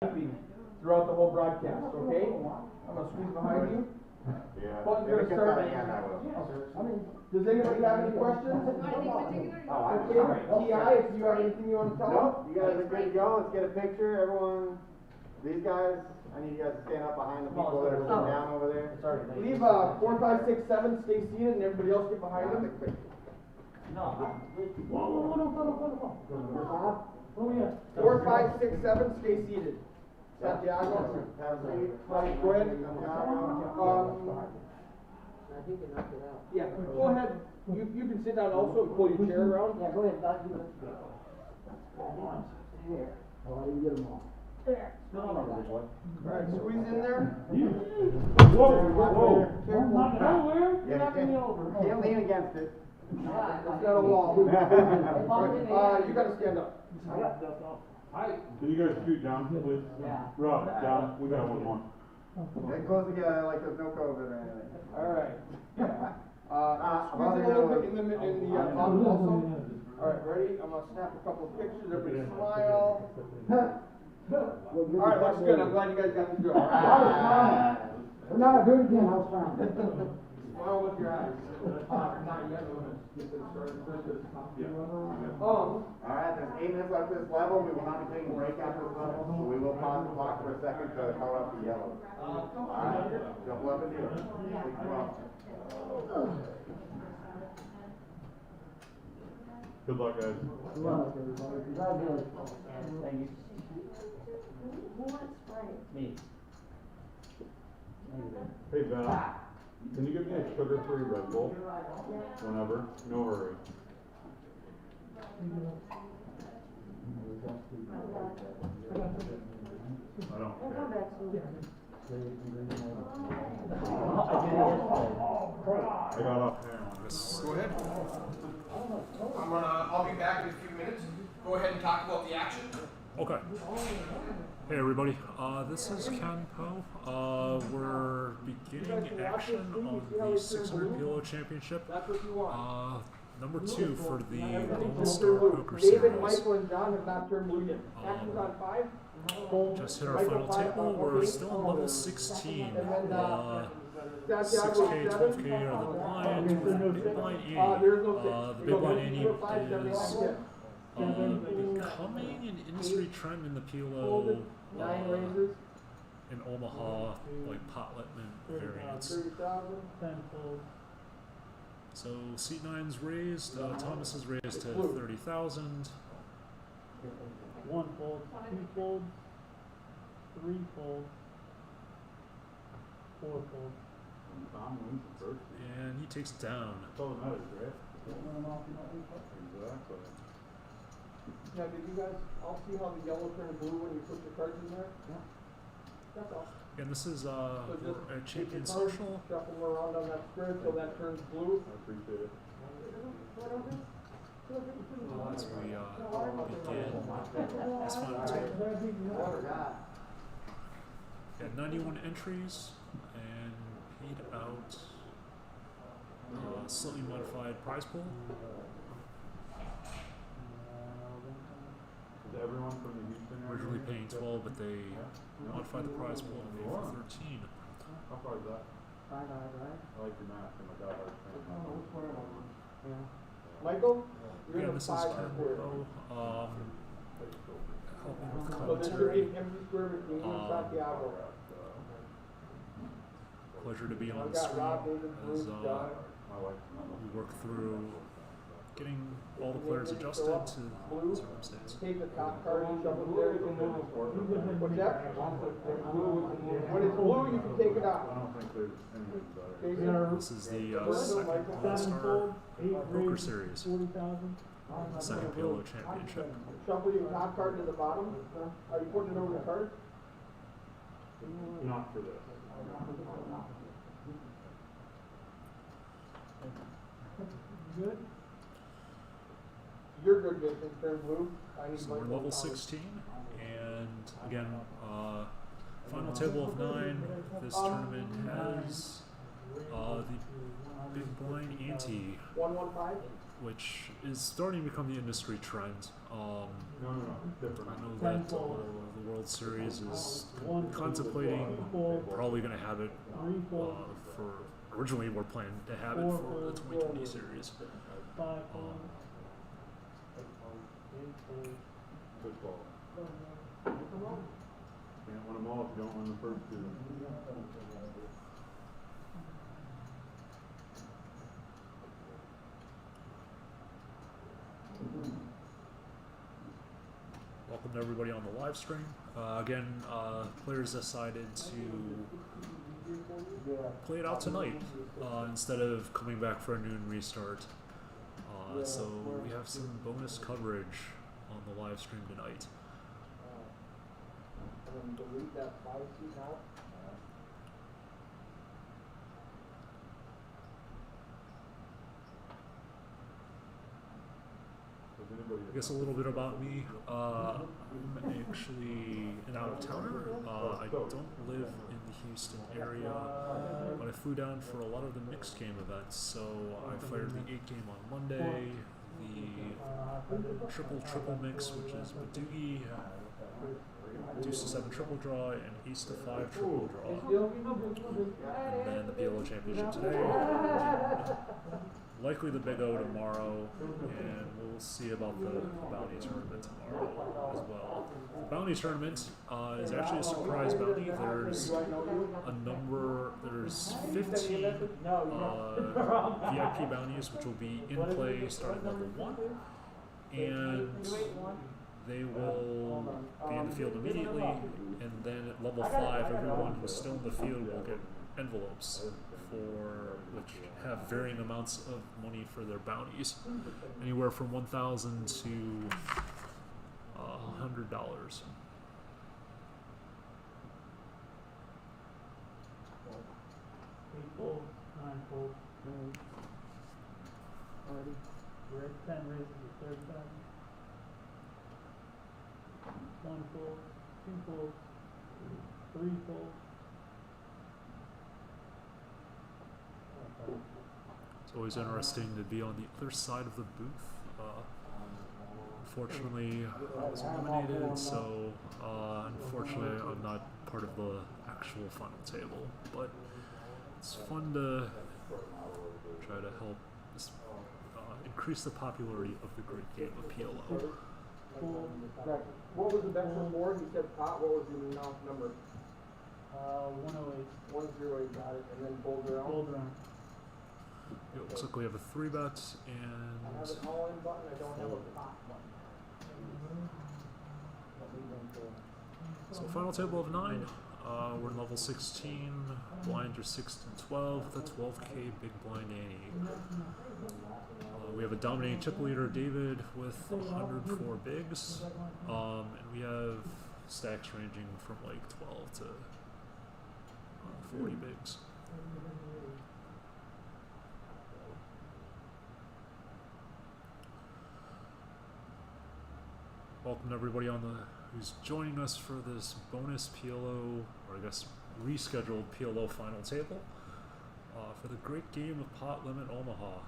throughout the whole broadcast, okay? I'm gonna squeeze behind you. Yeah. But you're gonna start. Does anybody have any questions? Okay, T.I., if you have anything you want to tell us? Nope, you guys are good to go. Let's get a picture. Everyone, these guys, I need you guys to stand up behind the people that are sitting down over there. Leave 4, 5, 6, 7, stay seated, and everybody else get behind them. No. 4, 5, 6, 7, stay seated. Santiago. Have a seat. Go ahead. Yeah, go ahead. You can sit down also and pull your chair around. Yeah, go ahead, Doug. Here. Oh, I didn't get them all. There. Alright, squeeze in there. Whoa. You're knocking me over. Can't lean against it. It's got a wall. You gotta stand up. Can you guys scoot down, please? Yeah. Rob, down, we got one more. Get close together like there's no COVID or anything. Alright. Squeeze in a little bit in the bottom also. Alright, ready? I'm gonna snap a couple of pictures. Everybody smile. Alright, looks good. I'm glad you guys got to do it. We're not doing it again, I was trying. Smile with your eyes. Alright, there's 8 minutes left at this level. We will not be taking a break after this level, so we will pause the clock for a second to color up the yellow. Alright, jump up and do it. Please come up. Good luck, guys. Good luck, everybody. Congratulations. Thank you. Who wants Sprite? Me. Hey, Val, can you give me a sugar-free Red Bull? Whenever, no hurry. I don't We'll care. come back soon. I got off there on this. Go ahead. I'll be back in a few minutes. Go ahead and talk about the action. Okay. Hey everybody, this is Ken Poe. We're beginning action on the 600 PLO Championship. That's what you want. Number 2 for the Lone Star Poker David, Series. Michael, and John have not turned blue yet. Action's on 5. Just hit our final table. We're still on level 16. 6K, 12K are the blind, with big blind 80. The big blind 80 is becoming an industry trend in the PLO, 9 raises. in Omaha, like pot Littman variants. 30,000. So C9's raised, Thomas is raised to 30,000. 1 fold, 2 folds, 3 folds, 4 folds. And he takes it down. That's all that matters, right? Exactly. Now, did you guys all see how the yellow turned blue when you put your cards in there? Yeah. That's all. And this is So just a champion take your cards, social. shuffle them around on that square till that turns blue. I appreciate it. As we begin this final table. Got 91 entries and paid out slightly modified prize pool. Is everyone from the Houston area? Originally paying 12, but they modified the prize pool and made for 13. How far is that? Right, right. I like your math, I'm a diehard fan. Michael, you're in Again, the this is 5 Ken square. Poe, helping with So this should be commentary. an empty square between you and Santiago. Pleasure to be on I've the got screen Rob, David, Bruce, as John. My wife's we work through getting all the players adjusted to the circumstance. Take the top card and shuffle it there. You can move it. What's that? When it's blue, you can take it I out. don't think there's anything better. Jason? This is the second Lone Star Poker Series, 40,000. second PLO Championship. Shuffle your top card to the bottom. Are you putting it over the card? Not for this. Good? You're good, Jason. Turn blue. I need So we're Michael. level 16, and again, final table of 9. This tournament has the big blind ante. 115. which is starting to become the industry trend. No, different. I know that the World Series is contemplating, probably going to have it for. Originally, we're planning to have it for the 2020 series. 5 folds, 8 folds. Good ball. Can't win them all if you don't win the first two. Welcome to everybody on the live stream. Again, players decided to play it out tonight instead of coming back for a noon restart. So we have some bonus coverage on the live stream tonight. Delete that privacy now. I guess a little bit about me. I'm actually an out-of-towner. I don't live in the Houston area, but I flew down for a lot of the mixed game events. So I fired the 8 game on Monday, the triple mix, which is Badoogie, Deuce to 7 triple draw, and Ace to 5 triple draw. And then the PLO championship today. Likely the Big O tomorrow, and we'll see about the bounty tournament tomorrow as well. The bounty tournament is actually a surprise bounty. There's there's 15 VIP bounties which will be in play starting level 1, and they will be in the field immediately, and then at level 5 everyone who's still in the field will get envelopes which have varying amounts of money for their bounties, anywhere from $1,000 to $100. 8 folds, 9 folds. Red 10 raises the third time. 1 fold, 2 folds, 3 folds. It's always interesting to be on the other side of the booth. Unfortunately, I was eliminated, so unfortunately I'm not part of the actual final table. But it's fun to try to help increase the popularity of the great game of PLO. What was the best reward? You said pot. What was your number? 108. 108, got it. And then boulder out. Boulder round. It looks like we have a 3-bet I have and an all-in button. I don't have a pot button. so final table of 9. We're in level 16. Blinds are 6 to 12. The 12K big blind Annie. We have a dominating chip leader, David, with 104 bigs, and we have stacks ranging from like 12 to 40 bigs. Welcome to everybody who's joining us for this bonus PLO, or I guess rescheduled PLO final table for the great game of Pot Limit Omaha.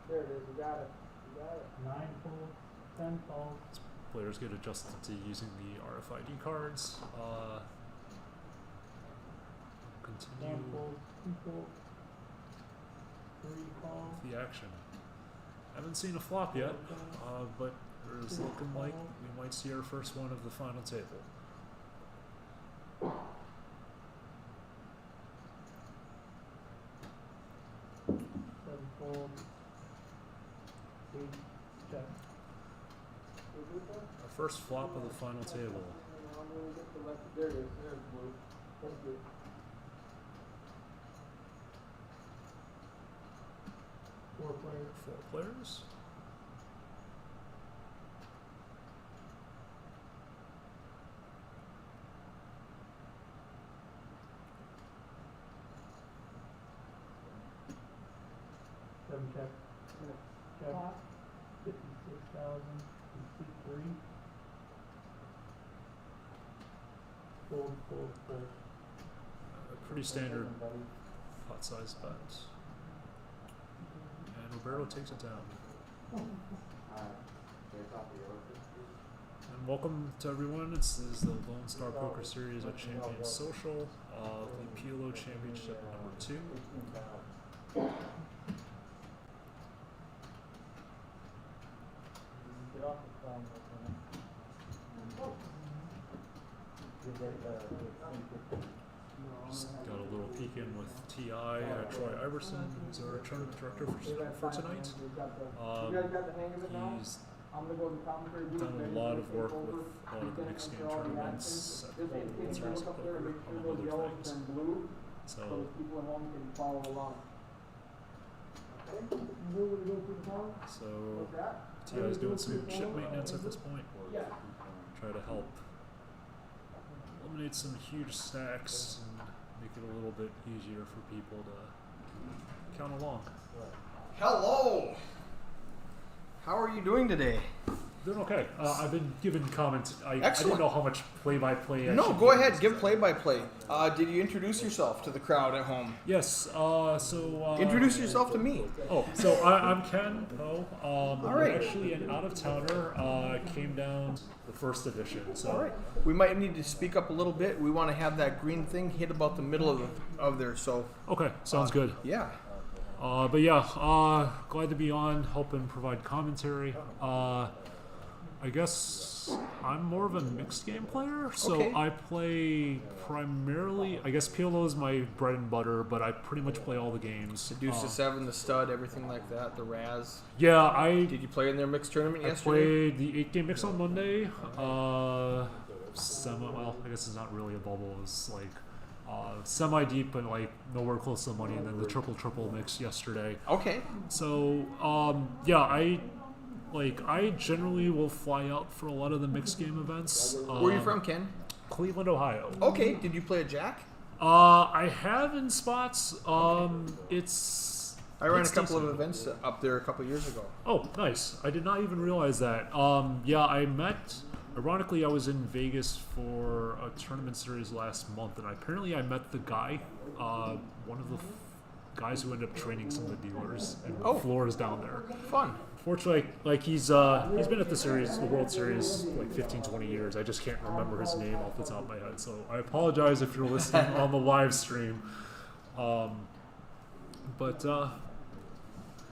There it is. You got it. You got it. 9 folds, 10 folds. Players get adjusted to using the RFID cards. 1 Continue fold, 2 folds, 3 folds. the action. Haven't seen a flop yet, but it's looking like we might see our first one of the final table. 7 folds, 8 check. Our first flop of the final table. There it is. There's blue. That's good. Four players. 4 players. Seven check. Check. 56,000. C3. Fold, fold, fold. A pretty standard pot size bet. And Roberto takes it down. And welcome to everyone. This is the Lone Star Poker Series at Champion Social, the PLO Championship number 2. Get off the phone. Just got a little peek in with T.I. Troy Iverson, who's our tournament director for tonight. You guys got the hang of it now? He's I'm gonna go to the commentary booth. done maybe a lot of take work over. with a lot of the Get mixed up game there, all the tournaments, action. at Just World in case, Series look of up there and Poker, make sure among those other yellows things. turn blue, so So, the people at home can follow along. Okay, you know where to go for the phone? so What's that? T.I.'s doing some chip maintenance at this point. Yeah. Try to help eliminate some huge stacks and make it a little bit easier for people to count along. Hello! How are you doing today? Doing okay. I've been given comments. I Excellent. didn't know how much play-by-play I No, should go give ahead, this give time. play-by-play. Did you introduce yourself to the crowd at home? Yes, so... Introduce yourself to me. Oh, so I'm Ken Poe. All I'm right. actually an out-of-towner. Came down the first edition. So All right. We might need to speak up a little bit. We want to have that green thing hit about the middle of there, so Okay, sounds good. yeah. But yeah, glad to be on, helping provide commentary. I guess I'm more of a mixed game player, so Okay. I play primarily. I guess PLO is my bread and butter, but I pretty much play all the games. The deuce to 7, the stud, everything like that, the Raz. Yeah, I Did you play in their mixed tournament I yesterday? played the 8-game mix on Monday. Well, I guess it's not really a bubble. It's like semi-deep, but like nowhere close to the money. And then the triple mix yesterday. Okay. So yeah, I generally will fly out for a lot of the mixed game events. Where are you from, Ken? Cleveland, Ohio. Okay. Did you play a jack? I have in spots. It's I ran a it's couple decent. of events up there a couple of years ago. Oh, nice. I did not even realize that. Yeah, ironically, I was in Vegas for a tournament series last month, and apparently I met the guy, one of the guys who ended up training some of the dealers and Oh. floors down there. Fun. Fortunately, like he's been at the World Series, like 15, 20 years. I just can't remember his name off the top of my head. So I apologize if you're listening on the live stream. But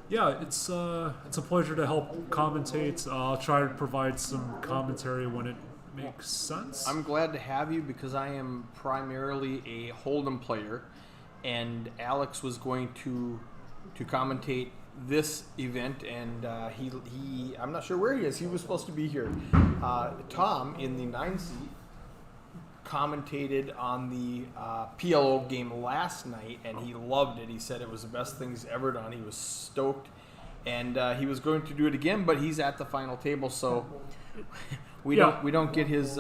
yeah, it's a pleasure to help commentate. I'll try to provide some commentary when it makes sense. I'm glad to have you because I am primarily a Hold'em player, and Alex was going to commentate this event, and he I'm not sure where he is. He was supposed to be here. Tom in the 9 seat commentated on the PLO game last night, and he loved it. He said it was the best thing he's ever done. He was stoked, and he was going to do it again, but he's at the final table, so we don't get his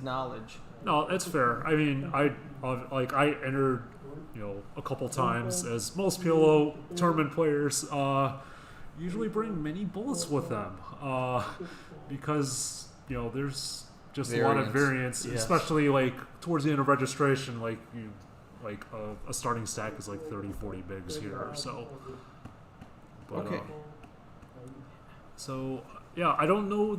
knowledge. No, that's fair. I mean, I entered, a couple times, as most PLO tournament players usually bring many bullets with them, because there's just a lot of variance, Yes. especially like towards the end of registration. Like a starting stack is like 30, 40 bigs here, so. But, Okay. So yeah, I don't know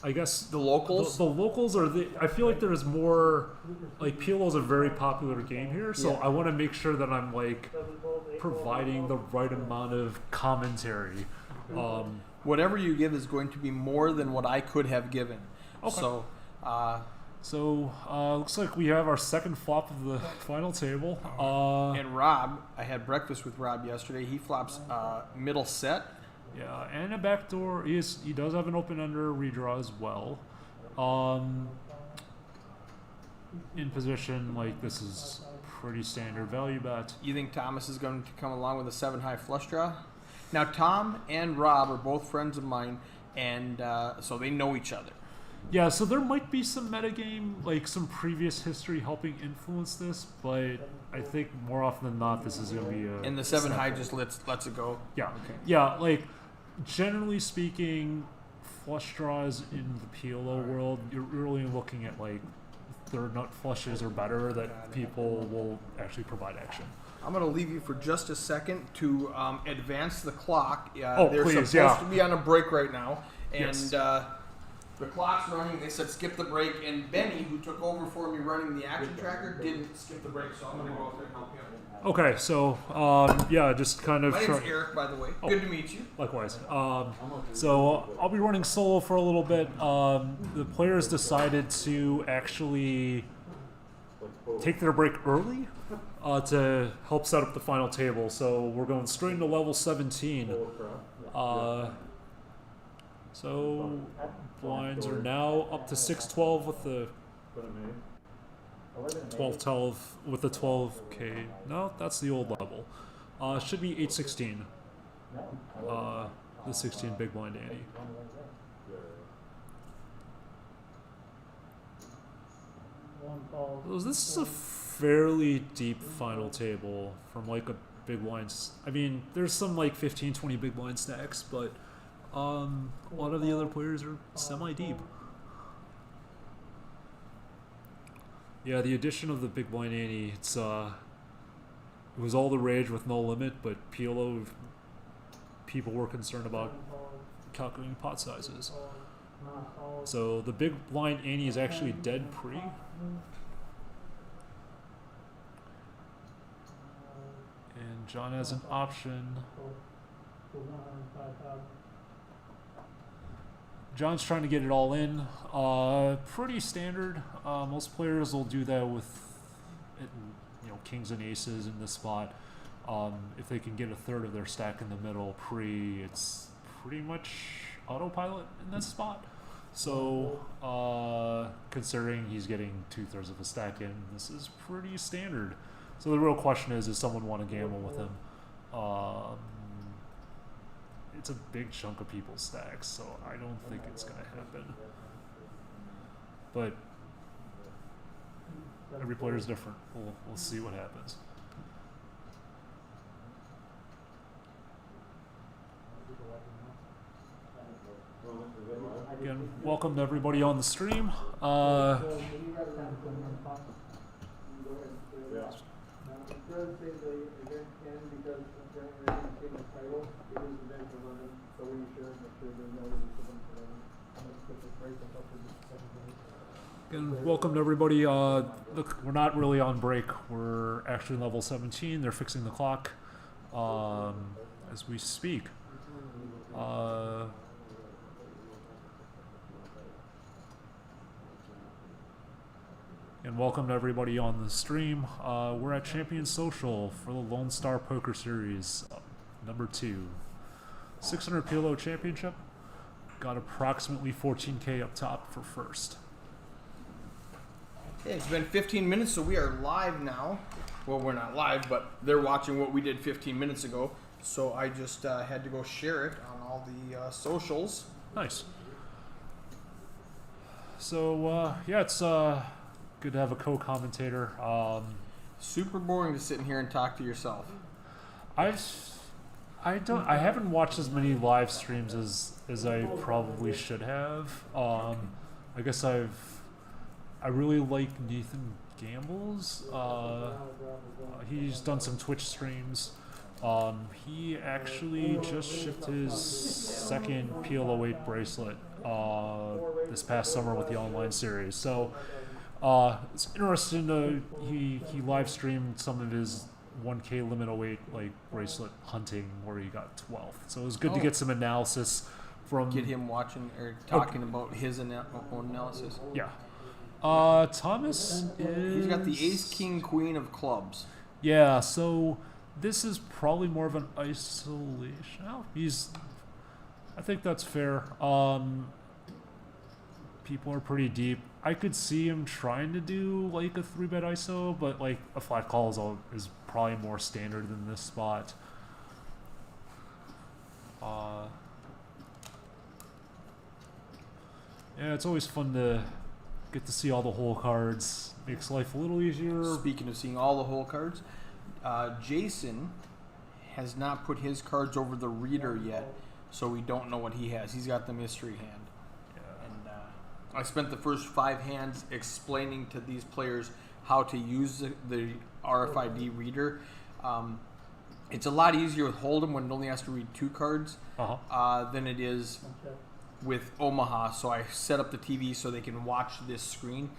I guess The locals. the locals are I feel like there's more, like PLO is a very popular game here, so Yeah. I want to make sure that I'm like providing the right amount of commentary. Whatever you give is going to be more than what I could have given. Okay. So, So looks like we have our second flop of the final table. and Rob, I had breakfast with Rob yesterday. He flops middle set. Yeah, and a backdoor. He does have an open under redraw as well. In position, like this is pretty standard value bet. You think Thomas is going to come along with a 7 high flush draw? Now, Tom and Rob are both friends of mine, and so they know each other. Yeah, so there might be some metagame, like some previous history helping influence this, but I think more often than not, this is going to be a... And the 7 high just lets it go. Yeah. Yeah, like, generally speaking, flush draws in the PLO world, you're really looking at, like, their nut flushes are better, that people will actually provide action. I'm going to leave you for just a second to advance the clock. Oh, they're please, supposed yeah. to be on a break right now. And Yes. the clock's running. They said skip the break. And Benny, who took over for me running the action tracker, didn't skip the break. So I'm going to go out there and help him. Okay, so yeah, just kind of My name's Eric, by the way. Good to meet you. Likewise. So I'll be running solo for a little bit. The players decided to actually take their break early to help set up the final table. So we're going straight into level 17. So blinds are now up to 612 with the 12 with the 12K. No, that's the old level. Should be 816. The 16 big blind ante. One call. So this is a fairly deep final table from like a big blind. I mean, there's some like 15, 20 big blind stacks, but a lot of the other players are semi-deep. Yeah, the addition of the big blind ante, it was all the rage with No Limit, but PLO people were concerned about calculating pot sizes. So the big blind ante is actually dead pre. And John has an option. John's trying to get it all in. Pretty standard. Most players will do that with, kings and aces in this spot. If they can get a third of their stack in the middle pre, it's pretty much autopilot in this spot. So, considering he's getting 2/3 of a stack in, this is pretty standard. So the real question is, does someone want to gamble with him? It's a big chunk of people's stacks, so I don't think it's going to happen. But every player is different. We'll see what happens. Again, welcome to everybody on the stream. It does say the event can because apparently they're going to change the title. It is event 11, so we should make sure there's no release event 11. I'm going to put this break up for just a second. Again, welcome to everybody. Look, we're not really on break. We're actually level 17. They're fixing the clock as we speak. And welcome to everybody on the stream. We're at Champion Social for the Lone Star Poker Series, number 2. 600 PLO Championship. Got approximately 14K up top for first. Okay, it's been 15 minutes, so we are live now. Well, we're not live, but they're watching what we did 15 minutes ago. So I just had to go share it on all the socials. Nice. So, yeah, it's good to have a co-commentator. Super boring to sit in here and talk to yourself. I haven't watched as many live streams as I probably should have. I guess I really like Nathan Gamble's. He's done some Twitch streams. He actually just shipped his second PLO8 bracelet this past summer with the online series. So it's interesting to he live streamed some of his 1K limit 08 like bracelet hunting where he got 12th. So it was good to get some analysis from Get him watching or talking about his own analysis. Yeah. Thomas is... He's got the ace, king, queen of clubs. Yeah, so this is probably more of an isolation. Oh, I think that's fair. People are pretty deep. I could see him trying to do like a 3-bet ISO, but like a flat call is probably more standard than this spot. Yeah, it's always fun to get to see all the hole cards. Makes life a little easier. Speaking of seeing all the hole cards, Jason has not put his cards over the reader yet, so we don't know what he has. He's got the mystery hand. Yeah. And I spent the first 5 hands explaining to these players how to use the RFID reader. It's a lot easier with Hold'em when it only has to read 2 cards than it is with Omaha. So I set up the TV so they can watch this screen.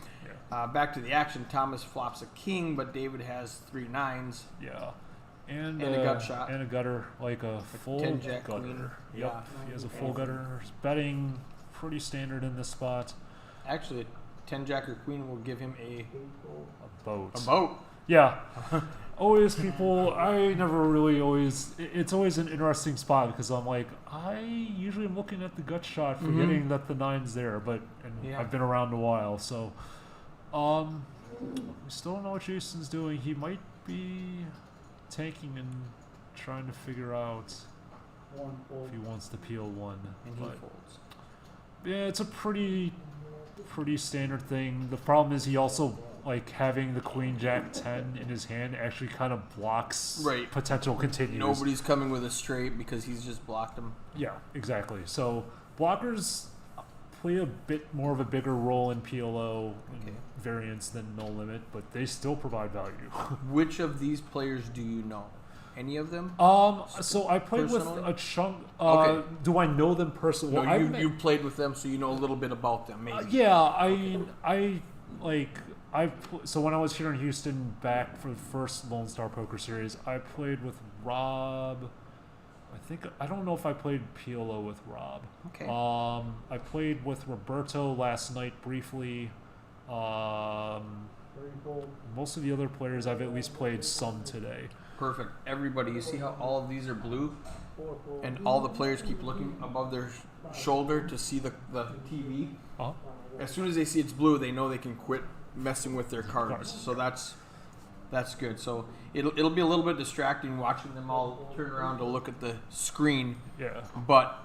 Back to the action. Thomas flops a king, but David has 3 9s. Yeah. And a gut shot. And a gutter, like a full 10 jack gutter. queen. Yep, Yeah. he has a full gutter. Betting pretty standard in this spot. Actually, a 10 jack or queen will give him a Boat. boat. Yeah. Always people, I never really always, it's always an interesting spot because I'm like, I usually am looking at the gut shot, forgetting that the 9's there, but I've been around a while, so we still don't know what Jason's doing. He might be tanking and trying to figure out if he wants to peel one. And he But folds. yeah, it's a pretty standard thing. The problem is he also, like, having the queen jack 10 in his hand actually kind of blocks potential continues. Nobody's coming with a straight because he's just blocked him. Yeah, exactly. So blockers play a bit more of a bigger role in PLO variants than No Limit, but they still provide value. Which of these players do you know? Any of them? So I played Personally? with a chunk. Okay. Do I know them personally? No, you played with them, so you know a little bit about them, maybe. So when I was here in Houston back for the first Lone Star Poker Series, I played with Rob. I don't know if I played PLO with Rob. Okay. I played with Roberto last night briefly. Most of the other players I've at least played some today. Perfect. Everybody, you see how all of these are blue? And all the players keep looking above their shoulder to see the TV. Uh-huh. As soon as they see it's blue, they know they can quit messing with their cards. So that's good. So it'll be a little bit distracting watching them all turn around to look at the screen. Yeah. But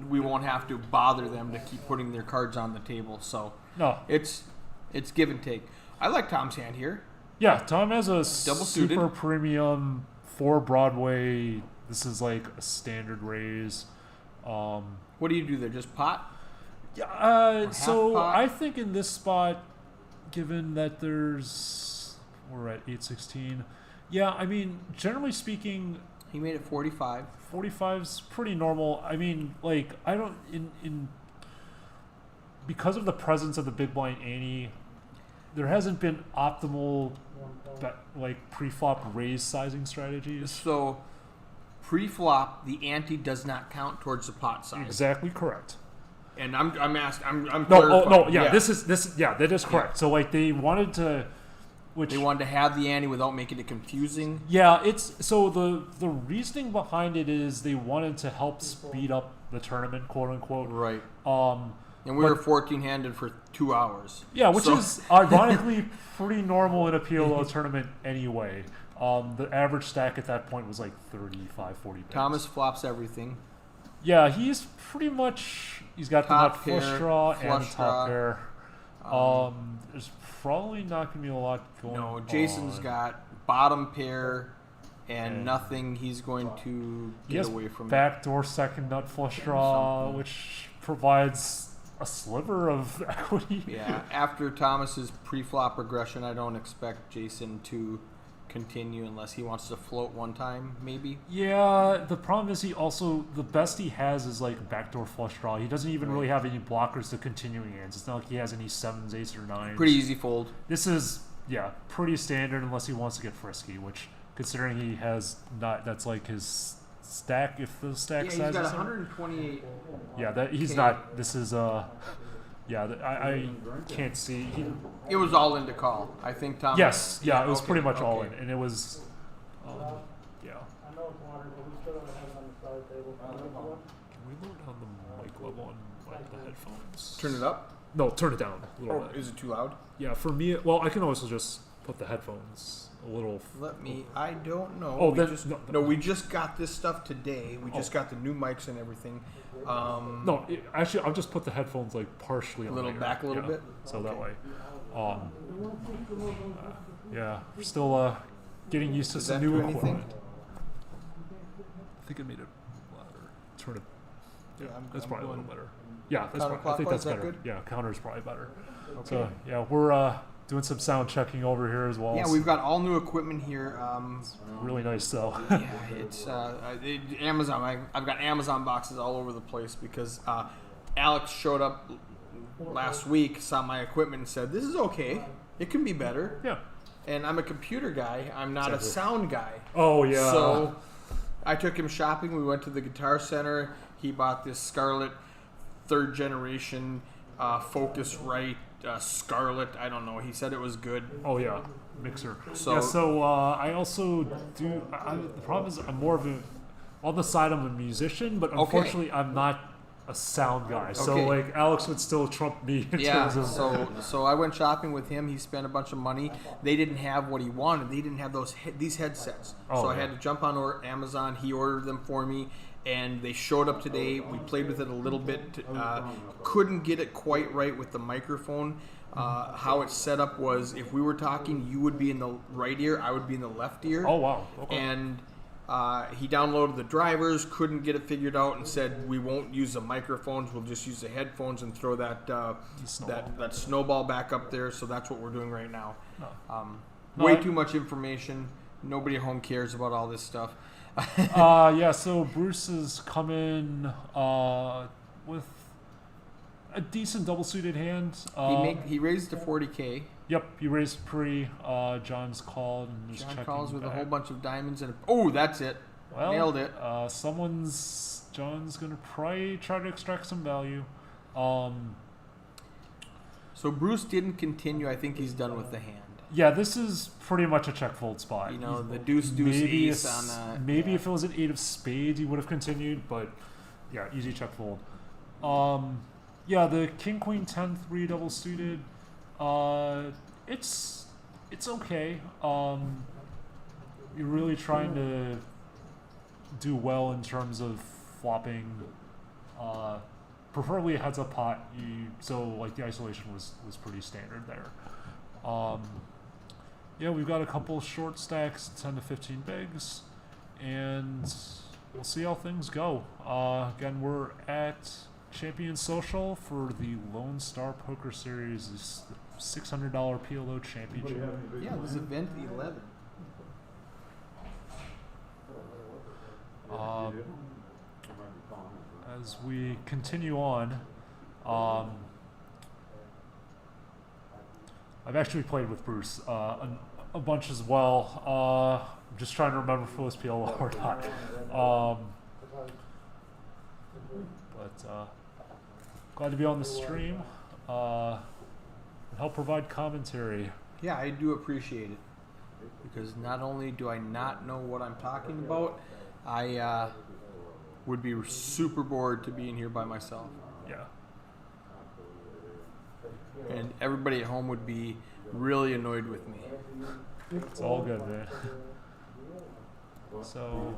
we won't have to bother them to keep putting their cards on the table. So No. it's give and take. I like Tom's hand here. Yeah, Tom has a Double super suited. premium 4 Broadway. This is like a standard raise. What do you do there? Just pot? Yeah. So pot? I think in this spot, given that we're at 816. Yeah, I mean, generally speaking, He made it 45. 45's pretty normal. I mean, like, I don't because of the presence of the big blind ante, there hasn't been optimal pre-flop raise sizing strategies. So pre-flop, the ante does not count towards the pot size. Exactly correct. And I'm No, clarifying. that is correct. So like they wanted to, They wanted to have the ante without making it confusing. Yeah, it's so the reasoning behind it is they wanted to help speed up the tournament, quote unquote. Right. And we but- were 14-handed for 2 hours. Yeah, which So- is ironically pretty normal in a PLO tournament anyway. The average stack at that point was like 35, 40 pips. Thomas flops everything. Yeah, he's got the Top nut pair, flush draw and flush the draw. top pair. There's probably not going to be a lot going on. No, Jason's got bottom pair and nothing he's going to He get has away from. backdoor second nut flush draw, which provides a sliver of equity. Yeah, after Thomas's pre-flop regression, I don't expect Jason to continue unless he wants to float one time, maybe. Yeah, the problem is the best he has is like backdoor flush draw. He doesn't even really have any blockers to continuing hands. It's not like he has any 7s, 8s, or 9s. Pretty easy fold. This is, pretty standard unless he wants to get frisky, which, considering he has not, that's like his stack, if the stack Yeah, size he's got is 128. Yeah, he's Okay. not, this is, I can't see. It was all in to call. I think Thomas. Yes, it was okay, pretty much all okay. in, and it was, I know it's water, but we still don't have it on the side table. Can we lower down the mic level on the headphones? Turn it up. No, turn it down a little Or bit. is it too loud? Yeah, for me, well, I can also just put the headphones a little. Let me. I don't know. Oh, we then just, no. we just got this stuff today. We just got the new mics and everything. No, actually, I'll just put the headphones like partially on little the ear, back a little bit? so that way. We're still getting used to Does some that new do anything? equipment. I think I made it louder. Turn it. Yeah, that's I'm probably a little going better. Yeah, that's I think counterclockwise, that's is that better. good? Yeah, counter's probably better. Okay. So yeah, we're doing some sound checking over here as well. Yeah, so we've got all new equipment here. really nice though. Yeah, it's Amazon. I've got Amazon boxes all over the place because Alex showed up last week, saw my equipment, and said, "This is okay. It can be better." Yeah. And I'm a computer guy. I'm not a Exactly. sound guy. Oh yeah. So I took him shopping. We went to the Guitar Center. He bought this Scarlett 3rd generation Focusrite Scarlett. I don't know. He said it was good. Oh yeah, mixer. So- yeah, so I also do. The problem is I'm more of a on the side. I'm a musician, but Okay. unfortunately I'm not a sound guy. So Okay. like Alex would still trump me in Yeah, terms of. so I went shopping with him. He spent a bunch of money. They didn't have what he wanted. They didn't have these headsets. Oh, so I yeah. had to jump on Amazon. He ordered them for me, and they showed up today. We played with it a little bit. Couldn't get it quite right with the microphone. How it's set up was if we were talking, you would be in the right ear, I would be in the left ear. Oh wow. Okay. And he downloaded the drivers, couldn't get it figured out, and said we won't use the microphones. We'll just use the headphones and throw that that snowball back up there. So that's what we're doing right now. No, Way I- too much information. Nobody at home cares about all this stuff. Yeah, so Bruce is coming with a decent double suited hand. He raised to 40K. Yep, he raised pre. John's called and is John checking calls with a back. whole bunch of diamonds and that's it. Well, Nailed it. John's gonna probably try to extract some value. So Bruce didn't continue. I think he's done with the hand. Yeah, this is pretty much a check fold spot. You know, the deuce ace on a maybe if it was an 8 of spades, he would have continued, but yeah, easy check fold. Yeah, the king queen 10 3 double suited. It's okay. You're really trying to do well in terms of flopping. Preferably a heads up pot. So like the isolation was pretty standard there. Yeah, we've got a couple short stacks, 10 to 15 bigs, and we'll see how things go. Again, we're at Champion Social for the Lone Star Poker Series, this $600 PLO championship. Yeah, it was event 11. As we continue on, I've actually played with Bruce a bunch as well. I'm just trying to remember if it was PLO or not. But glad to be on the stream and help provide commentary. Yeah, I do appreciate it because not only do I not know what I'm talking about, I would be super bored to be in here by myself, Yeah. and everybody at home would be really annoyed with me. It's all good, man. So,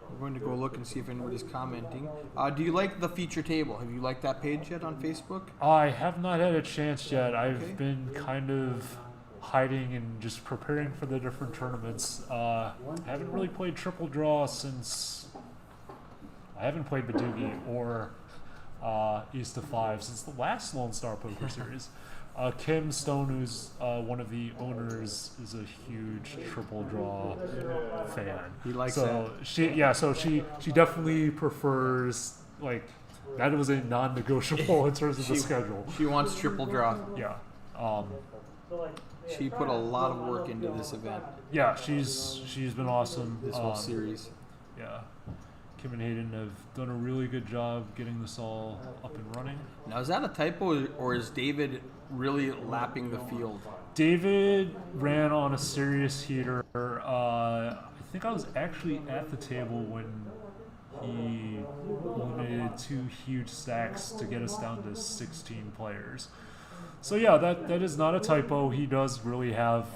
I'm going to go look and see if anybody's commenting. Do you like the feature table? Have you liked that page yet on Facebook? I have not had a chance yet. I've Okay. been kind of hiding and just preparing for the different tournaments. I haven't really played Triple Draw since I haven't played Badoogie or East of Five since the last Lone Star Poker Series. Kim Stone, who's one of the owners, is a huge Triple Draw fan. He likes so she definitely prefers like that was a non-negotiable in terms of the schedule. She wants triple draw. Yeah. She put a lot of work into this event, Yeah, she's been awesome. this whole series. Yeah. Kim and Hayden have done a really good job getting this all up and running. Now, is that a typo, or is David really lapping the field? David ran on a serious heater. I think I was actually at the table when he eliminated 2 huge stacks to get us down to 16 players. So yeah, that is not a typo. He does really have,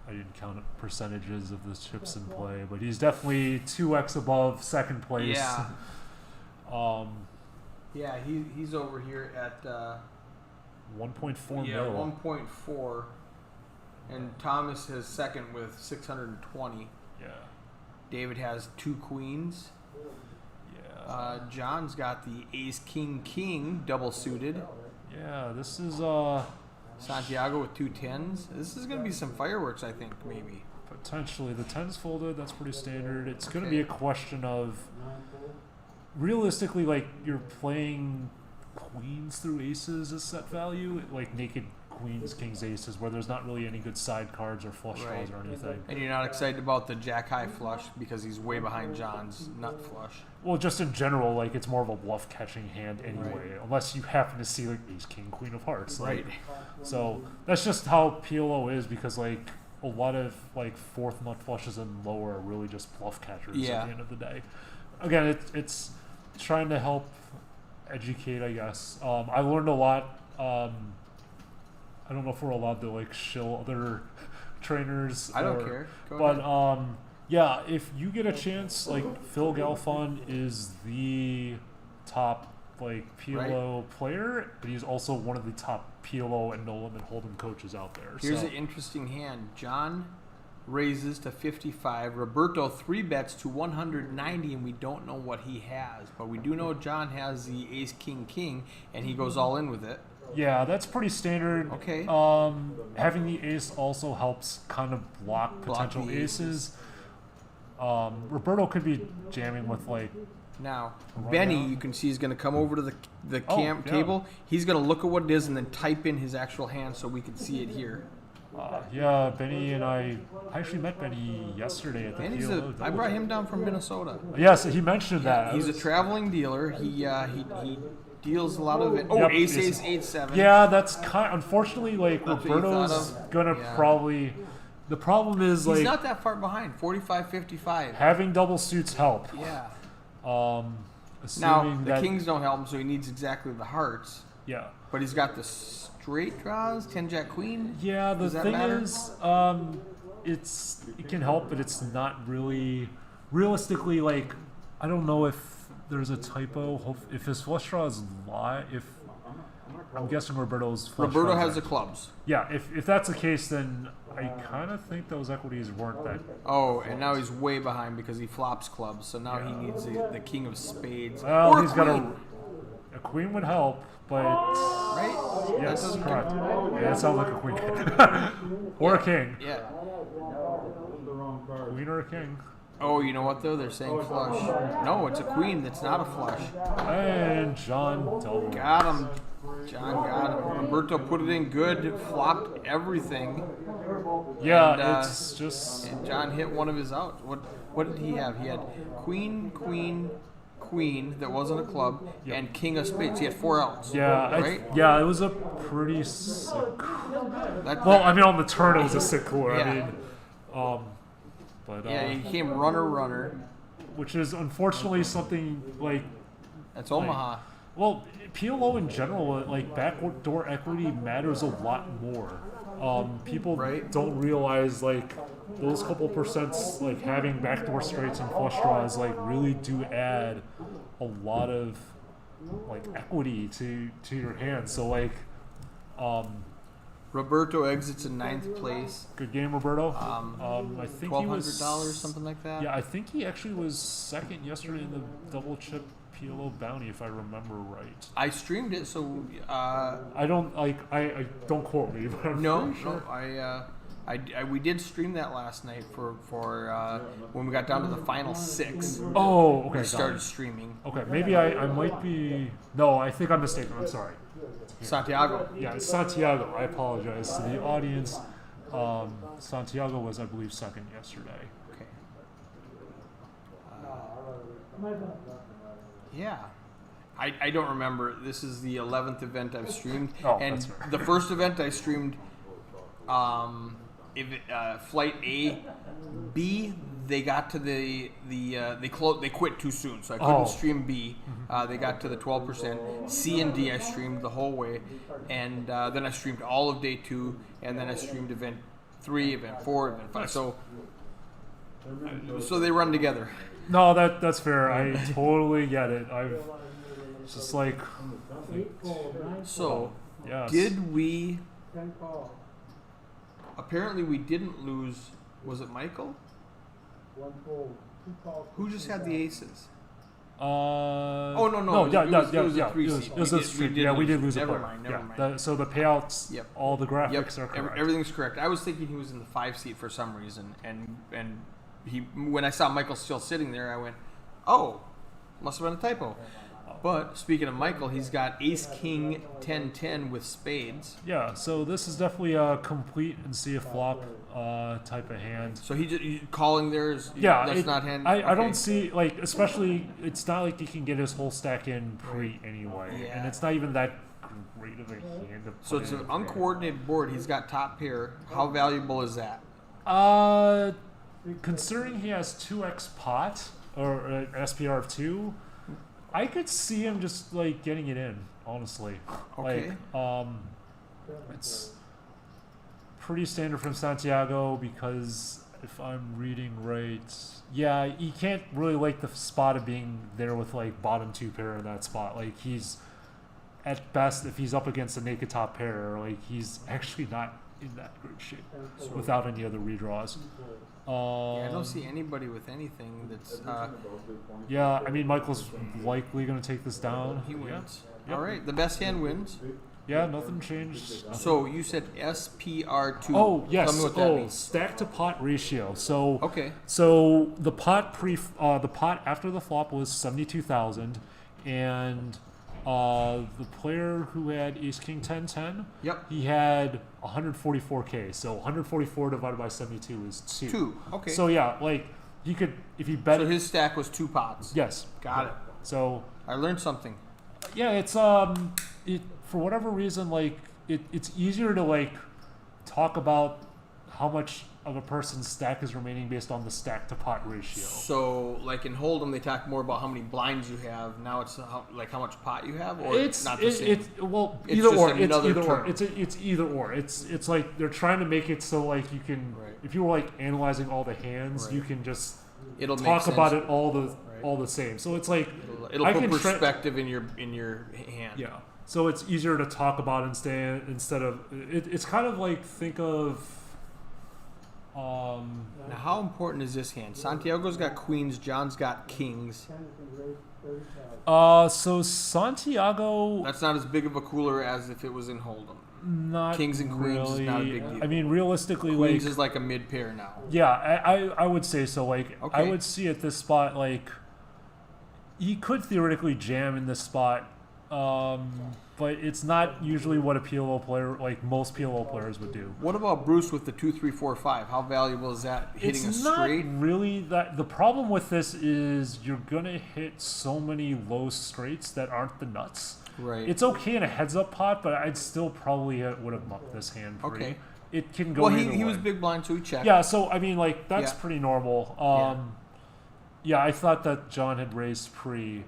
I didn't count percentages of the chips in play, but he's definitely 2x above second place. Yeah. Yeah, He's over here at 1.4 yeah, mil. 1.4, and Thomas has second with 620. Yeah. David has 2 queens. Yeah. John's got the ace king king double suited. Yeah, this is Santiago with 2 10s. This is gonna be some fireworks, I think, maybe. potentially the tens folded. That's pretty standard. It's going to Okay. be a question of realistically, like you're playing queens through aces as set value, like naked queens, kings, aces, where there's not really any good side cards or flush Right. draws or anything. And you're not excited about the jack high flush because he's way behind John's nut flush. Well, just in general, like it's more of a bluff catching hand anyway, Right. unless you happen to see like ace, king, queen of hearts. Like, Right. So that's just how PLO is, because like a lot of like fourth nut flushes and lower are really just bluff catchers Yeah. at the end of the day. Again, it's trying to help educate, I guess. I learned a lot. I don't know if we're allowed to like shill other trainers. I don't or- care. Go But ahead. yeah, if you get a chance, like Phil Galfond is the top like PLO player, but he's also one of the top PLO and no limit hold'em coaches out there. Here's so. an interesting hand. John raises to 55. Roberto 3 bets to 190, and we don't know what he has. But we do know John has the ace, king, king, and he goes all in with it. Yeah, that's pretty standard. Okay. Having the ace also helps kind of block Block potential the aces. aces. Roberto could be jamming with like Now, Run Benny, down. you can see, is going to come over to the Oh, camp yeah. table. He's going to look at what it is and then type in his actual hand so we can see it here. yeah, Benny and I actually met Benny yesterday at the And PLO. I brought him down from Minnesota. Yes, he mentioned that. He's a was- traveling dealer. He deals a lot of it. Oh, Yep, ace, ace- ace, 8-7. Yeah, that's kind. Unfortunately, like That's what you Roberto's thought of? gonna Yeah. probably. The problem is He's like not that far behind. 45, 55. having double suits help. Yeah. Now, Now, assuming the that kings don't help him, so he needs exactly the hearts. yeah, But he's got the straight draws, 10 jack queen. yeah. The Does that thing matter? is, it can help, but it's not really realistically. Like, I don't know if there's a typo. If his flush draw is if I'm guessing Roberto's flush Roberto draws has are- the clubs. Yeah, if that's the case, then I kind of think those equities weren't that. Oh, and now he's way behind because he flops clubs. So now he needs the king of spades. Well, or he's a got queen, a queen would help, but right? That yes, doesn't correct. count. Yeah, it sounds like a queen or a king. Yeah. Queen or a king. Oh, you know what though? They're saying flush. No, it's a queen that's not a flush. And John double. Got him. John got him. Roberto put it in good, flopped everything, Yeah, and, it's just and John hit one of his outs. What did he have? He had queen, queen, queen that wasn't a club, Yep. and king of spades. He had 4 outs. yeah, right. yeah. It was a pretty sick. That, Well, I mean, on the turn it was a sick cooler. Yeah. I mean, but yeah, he came runner. which is unfortunately something like. That's Omaha. Well, PLO in general, like backdoor equity matters a lot more. People Right. don't realize like those couple percents, like having backdoor straights and flush draws, like really do add a lot of like equity to your hand. So like, Roberto exits in 9th place. good game, Roberto. I think he $1,200, was something like that. Yeah, I think he actually was second yesterday in the double chip PLO bounty, if I remember right. I streamed it, so I don't like. I don't quote me, but I'm no, pretty sure. no, we did stream that last night for when we got down to the final 6. Oh, okay. We got started it. streaming. Okay, maybe I might be. No, I think I'm mistaken. I'm sorry. Santiago. Yeah, it's Santiago. I apologize to the audience. Santiago was, I believe, second yesterday. Okay. Yeah. I don't remember. This is the 11th event I've streamed. Oh, and that's fair. the first event I streamed, flight A, B, they got to they quit too soon, so I couldn't Oh. stream B. They got to the 12%. C and D I streamed the whole way, and then I streamed all of day 2, and then I streamed event 3, event 4, event 5. So they run together. No, that's fair. I totally get it. It's just like, So yes. did we? Apparently, we didn't lose. Was it Michael? one fold, two calls. Who just had the aces? Oh no, yeah, it yeah, was- yeah, it was a yeah. three It was, seed. it was We a did- streak. we did Yeah, we lose. did lose a Never player. mind, never Yeah. mind. So the payouts, Yep. all the graphics Yep, are correct. everything's correct. I was thinking he was in the 5 seat for some reason, and he when I saw Michael still sitting there, I went, oh, must have been a typo. But speaking of Michael, he's got Ace King 10-10 with spades. Yeah, so this is definitely a complete and see a flop type of hand. So he calling there is Yeah, that's it- not hand. I okay. don't see like, especially it's not like he can get his whole stack in pre anyway, and Yeah. it's not even that great of a hand. To So put it's an in. uncoordinated board. He's got top pair. How valuable is that? Considering he has 2x pot or SPR of 2, I could see him just like getting it in. Honestly, Okay. like it's pretty standard from Santiago because if I'm reading right, yeah, he can't really like the spot of being there with like bottom 2 pair in that spot. Like he's at best, if he's up against a naked top pair, like he's actually not in that great shape without any other redraws. Yeah, I don't see anybody with anything that's. Yeah, I mean Michael's likely going to take this down. He Yeah. wins. Yep. All right, the best hand wins. Yeah, nothing changed. So you said SPR2. Oh yes. Tell me what that Oh, means. stack to pot ratio. So Okay. So the pot the pot after the flop was 72,000, and the player who had Ace King 10-10, Yep. he had 144k. So 144 divided by 72 is 2. 2. Okay. So yeah, like he could if he bet. So his stack was 2 pots. Yes. Got it. So I learned something. yeah, it's it for whatever reason like it's easier to like talk about how much of a person's stack is remaining based on the stack to pot ratio. So, like in Hold'em, they talk more about how many blinds you have. Now it's how much pot you have, or It's not the same. It's well It's either just or. It's another either or. term. It's either or. It's like they're trying to make it so like you can Right. if you were like analyzing all the hands, Right. you can just It'll make talk sense. about it all the same. So it's like It'll I put can tra- perspective in your hand. yeah. So it's easier to talk about instead of it's kind of like think of Now, how important is this hand? Santiago's got queens. John's got kings. so Santiago That's not as big of a cooler as if it was in Hold'em. not Kings and queens is really, not a big deal. I mean realistically Queens like is like a mid pair now. yeah, I would say so. Like I Okay. would see at this spot like he could theoretically jam in this spot, but it's not usually what a PLO player like most PLO players would do. What about Bruce with the 2, 3, 4, 5? How valuable is that? Hitting It's a not straight? really that. The problem with this is you're gonna hit so many low straights that aren't the nuts. Right. It's okay in a heads up pot, but I'd still probably would have mucked this hand free. Okay. It can go. well, either he was way. big blind, so he checked. Yeah, so I mean, like that's Yeah. pretty normal. Yeah, I thought that John had raised pre.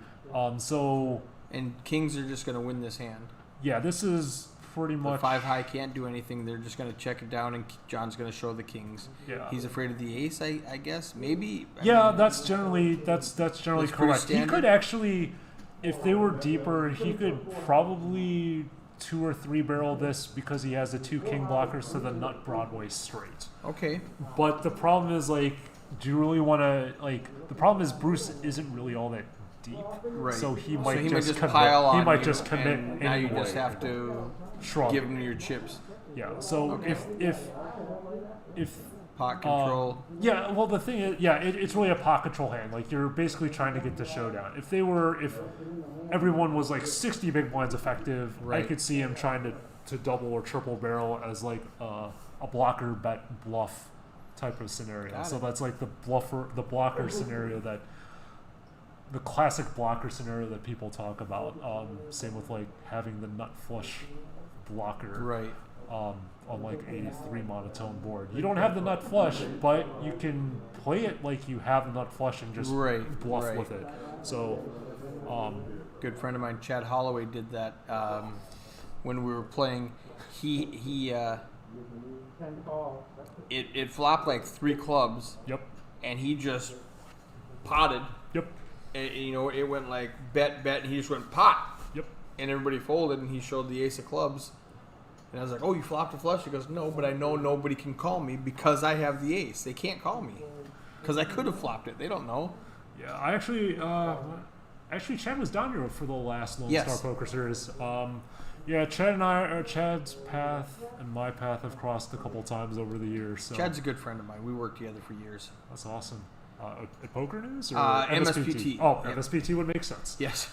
So And kings are just going to win this hand. yeah, this is pretty The much 5 high can't do anything. They're just going to check it down, and John's going to show the kings. Yeah. He's afraid of the ace, I guess. Maybe. I Yeah, mean, that's generally that's generally That's pretty correct. He standard. could actually, if they were deeper, he could probably 2 or 3 barrel this because he has the 2 king blockers to the nut Broadway straight. Okay. But the problem is like, do you really want to like? The problem is Bruce isn't really all that deep, Right. so he might so just commit. pile on He might you, just commit and now anyway. you just have to Shrug. give him your chips. Yeah. So Okay. if Pot control. yeah, well the thing is, yeah, it's really a pot control hand. Like you're basically trying to get the showdown. If everyone was like 60 big blinds effective, I Right. could see him trying to double or triple barrel as like a blocker bet bluff type of scenario. Got So it. that's like the blocker scenario that. The classic blocker scenario that people talk about. Same with like having the nut flush blocker Right. on like a 3 monotone board. You don't have the nut flush, but you can play it like you have the nut flush and just Right, bluff right. with it. So, Good friend of mine, Chad Holloway, did that when we were playing. He it flopped like 3 clubs, yep, and he just potted. yep, You know, it went like bet, and he just went pot, yep. and everybody folded, and he showed the ace of clubs. And I was like, "Oh, you flopped a flush?" He goes, "No, but I know nobody can call me because I have the ace. They can't call me because I could have flopped it. They don't know. Yeah, I actually, Chad was down here for the last Lone Yes. Star Poker Series. Yeah, Chad's path and my path have crossed a couple times over the years. So Chad's a good friend of mine. We worked together for years. that's awesome. At Poker News or MSPT. Oh, Yep. MSPT would make sense. Yes.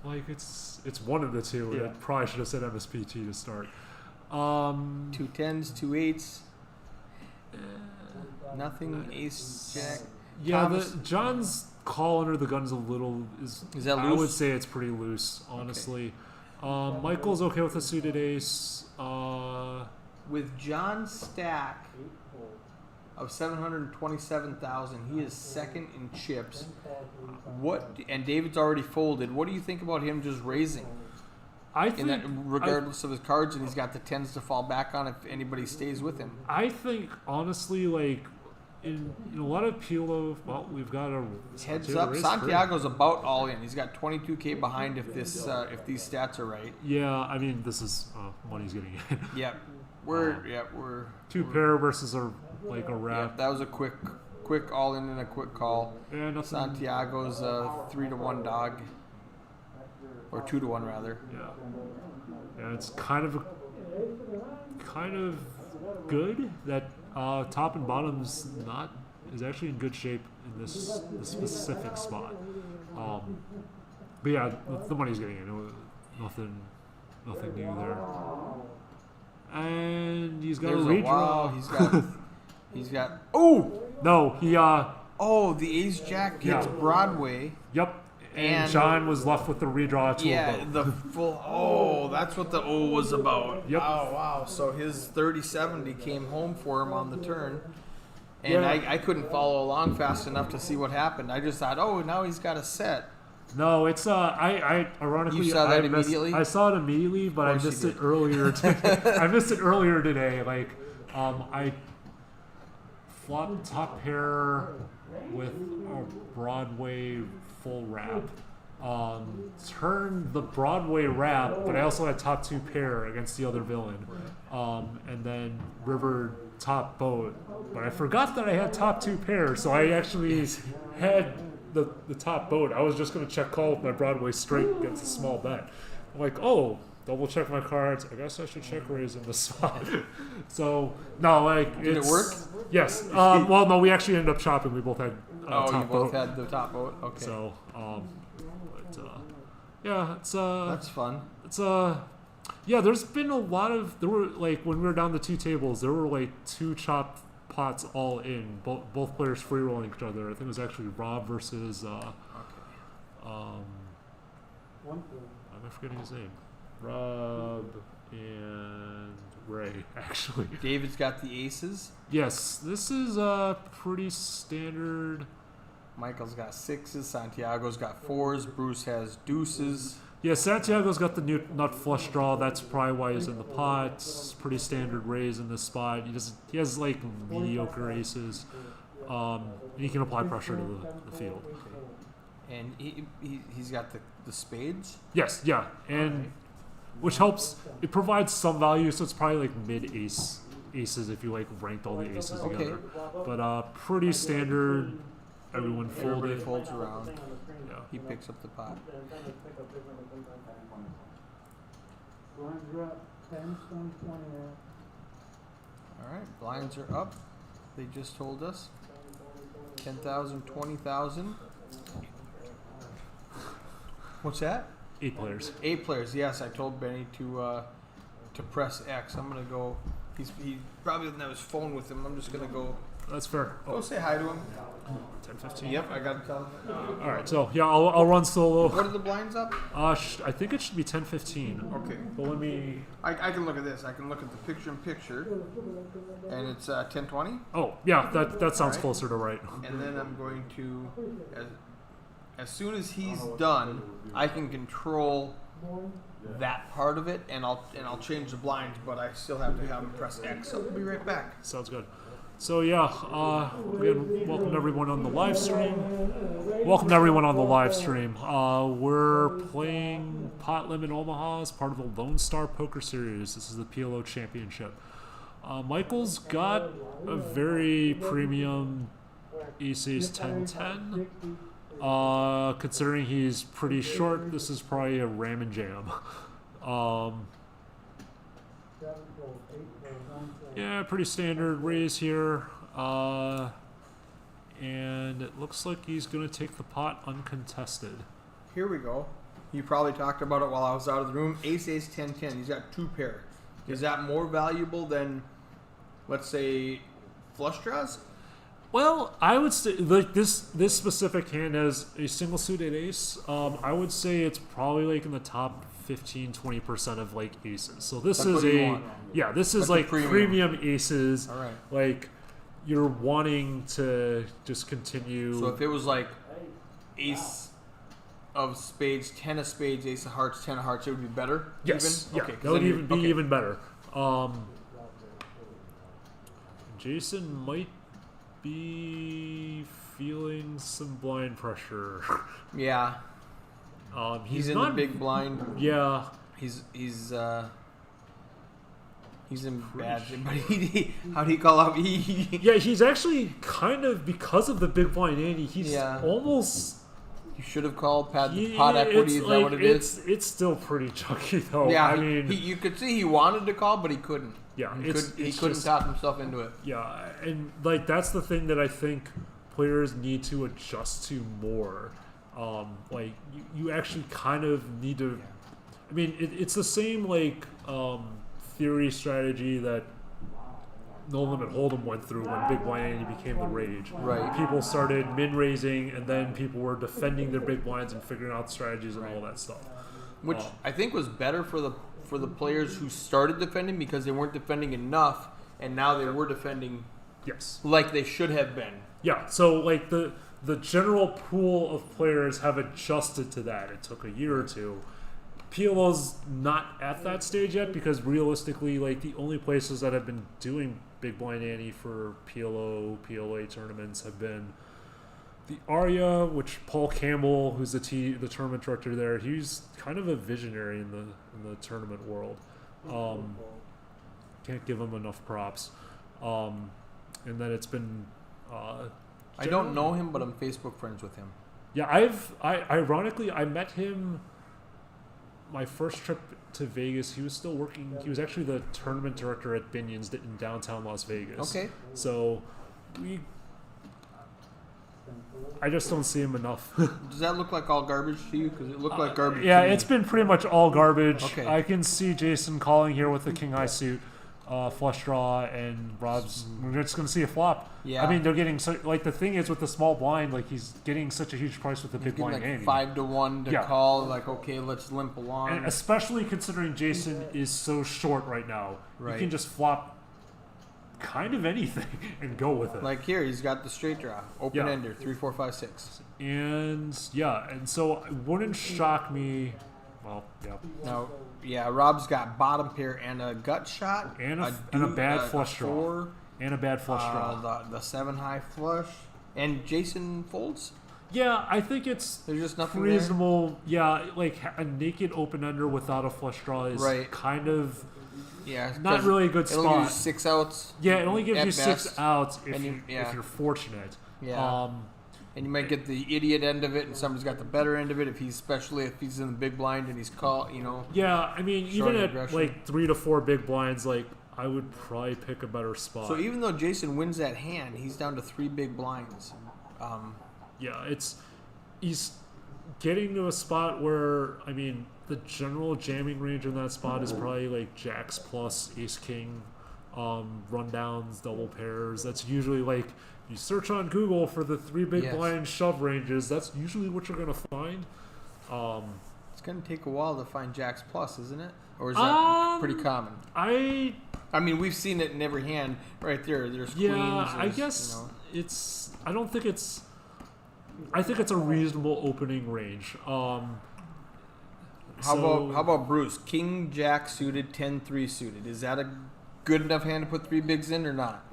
Like it's one of the two. Yeah. It probably should have said MSPT to start. 2 10s, 2 8s. Nothing. Ace, jack. Yeah, Thomas- John's call under the gun's a little is that I would loose? say it's pretty loose, honestly. Michael's okay with a suited ace. With John's stack of 727,000, he is second in chips. What? And David's already folded. What do you think about him just raising? I In think that, regardless of his cards, and he's got the 10s to fall back on if anybody stays with him. I think honestly, like in a lot of PLO, well, we've got a Heads Santiago up, raise Santiago's about all in. He's got 22K behind if these stats are right. Yeah, I mean this is money's getting in. Yep, we're Two pair versus a wrap. Yep, that was a quick all in and a quick call. Yeah, nothing. Santiago's a 3-1 dog, or 2-1 rather. Yeah, and it's kind of good that top and bottom's is actually in good shape in this specific spot. But yeah, the money's getting in. Nothing new there. And he's got There's a a redraw. wow. He's got. Oh, No, he the Ace Jack hits Yeah. Broadway. yep. And And- John was left with the redraw to a Yeah, vote. the full. Oh, that's what the O was about. Yep. Oh, wow. So his 30-70 came home for him on the turn. And Yeah. I couldn't follow along fast enough to see what happened. I just thought, oh, now he's got a set. No, it's I ironically You saw that I missed- immediately? I saw it immediately, but I course you missed it did. earlier. I missed it earlier today. Like, I flopped top pair with a Broadway full wrap. Turned the Broadway wrap, but I also had top two pair against the other villain, and then river top boat. But I forgot that I had top two pair, so I actually had the top boat. I was just going to check call with my Broadway straight against a small bet. I'm like, oh, double check my cards. I guess I should check raise in this spot. So no, like Did it work? Yes. Well, no, we actually ended up chopping. We both had Oh, top you both boat. had the top vote? Okay. So, yeah, That's fun. yeah. There's been a lot of there were like when we were down the two tables, there were like two chopped pots all in. Both players free rolling each other. I think it was actually Rob versus am I forgetting his name? Rob and Ray, actually. David's got the aces. Yes, this is pretty standard. Michael's got 6s. Santiago's got 4s. Bruce has deuces. Yeah, Santiago's got the new nut flush draw. That's probably why he's in the pot. It's pretty standard raise in this spot. He has like mediocre aces. And he can apply pressure to the field. And he's got the spades. Yes, yeah, and which helps. It provides some value, so it's probably like mid aces if you like ranked all the aces Okay. together. But pretty standard. Everyone Everybody folded. folds around. Yeah. He picks up the pot. Blinds are up, 10, 20 there. All right, blinds are up. They just told us 10,000, 20,000. What's that? 8 players. 8 players. Yes, I told Benny to press X. I'm gonna go. He probably doesn't have his phone with him. I'm just gonna go That's fair. go say hi to him. 10-15. Yep, I gotta tell him. All right, so yeah, I'll run solo. What are the blinds up? I think it should be 10-15. Okay. But let me. I can look at this. I can look at the picture-in-picture, and it's 10-20. Oh yeah, that sounds Alright. closer to right. And then I'm going to, as soon as he's done, I can control that part of it, and I'll change the blinds, but I still have to have him press X. So we'll be right back. Sounds good. So yeah, again, welcome everyone on the live stream. Welcome everyone on the live stream. We're playing Pot Limit Omaha as part of the Lone Star Poker Series. This is the PLO Championship. Michael's got a very premium ace ace 10-10. Considering he's pretty short, this is probably a ram and jam. Yeah, pretty standard raise here. And it looks like he's going to take the pot uncontested. Here we go. You probably talked about it while I was out of the room. Ace, ace, 10, 10. He's got 2 pair. Is that more valuable than, let's say, flush draws? Well, I would say like this specific hand has a single suited ace. I would say it's probably like in the top 15-20% of like aces. So this That's is what you a want. yeah, this is That's a like premium. premium aces. All right. Like you're wanting to just continue. So if it was like ace of spades, 10 of spades, ace of hearts, 10 of hearts, it would be better? yes, Even? yeah, Okay, 'cause that would then even be okay. even better. Jason might be feeling some blind pressure. Yeah. He's in not the big blind. Yeah, He's in bad. But how do you call out? yeah, he's actually kind of because of the big blind Andy. He's Yeah. almost You should have called pot yeah, equity. it's Is that like, what it is? It's still pretty chunky though. Yeah, I mean, you could see he wanted to call, but he couldn't. yeah, He it's couldn't just, talk himself into it. yeah, and like that's the thing that I think players need to adjust to more. Like you actually kind of need to. I mean, it's the same like theory strategy that No Limit Hold'em went through when Big Blind Andy became the rage. Right. People started min raising, and then people were defending their big blinds and figuring out strategies and all that stuff. Which I think was better for the players who started defending because they weren't defending enough, and now they were defending Yes. like they should have been. Yeah. So like the general pool of players have adjusted to that. It took a year or two. PLO's not at that stage yet because realistically, like the only places that have been doing Big Blind Annie for PLA tournaments have been the Aria, which Paul Campbell, who's the tournament director there, he's kind of a visionary in the tournament world. Can't give him enough props. And then it's been. I don't know him, but I'm Facebook friends with him. Yeah, ironically I met him my first trip to Vegas. He was still working. He was actually the tournament director at Binion's in downtown Las Vegas. Okay. So I just don't see him enough. Does that look like all garbage to you? Because it looked like garbage. Yeah, to me. it's been pretty much all garbage. Okay. I can see Jason calling here with the king high suit, flush draw, and Rob's. We're just going to see a flop. Yeah. I mean, they're getting so like the thing is with the small blind, like he's getting such a huge price with the He's big getting blind like Andy. 5-1 to Yeah. call. Like, okay, let's limp along. And especially considering Jason is so short right now, Right. you can just flop kind of anything and go with it. Like here, he's got the straight draw, open Yeah. ender, 3, 4, 5, 6. And yeah, and so it wouldn't shock me. Well, yeah, Now, yeah, Rob's got bottom pair and a gut shot and a bad flush draw, 4, and a bad flush draw. the 7 high flush, and Jason folds. Yeah, I think it's There's just nothing reasonable. Yeah, like a naked open ender without a flush draw is Right. kind of there. Yeah, not 'cause really a good it'll give you spot. 6 outs. Yeah, it only gives at you best. 6 outs if And you yeah. if you're fortunate. Yeah. And you might get the idiot end of it, and somebody's got the better end of it. Especially if he's in the big blind and he's caught, Yeah, I mean, even Showing at aggression. like 3 to 4 big blinds, like I would probably pick a better spot. So even though Jason wins that hand, he's down to 3 big blinds. Yeah, he's getting to a spot where I mean the general jamming range in that spot is probably like jacks plus ace king, rundowns, double pairs. That's usually like you search on Google for the 3 big Yes. blind shove ranges. That's usually what you're gonna find. It's gonna take a while to find jacks plus, isn't it? Or is that pretty common? I I mean, we've seen it in every hand right there. There's queens. I there's, guess it's. I don't think it's. I think it's a reasonable opening range. How about Bruce? King Jack suited, 10-3 suited. Is that a good enough hand to put 3 bigs in or not?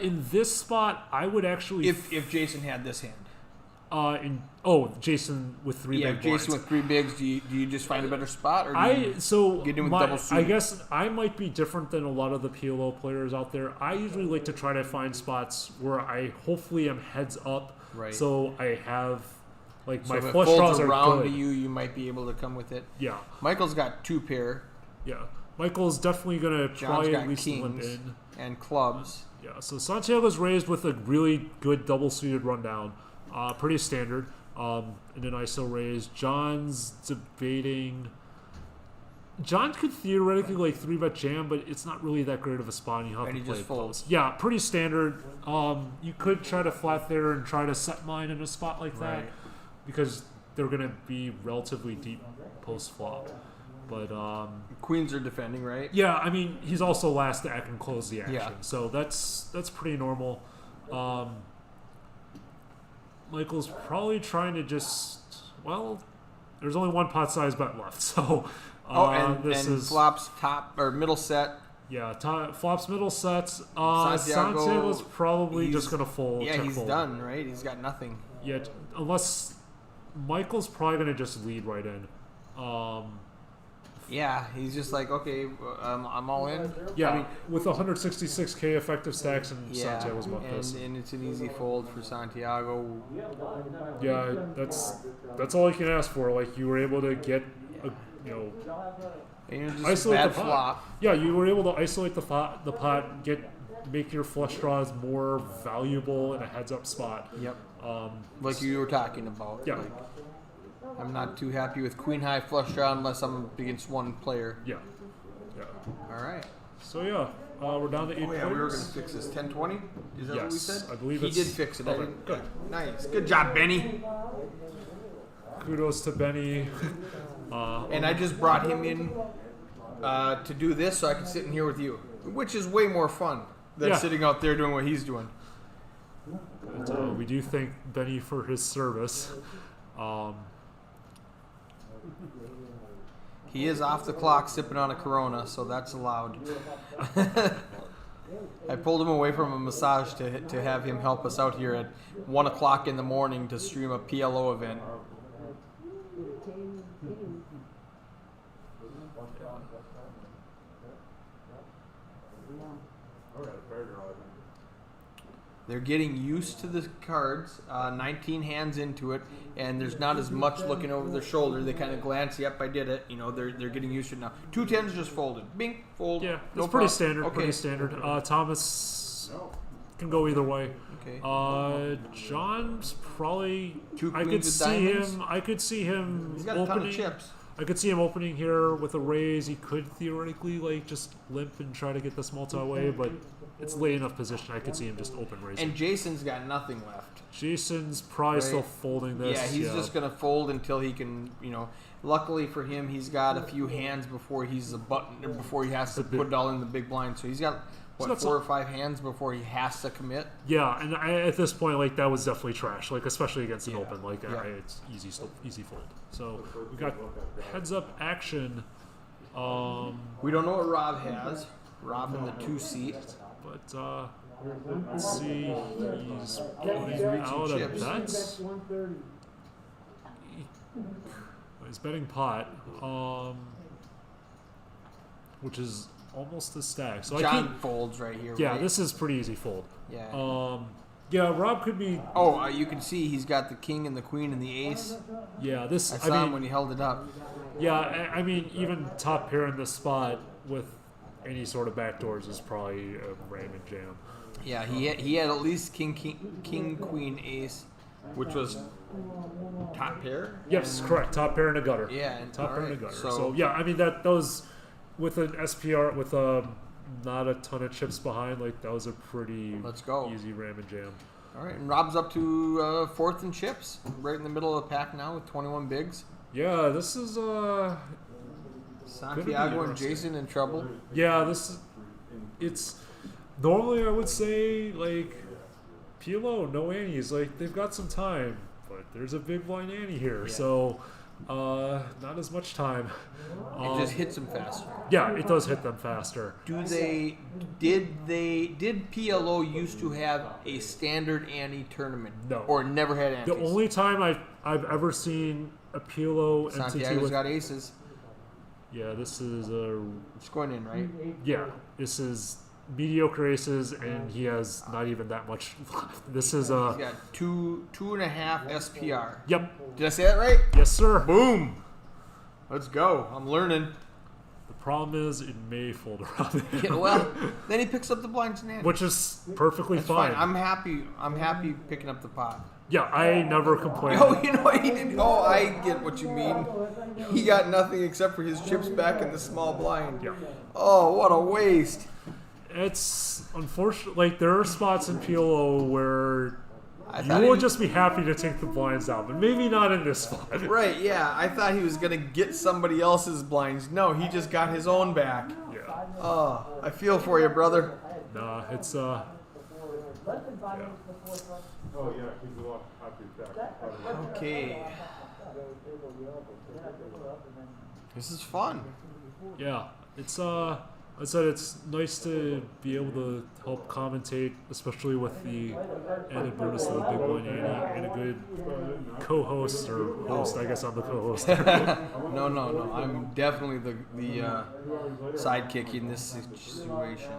In this spot, I would actually. If Jason had this hand. Jason with three Yeah, big Jason blinds. with 3 bigs. Do you just find a better spot, or do I you so get in with my, double I suited? guess I might be different than a lot of the PLO players out there. I usually like to try to find spots where I hopefully am heads up, Right. so I have like So my if it flush folds draws are around good. to you might be able to come with it. Yeah, Michael's got 2 pair. yeah. Michael's definitely gonna John's probably got at least limp kings in. and clubs. Yeah, so Santiago's raised with a really good double suited rundown, pretty standard. And then ISO raise. John's debating. John could theoretically like 3-bet jam, but it's not really that great of a spot. And you have And to he play just it close. folds. Yeah, pretty standard. You could try to flat there and try to set mine in a spot like that Right. because they're gonna be relatively deep post flop. But Queens are defending, right? yeah, I mean he's also last to act and close the action, Yeah. so that's pretty normal. Michael's probably trying to there's only one pot size bet left, so this and is flops top or middle set. flops middle sets. Santiago, Santiago's probably he's- just gonna fold. Yeah, check he's fold. done, right? He's got nothing. Yeah, unless Michael's probably gonna just lead right in. Yeah, he's just like, okay, I'm all in. Yeah, I mean, with 166k effective stacks and yeah, Santiago's about this. and it's an easy fold for Santiago. Yeah, that's all you can ask for. Like you were able to get, And just isolate bad the pot. flop. Yeah, you were able to isolate the pot, make your flush draws more valuable in a heads up spot. Yep, Um, like you were talking about. Yeah. Like, I'm not too happy with queen high flush draw unless I'm against one player. yeah. All right. So yeah, we're down to 8 Oh yeah, we were players. gonna fix this 10-20. Is that what we Yes, said? I believe he it's- did fix it. I okay, didn't. good. Nice, good job, Benny. Kudos to Benny. And I just brought him in to do this so I could sit in here with you, which is way more fun than Yeah. sitting out there doing what he's doing. And, we do thank Benny for his service. He is off the clock sipping on a Corona, so that's allowed. I pulled him away from a massage to have him help us out here at 1 o'clock in the morning to stream a PLO event. They're getting used to the cards, 19 hands into it, and there's not as much looking over their shoulder. They kind of glance, yep, I did it. You know, they're getting used to it now. 2 10s just folded. Bing, fold. Yeah, no it's pretty problem. standard. Okay. Pretty standard. Thomas can go either way. Okay. John's probably. Two I could queens with see diamonds? him. I could see him He's got a ton opening. of chips. I could see him opening here with a raise. He could theoretically like just limp and try to get this multi-way, but it's late enough position. I could see him just open raising. And Jason's got nothing left. Jason's probably Right. still folding this. Yeah, he's just gonna fold until he can, Luckily for him, he's got a few hands before he's a button, or before he has to It's a big- put it all in the big blind. So he's got what, got 4 or 5 hands before he has to commit. Yeah, and at this point, like that was definitely trash. Like especially against an Yeah. open, like Yeah. it's easy fold. So we got heads up action. We don't know what Rob has. Rob in the 2 seat. But let's see, he's putting reaching out a chips. bets. 130. He's betting pot, which is almost a stack. So I John think, folds right here. yeah, right? this is pretty easy fold. Yeah. Yeah, Rob could be. Oh, you can see he's got the king and the queen and the ace. Yeah, this. I I saw him mean, when he held it up. yeah, I mean, even top pair in this spot with any sort of backdoors is probably a Raymond jam. Yeah, he had at least king, queen, ace, which was top pair. Yes, correct. Top pair and a gutter. Yeah, and Top pair and a alright, gutter. so- So yeah, I mean that was with an SPR with not a ton of chips behind. Like that was a pretty Let's go. easy ram and jam. All right, and Rob's up to 4th in chips, right in the middle of the pack now with 21 bigs. Yeah, this is Santiago and interesting. Jason in trouble. yeah, this is it's normally I would say like PLO, no Annies, like they've got some time, but there's a big blind Annie here. Yeah. So Not as much time. It just hits him faster. Yeah, it does hit them faster. Did PLO used to have a standard ante tournament? No. Or never had antes? The only time I've ever seen a PLO MTT Santiago's with, got aces. yeah, this is a It's going in, right? yeah, this is mediocre aces, and he has not even that much left. This is He's got two and a half SPR. yep, Did I say that right? yes sir. Boom. Let's go. I'm learning. The problem is it may fold around, Yeah, well, then he picks up the blinds and antes. which is perfectly That's fine. fine. I'm happy picking up the pot. Yeah, I never complain. Oh, you know what he did? Oh, I get what you mean. He got nothing except for his chips back in the small blind. Yeah. Oh, what a waste. It's unfortunate. Like there are spots in PLO where I you thought will he- just be happy to take the blinds out, but maybe not in this spot. Right, yeah. I thought he was going to get somebody else's blinds. No, he just got his own back. Yeah. Oh, I feel for you, brother. Nah, it's Oh yeah, keep it off after that. Okay. This is fun. yeah. It's I said it's nice to be able to help commentate, especially with the added bonus of the big blind ante and a good co-host or host. I guess I'm the co-host. No. I'm definitely the sidekick in this situation.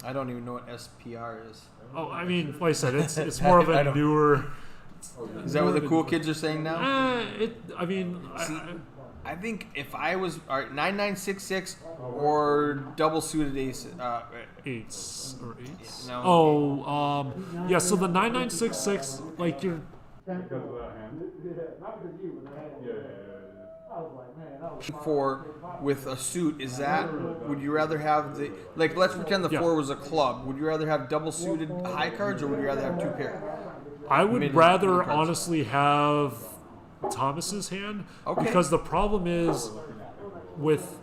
I don't even know what SPR is. Oh, I mean, like I said, it's more of a newer. Is that what the cool kids are saying now? I mean, See, I think if I was 9966 or double suited ace, eights or eights. No. Oh, yeah. So the 9966, like you're. Because of that hand. Yeah. for with a suit, is that, would you rather have the, like, let's pretend the Yeah. 4 was a club, would you rather have double suited high cards or would you rather have 2 pair? I would Mid- rather mid cards. honestly have Thomas's hand Okay. because the problem is with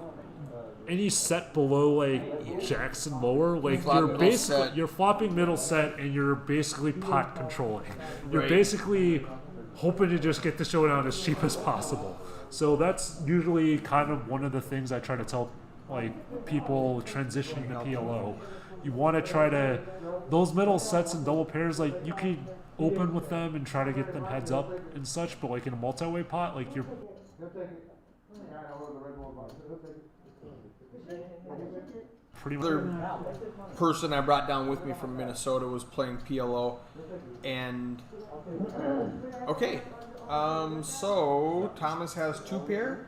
any set below like jacks and lower, like Flop you're middle basically set. you're flopping middle set and you're basically pot controlling. You're Right. basically hoping to just get the showdown as cheap as possible. So that's usually kind of one of the things I try to tell like people transitioning to PLO. You want to try to those middle sets and double pairs, like you could open with them and try to get them heads up and such, but like in a multi-way pot, like you're pretty much Other person I brought down with me from Minnesota was playing PLO, and okay, so Thomas has 2 pair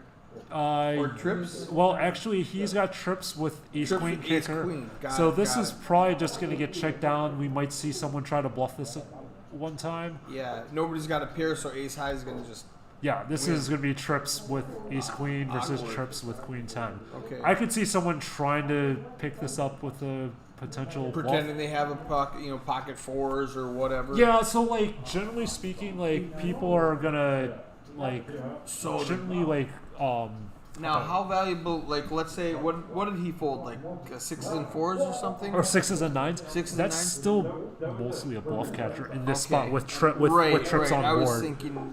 or trips. Well, actually, he's got trips with ace Trips queen with ace kicker. queen. Got So it, this got is it. probably just going to get checked down. We might see someone try to bluff this at one time. Yeah, nobody's got a pair, so ace high is gonna just. Yeah, this is going to be trips with ace queen versus Awkward. trips with queen 10. Okay. I could see someone trying to pick this up with a potential bluff. Pretending they have a pocket 4s or whatever. Yeah, so like generally speaking, like people are gonna like So generally like now, how valuable? Like, let's say, what did he fold? Like 6s and 4s or something? or sixes and nines. Sixes and That's nines? still mostly a bluff catcher in this Okay. spot with with trips on I was board. thinking.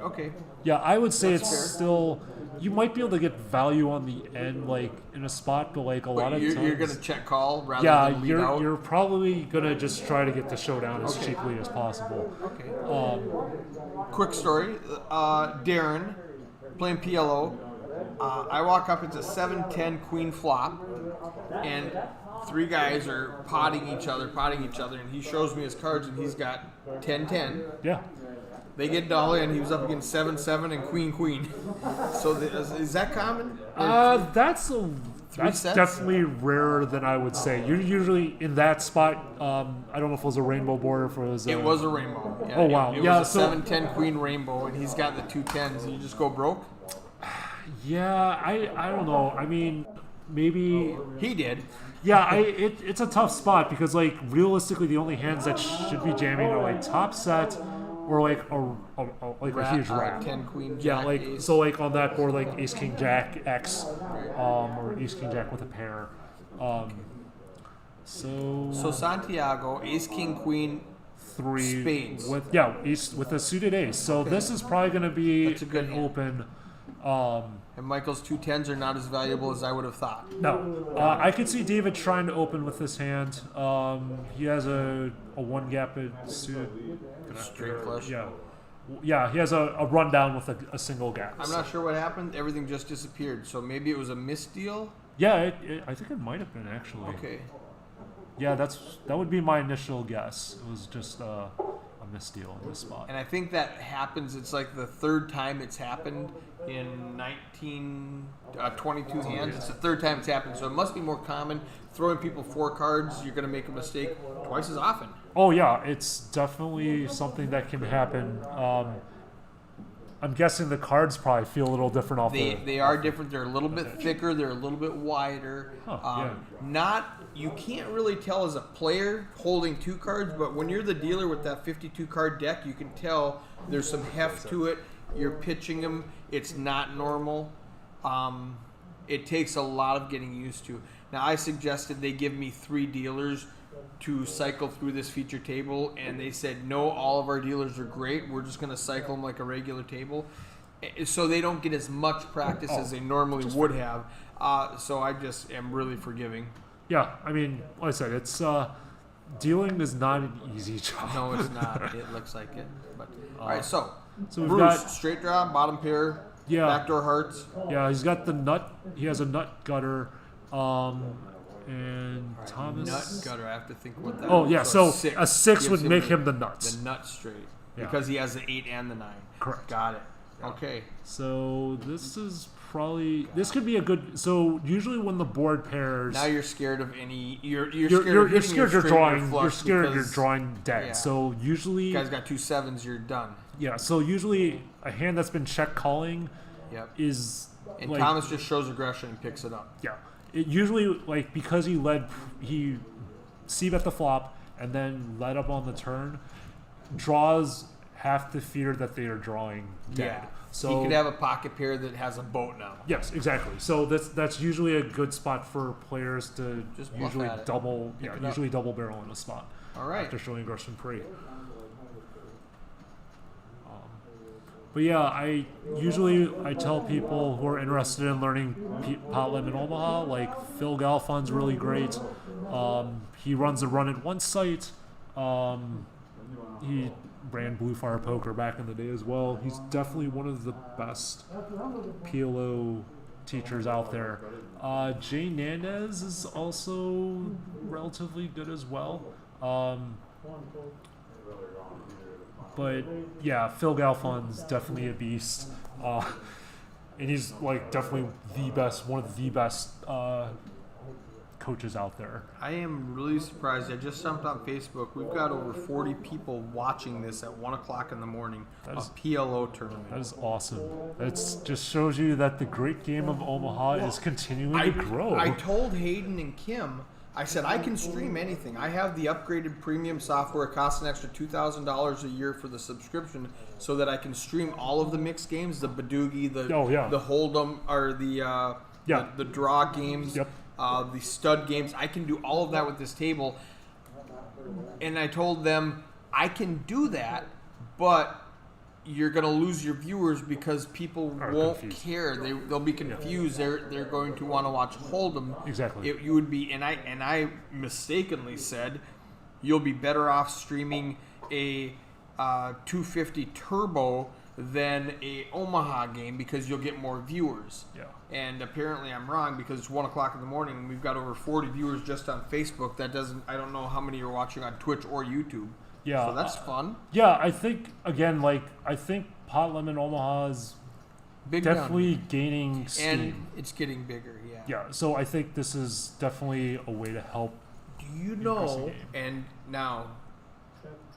Okay. Yeah, I would say That's it's fair. still. You might be able to get value on the end, like in a spot, but like a lot But of you're, times. you're gonna check call rather yeah, than lead out. you're probably gonna just try to get the showdown as cheaply as possible. Okay. Quick story. Darren playing PLO. I walk up. It's a 7-10 queen flop, and 3 guys are potting each other, and he shows me his cards, and he's got 10-10. Yeah. They get dollar, and he was up against 7-7 and queen. So is that common? That's sets? definitely rarer than I would say. You're usually in that spot. I don't know if it was a rainbow board or if it was. It was a rainbow. Yeah, Oh, wow. It Yeah, was a so- 7-10 queen rainbow, and he's got the 2 10s. And you just go broke. Yeah, I don't know. I mean, maybe. He did. Yeah, it's a tough spot because like realistically, the only hands that should be jamming are like top set or like a huge rack. 10 queen. Yeah, jack, like ace. so like on that board like ace king jack X, or ace king jack with a pair. So Santiago, ace king queen, three Spades. with ace with a suited ace. So this is probably going to be That's a good an hand. open. And Michael's 2 10s are not as valuable as I would have thought. No, I could see David trying to open with this hand. He has a one gap suited. Straight flush. Yeah, he has a rundown with a single gap. I'm not sure what happened. Everything just disappeared. So maybe it was a misdeal. Yeah, I think it might have been actually. Okay. Yeah, that would be my initial guess. It was just a misdeal in this spot. And I think that happens. It's like the third time it's happened in 22 hands. It's the third time it's happened. So it must be more common. Throwing people 4 cards, you're going to make a mistake twice as often. Oh yeah, it's definitely something that can happen. I'm guessing the cards probably feel a little different off They are different. They're a little bit thicker. They're a little bit wider. You can't really tell as a player holding 2 cards, but when you're the dealer with that 52 card deck, you can tell there's some heft to it. You're pitching them. It's not normal. It takes a lot of getting used to. Now, I suggested they give me 3 dealers to cycle through this feature table, and they said, no, all of our dealers are great. We're just going to cycle them like a regular table. So they don't get as much practice as they normally would have. So I just am really forgiving. Yeah, I mean, like I said, it's dealing is not an easy job. No, it's not. It looks like it. But all right, so we've Bruce, got straight draw, bottom pair, backdoor hearts. Yeah, he's got the nut. He has a nut gutter, and Thomas. Nut gutter. I have to think what that. Oh is. yeah, so a 6 gives would him make the- him the nuts. The nut straight Yeah. because he has the 8 and the 9. Correct. Got it. Okay. So this is probably could be a good. So usually when the board pairs, Now you're scared of any. You're you're scared. you're of hitting scared your you're straight or drawing. flush You're scared you're because drawing dead. yeah. So usually, You guys got 2 7s. You're done. yeah. So usually a hand that's been check calling Yep. is And like, Thomas just shows aggression and picks it up. yeah. It usually like because he c-bet the flop and then led up on the turn, draws have to fear that they are drawing dead. Yeah. So he could have a pocket pair that has a boat now. yes, exactly. So that's usually a good spot for players to Just bluff usually at it. double it up. usually double barrel in a spot All right. after showing aggression pre. But yeah, I tell people who are interested in learning pot limit Omaha, like Phil Galfon's really great. He runs a run at one site. He ran Blue Fire Poker back in the day as well. He's definitely one of the best PLO teachers out there. Jay Nandez is also relatively good as well. But yeah, Phil Galfon's definitely a beast, and he's like definitely one of the best coaches out there. I am really surprised. I just jumped on Facebook. We've got over 40 people watching this at 1 o'clock in the morning. That is- A PLO tournament. That is awesome. It just shows you that the great game of Omaha is continuing to grow. I told Hayden and Kim, I said, I can stream anything. I have the upgraded premium software. It costs an extra $2,000 a year for the subscription so that I can stream all of the mixed games, the Badoogie, the Hold'em, or the draw games, Yep. The stud games. I can do all of that with this table. And I told them, I can do that, but you're going to lose your viewers because people won't confused. care. They'll be confused. They're going to want to watch Hold'em. Exactly. You would be, and I mistakenly said, you'll be better off streaming a 250 Turbo than a Omaha game because you'll get more viewers. Yeah. And apparently I'm wrong because it's 1 o'clock in the morning and we've got over 40 viewers just on Facebook. I don't know how many are watching on Twitch or YouTube. Yeah. So that's fun. Yeah, I think again, I think Pot Limit Omaha is Big definitely gun. gaining steam. And it's getting bigger, yeah. Yeah, so I think this is definitely a way to help. Do you Increasing know, game. and now,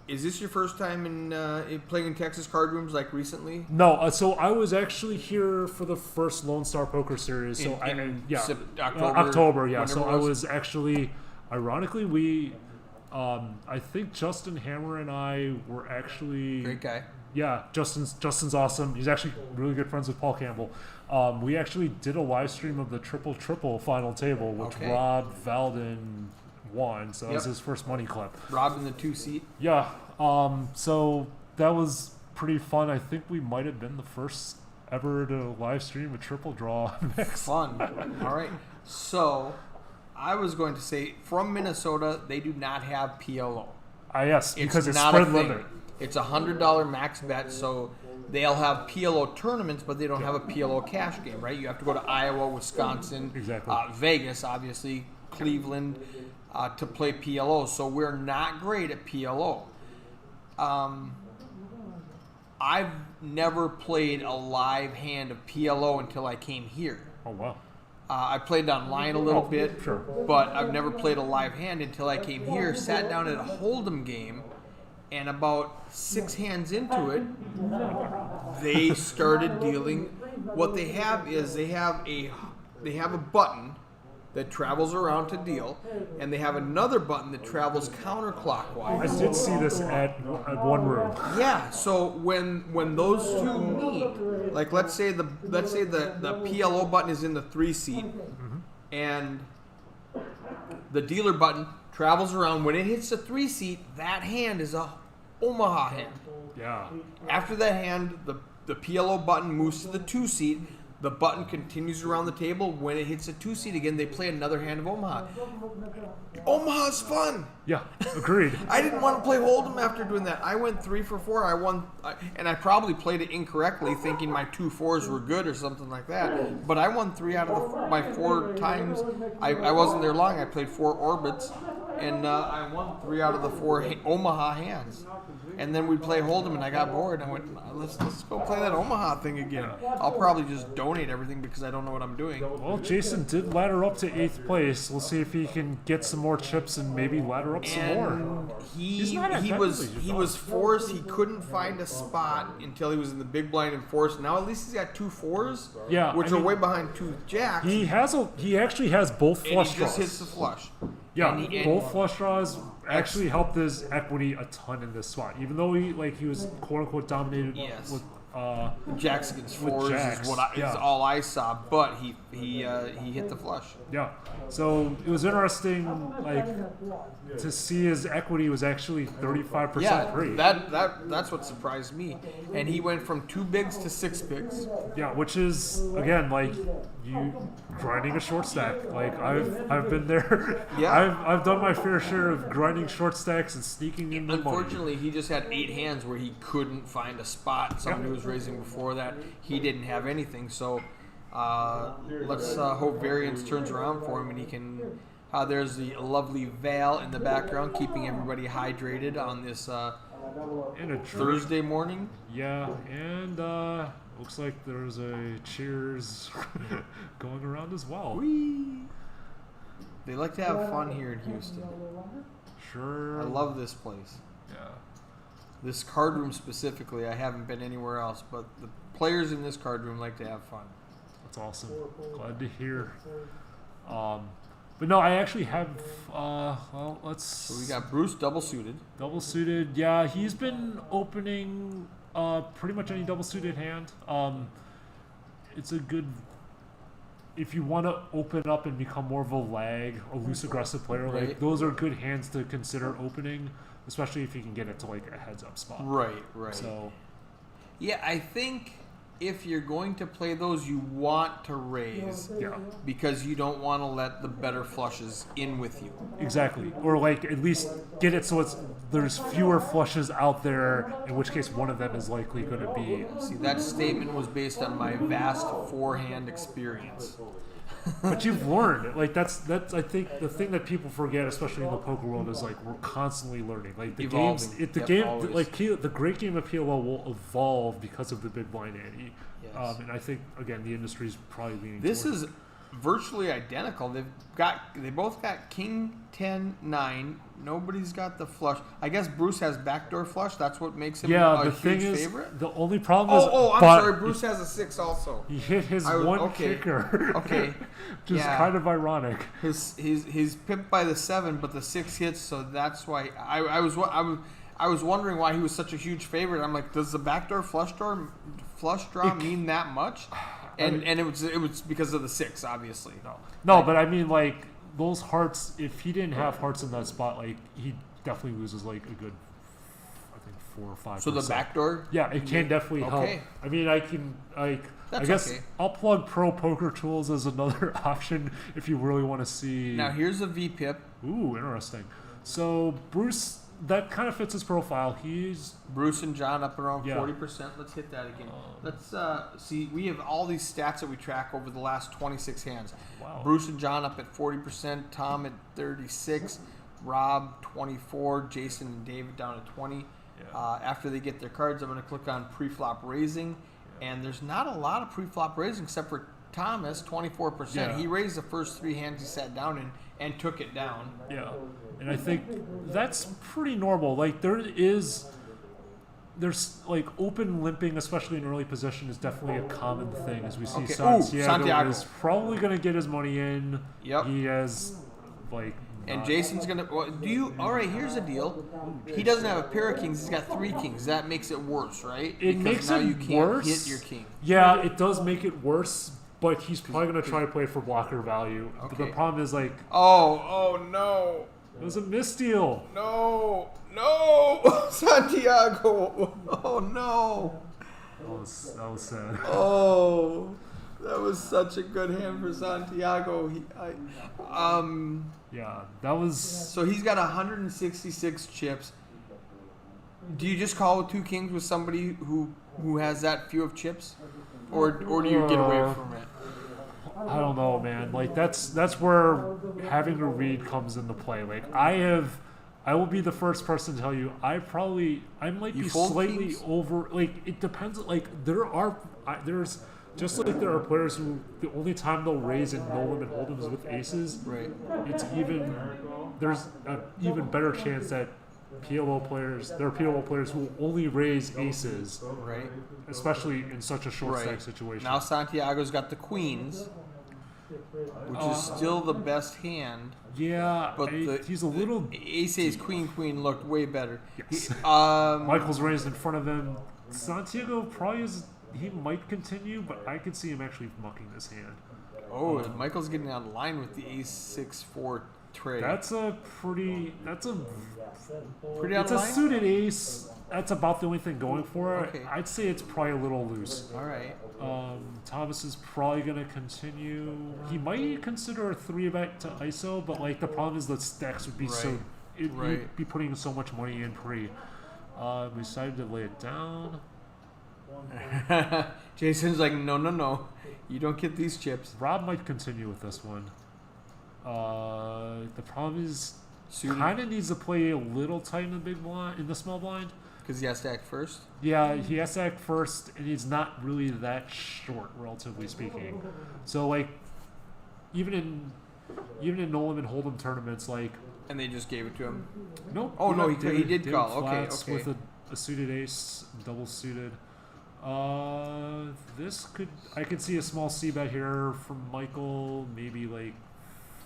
is this your first time in playing in Texas card rooms like recently? No, so I was actually here for the first Lone Star Poker Series. So October, yeah. So I was actually, ironically, I think Justin Hammer and I were actually Great guy. Yeah, Justin's awesome. He's actually really good friends with Paul Campbell. We actually did a live stream of the triple final table with Okay. Rob, Valden, won, so that was Yep. his first money clip. Robbing the 2-seat. Yeah. So that was pretty fun. I think we might have been the first ever to live stream a triple draw mix. Fun. All right. So I was going to say, from Minnesota, they do not have PLO. Yes, because it's not a spread thing. limit. It's a $100 max bet, so they'll have PLO tournaments, but they don't have a PLO cash game, right? You have to go to Iowa, Wisconsin, Exactly. Vegas, obviously, Cleveland, to play PLO. So we're not great at PLO. I've never played a live hand of PLO until I came here. Oh wow. I played online a little bit, Sure. but I've never played a live hand until I came here, sat down at a Hold'em game, and about 6 hands into it, they started dealing. What they have is they have a button that travels around to deal, and they have another button that travels counterclockwise. I did see this at one room. Yeah, so when those two meet, like let's say the PLO button is in the 3-seat, and the dealer button travels around. When it hits the 3-seat, that hand is a Omaha hand. Yeah. After that hand, the PLO button moves to the 2-seat. The button continues around the table. When it hits the 2-seat again, they play another hand of Omaha. Omaha's fun. Yeah. Agreed. I didn't want to play Hold'em after doing that. I went 3 for 4. I won, and I probably played it incorrectly, thinking my 2 4s were good or something like that. But I won 3 out of my 4 times. I wasn't there long. I played 4 orbits, and I won 3 out of the 4 Omaha hands. And then we play Hold'em, and I got bored. I went, let's go play that Omaha thing again. I'll probably just donate everything because I don't know what I'm doing. Well, Jason did ladder up to 8th place. We'll see if he can get some more chips and maybe ladder up some more. And He's not at he that was league, he he's was forced. He couldn't find a spot until he was in the big blind and forced. Now at least he's got 2 4s, Yeah, which I are mean, way behind 2 jacks. He actually has both and flush he just draws. hits the flush. Yeah, And he- both flush draws actually helped his equity a ton in this spot. Even though he was quote unquote dominated Yes. with Jacks against With 4s jacks, is yeah. is all I saw, but he hit the flush. yeah. So it was interesting, like to see his equity was actually 35% Yeah, free. that's what surprised me. And he went from 2 bigs to 6 bigs. Yeah, which is again like you grinding a short stack. Like I've been there. Yeah. I've done my fair share of grinding short stacks and sneaking in the money. Unfortunately, he just had 8 hands where he couldn't find a spot. Somebody was raising before that. He didn't have anything. So let's hope Variance turns around for him and he can. There's the lovely Val in the background, keeping everybody hydrated on this In a drink. Thursday morning. Yeah, and looks like there's a cheers going around as well. Whee! They like to have fun here in Houston. Sure. I love this place. Yeah. This card room specifically, I haven't been anywhere else, but the players in this card room like to have fun. That's awesome. Glad to hear. But no, I actually have. Well, let's. So we got Bruce double suited. Double suited. Yeah, he's been opening pretty much any double suited hand. It's a good. If you want to open up and become more of a lag, a loose aggressive player, like Right. those are good hands to consider opening, especially if you can get it to like a heads up spot. Right. So Yeah, I think if you're going to play those, you want to raise yeah, because you don't want to let the better flushes in with you. exactly. Or like at least get it so there's fewer flushes out there. In which case, one of them is likely going to be. See, that statement was based on my vast forehand experience. But you've learned. Like that's I think the thing that people forget, especially in the poker world, is like we're constantly learning. Like the Evolving. games, the Yep, game, always. like the great game of PLO will evolve because of the big blind ante. Yes. And I think again the industry's probably leaning. This towards is virtually identical. They both got King 10-9. Nobody's got the flush. I guess Bruce has backdoor flush. That's what makes him yeah. a The huge thing is, favorite. the only problem is. I'm but sorry. Bruce has a 6 also. He hit his I was- one okay. kicker. Okay. Which is Yeah. kind of ironic. He's pipped by the 7, but the 6 hits, so that's why I was wondering why he was such a huge favorite. I'm like, does the backdoor flush draw mean that much? And it was because of the 6, obviously. No, but I mean like those hearts, if he didn't have hearts in that spot, like he definitely loses like a good, I think 4 or 5%. So the backdoor. Yeah, it can definitely help. Okay. I mean, I can I That's guess okay. I'll plug Pro Poker Tools as another option if you really want to see. Now here's a VPIP. Ooh, interesting. So Bruce, that kind of fits his profile. He's Bruce and John up around Yeah. 40%. Let's hit that again. Let's see. We have all these stats that we track over the last 26 hands. wow. Bruce and John up at 40%. Tom at 36. Rob 24. Jason and David down at 20. Yeah. After they get their cards, I'm going to click on pre-flop raising, and there's not a lot of pre-flop raising except for Thomas, 24%. Yeah. He raised the first 3 hands he sat down and took it down. Yeah, and I think that's pretty normal. Like there's like open limping, especially in early position, is definitely a common thing as we see. Okay. Ooh, Santiago, Santiago. is probably going to get his money in. Yep. He has like. And not- Jason's gonna. Well, all right, here's the deal. He doesn't have a pair of kings. He's got 3 kings. That makes it worse, right? It Because makes now it you can't worse. hit your king. Yeah, it does make it worse, but he's probably going to try to play for blocker value. But the Okay. problem is like Oh no, it was a misdeal. no, Santiago. Oh no. That was sad. Oh, that was such a good hand for Santiago. Yeah, that was. So he's got 166 chips. Do you just call with 2 kings with somebody who has that few of chips, or do you get away from it? I don't know, man. Like that's where having a read comes into play. Like I will be the first person to tell you I might You be fold slightly kings? over. Like it depends. Like there's just like there are players who the only time they'll raise in no limit hold'em is with aces. Right. There's an even better chance that there are PLO players who will only raise aces, Right. especially in such a short stack Right. situation. Now Santiago's got the queens, which is still the best hand. yeah, But he's a little. Ace queen looked way better. Yes. Michael's Michael's raised in front of him. Santiago probably is. He might continue, but I could see him actually mucking this hand. Michael's getting out of line with the ace-6-4 trade. That's a pretty. That's a. pretty out It's of a line. suited ace. That's about the only thing going for it. Okay. I'd say it's probably a little loose. All right. Thomas is probably going to continue. He might consider a 3-bet to ISO, but like the problem is the stacks would be so. You'd Right. be putting so much money in pre. We decided to lay it down. Jason's like, no, you don't get these chips. Rob might continue with this one. The problem is Suited kind of needs to play a little tight in the big blind, in the small blind. because he has to act first. Yeah, he has to act first, and he's not really that short, relatively speaking. So like, even in no limit hold'em tournaments, like And they just gave it to him. nope. Oh, no, he David- did David call. Okay, flats okay. With a suited ace, double suited. I could see a small C bet here from Michael, maybe like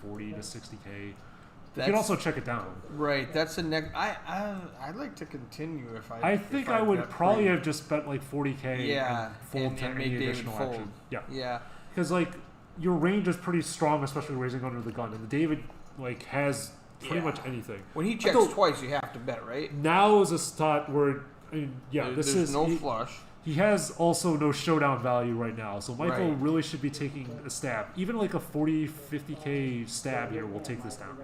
40 to 60K. You That's can also check it down. right. That's the next. I'd like to continue if I think I would probably have just bet like 40K Yeah, and fold and to make any David additional fold. action. Yeah, Yeah. because like your range is pretty strong, especially raising under the gun, and David like has pretty Yeah. much anything. When he checks don't- twice, you have to bet, right? Now is a spot where, I mean, yeah, this There's is no he, flush. he has also no showdown value right now, so Michael Right. really should be taking a stab. Even like a 40, 50K stab here will take this down.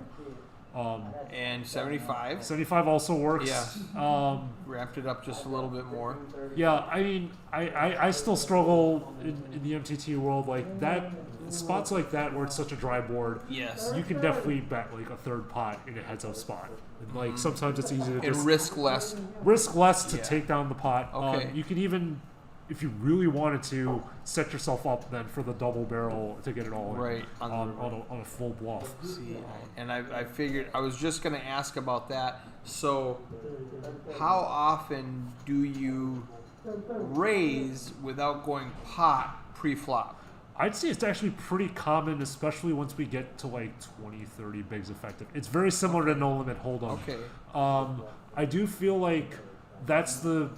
And 75. 75 also works. Yeah. Wrapped it up just a little bit more. Yeah, I mean, I still struggle in the MTT world. Like that, spots like that where it's such a dry board, Yes. you can definitely bet like a third pot in a heads-up spot. And like sometimes it's easy to And just risk less. risk less to Yeah. take down the pot. Okay. You can even, if you really wanted to, set yourself up then for the double barrel to get it all in, Right, on a full bluff. See, and I figured I was just going to ask about that. So, how often do you raise without going pot pre-flop? I'd say it's actually pretty common, especially once we get to like 20, 30 bigs effective. It's very similar to no limit hold'em. Okay. I do feel like that's the,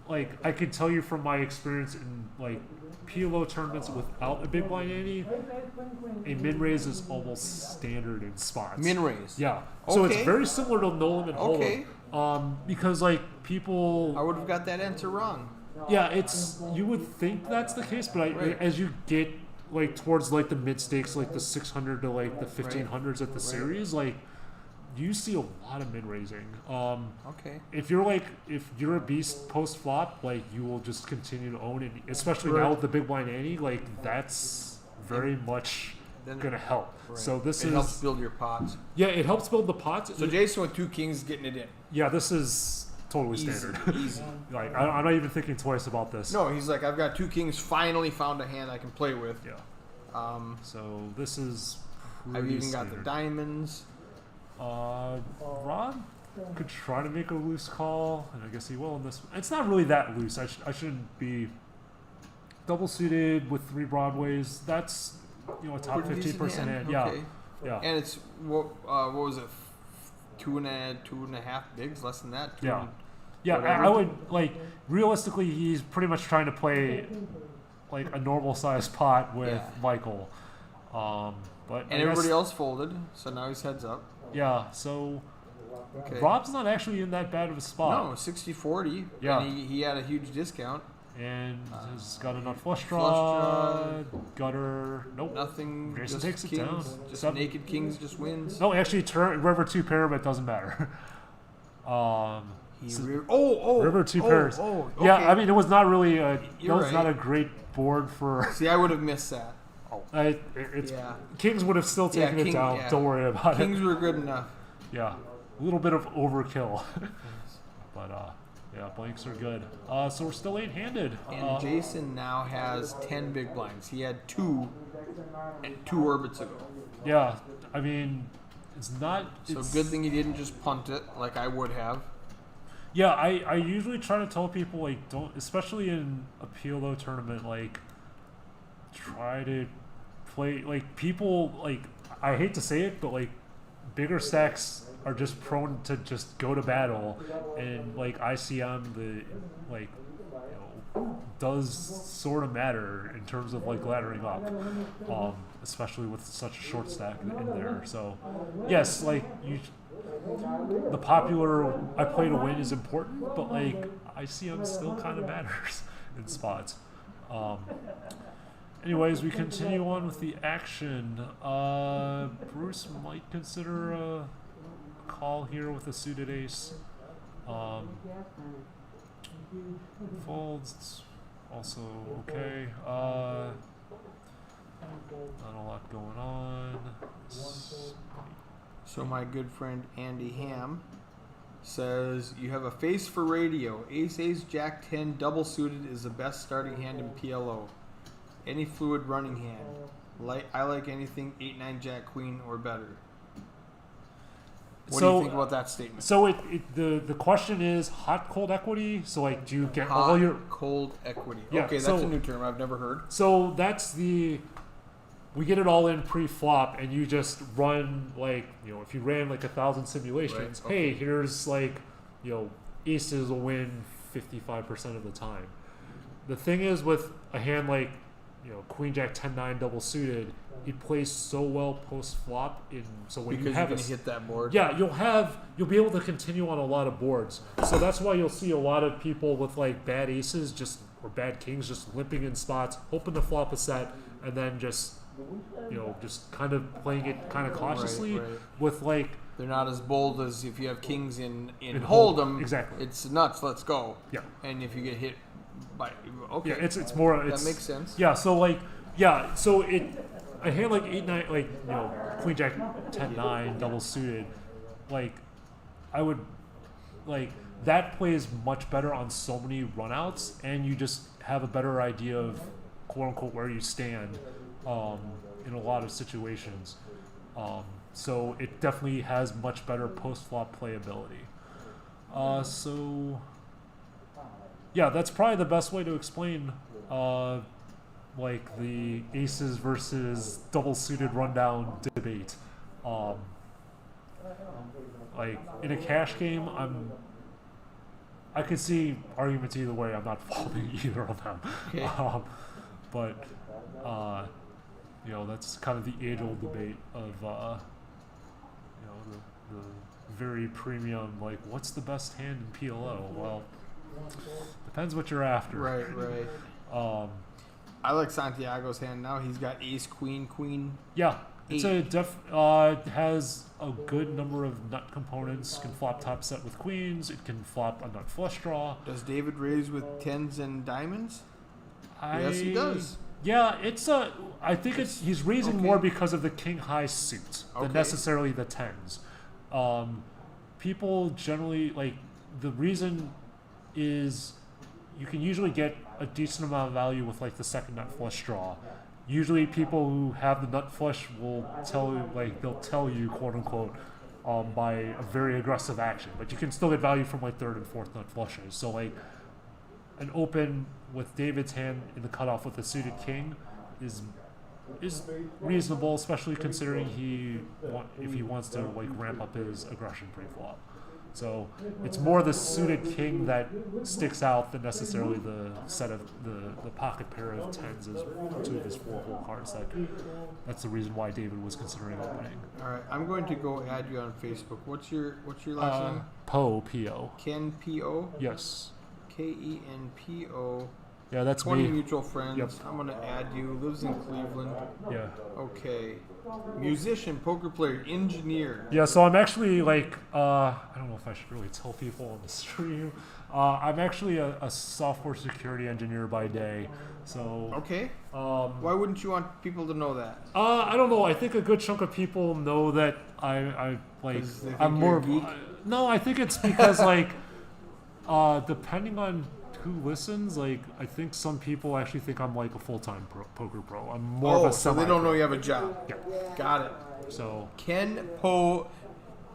like I could tell you from my experience in like PLO tournaments without a big blind ante, a min raise is almost standard in spots. Min raise. Yeah. So it's Okay. very similar to no limit hold'em. Okay. Because like people, I would have got that answer wrong. yeah, it's you would think that's the case, but Right. as you get like towards like the mid stakes, like the 600 to like the 1500s at the series, like you see a lot of min raising. Okay. If you're a beast post flop, like you will just continue to own it, especially Right. now with the big blind ante, like that's very much Then gonna help. right. So this it is helps build your pots. yeah, it helps build the pots. So Jason with 2 kings getting it in. Yeah, this is totally Easy. standard. Easy. Like I'm not even thinking twice about this. No, he's like, I've got 2 kings. Finally found a hand I can play with. Yeah. Um, So this is. I've pretty even got the standard. diamonds. Rob could try to make a loose call, and I guess he will in this. It's not really that loose. I shouldn't be double suited with 3 broadways. That's a top Pretty decent 15% hand. hand. Yeah, Okay. yeah, And it's what was it? 2.5 bigs, less than that. Two Yeah. and- yeah. whatever. I would like realistically, he's pretty much trying to play like a normal sized pot with Yeah. Michael. But I And everybody guess- else folded, so now he's heads up. Yeah, so Okay. Rob's not actually in that bad of a spot. No, 60-40. Yeah. And he had a huge discount. And has got enough flush flush draw, gutter. Nope. Nothing. Jason Just takes it kings. down. Just 7. naked kings just wins. No, actually, river 2 pair, but it doesn't matter. He So- river 2 pairs. Oh, Yeah, okay. I mean, it was not really a. You're That was not right. a great board for. See, I would have missed that. It's Yeah. Kings would have still Yeah, taken it king- down. yeah. Don't worry about Kings it. were good enough. Yeah, a little bit of overkill, but yeah, blanks are good. So we're still 8-handed. And Jason now has 10 big blinds. He had 2 orbits ago. Yeah, I mean, it's not. So it's, good thing he didn't just punt it like I would have. Yeah, I usually try to tell people like don't, especially in a PLO tournament, like try to play like people like I hate to say it, but like bigger stacks are just prone to just go to battle, and like ICM does sort of matter in terms of like laddering up, especially with such a short stack in there. So yes, like the popular I play to win is important, but like ICM still kind of matters in spots. Anyways, we continue on with the action. Bruce might consider a call here with a suited ace. Folds, also okay. Not a lot going on. So my good friend Andy Ham says you have a face for radio. Ace Ace Jack 10 double suited is the best starting hand in PLO. Any fluid running hand. I like anything 8-9 Jack Queen or better. What do you think about that statement? So the question is hot cold equity. So like, do you get Hot, all your cold equity. Yeah, Okay, that's so- a new term I've never heard. So that's we get it all in pre-flop, and you just run like if you ran like 1,000 simulations. Right, Hey, here's like aces will win 55% of the time. The thing is with a hand like Queen Jack 10-9 double suited, it plays so well post-flop. So when Because you have you're going to hit that board. yeah, you'll be able to continue on a lot of boards. So that's why you'll see a lot of people with like bad aces or bad kings just limping in spots, hoping to flop a set, and then just just kind of playing it kind of cautiously right. with like They're not as bold as if you have kings in In Hold'em. exactly. It's nuts, let's go. yeah. And if you get hit by... Okay. Yeah, it's more that it's makes sense. Yeah, so like so a hand like 8-9 like Queen Jack 10-9 double suited, like I would like that plays much better on so many runouts, and you just have a better idea of quote unquote where you stand in a lot of situations. So it definitely has much better post flop playability. So yeah, that's probably the best way to explain like the aces versus double suited rundown debate. Like in a cash game, I could see arguments either way. I'm not following either of them. Okay. but you know, that's kind of the age-old debate of you know, the very premium, like, what's the best hand in PLO? Well, depends what you're after. Right. I like Santiago's hand now. He's got ace, queen, queen. Yeah, it's has a good number of nut components. Can flop top set with queens. It can flop a nut flush draw. Does David raise with tens and diamonds? Yes, he does. Yeah, I think he's raising Okay. more because of the king high suit than Okay. necessarily the tens. People generally, like, the reason is you can usually get a decent amount of value with, like, the second nut flush draw. Usually people who have the nut flush will tell you, like, they'll tell you, quote unquote, by a very aggressive action, but you can still get value from, like, third and fourth nut flushes. So, like, an open with David's hand in the cutoff with a suited king is reasonable, especially considering if he wants to, like, ramp up his aggression pre-flop. So it's more the suited king that sticks out than necessarily the set of the pocket pair of tens as two of his 4-hole cards. That's the reason why David was considering opening. All right, I'm going to go add you on Facebook. What's your last name? Poe, P-O. Ken P-O? Yes. Kenpo. Yeah, that's 20 me. mutual friends. Yep. I'm going to add you. Lives in Cleveland. Yeah. Okay. Musician, poker player, engineer. Yeah, so I'm actually, like, I don't know if I should really tell people on the stream. I'm actually a software security engineer by day. So, Okay. Why wouldn't you want people to know that? I don't know. I think a good chunk of people know that I like, 'Cause they think I'm you're more. a geek? No, I think it's because, like, depending on who listens, like, I think some people actually think I'm, like, a full-time poker pro. I'm more of a so semi. they don't know you have a job. Yeah. Got it. So, Ken Po,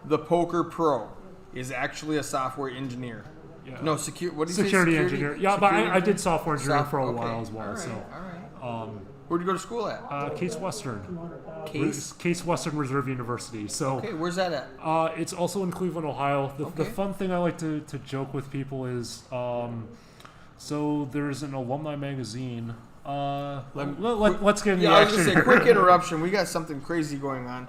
the poker pro, is actually a software engineer. yeah. No, what did you say? Security engineer. Yeah, but I Security did software engineering for a okay. while as well. All right, So, all right. Where'd you go to school at? Case Western. Case? Case Western Reserve University. So, Okay, where's that at? it's also in Cleveland, Ohio. The Okay. fun thing I like to joke with people is, so there's an alumni magazine. Let's get into the Yeah, I was action gonna say, here. quick interruption. We got something crazy going on.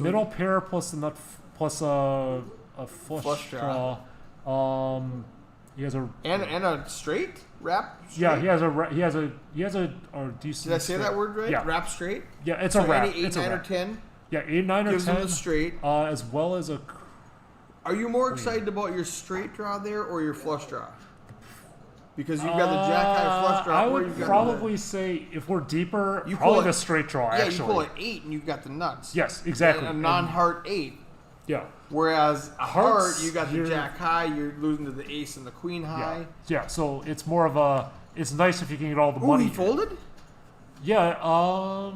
Middle pair plus a nut plus a flush, Flush draw. draw. He has a And a straight wrap. Straight? yeah. He has a decent. Did I say that word right? Yeah. Wrap straight. Yeah, it's So a wrap. any 8, It's a 9, or wrap. 10 Yeah, 8, 9, or gives 10. them the straight. As well as a. Are you more excited about your straight draw there or your flush draw? Because you've got the jack high flush draw. I or would you've got probably say if we're deeper, You probably pull the it- straight draw. yeah, Actually, you pull an 8 and you've got the nuts. yes, exactly. And a non-heart 8. Yeah, Whereas a heart, Hearts, you got the you're- jack high, you're losing to the ace and the queen high. yeah. So it's more of a. It's nice if you can get all the Ooh, money. he folded? Yeah.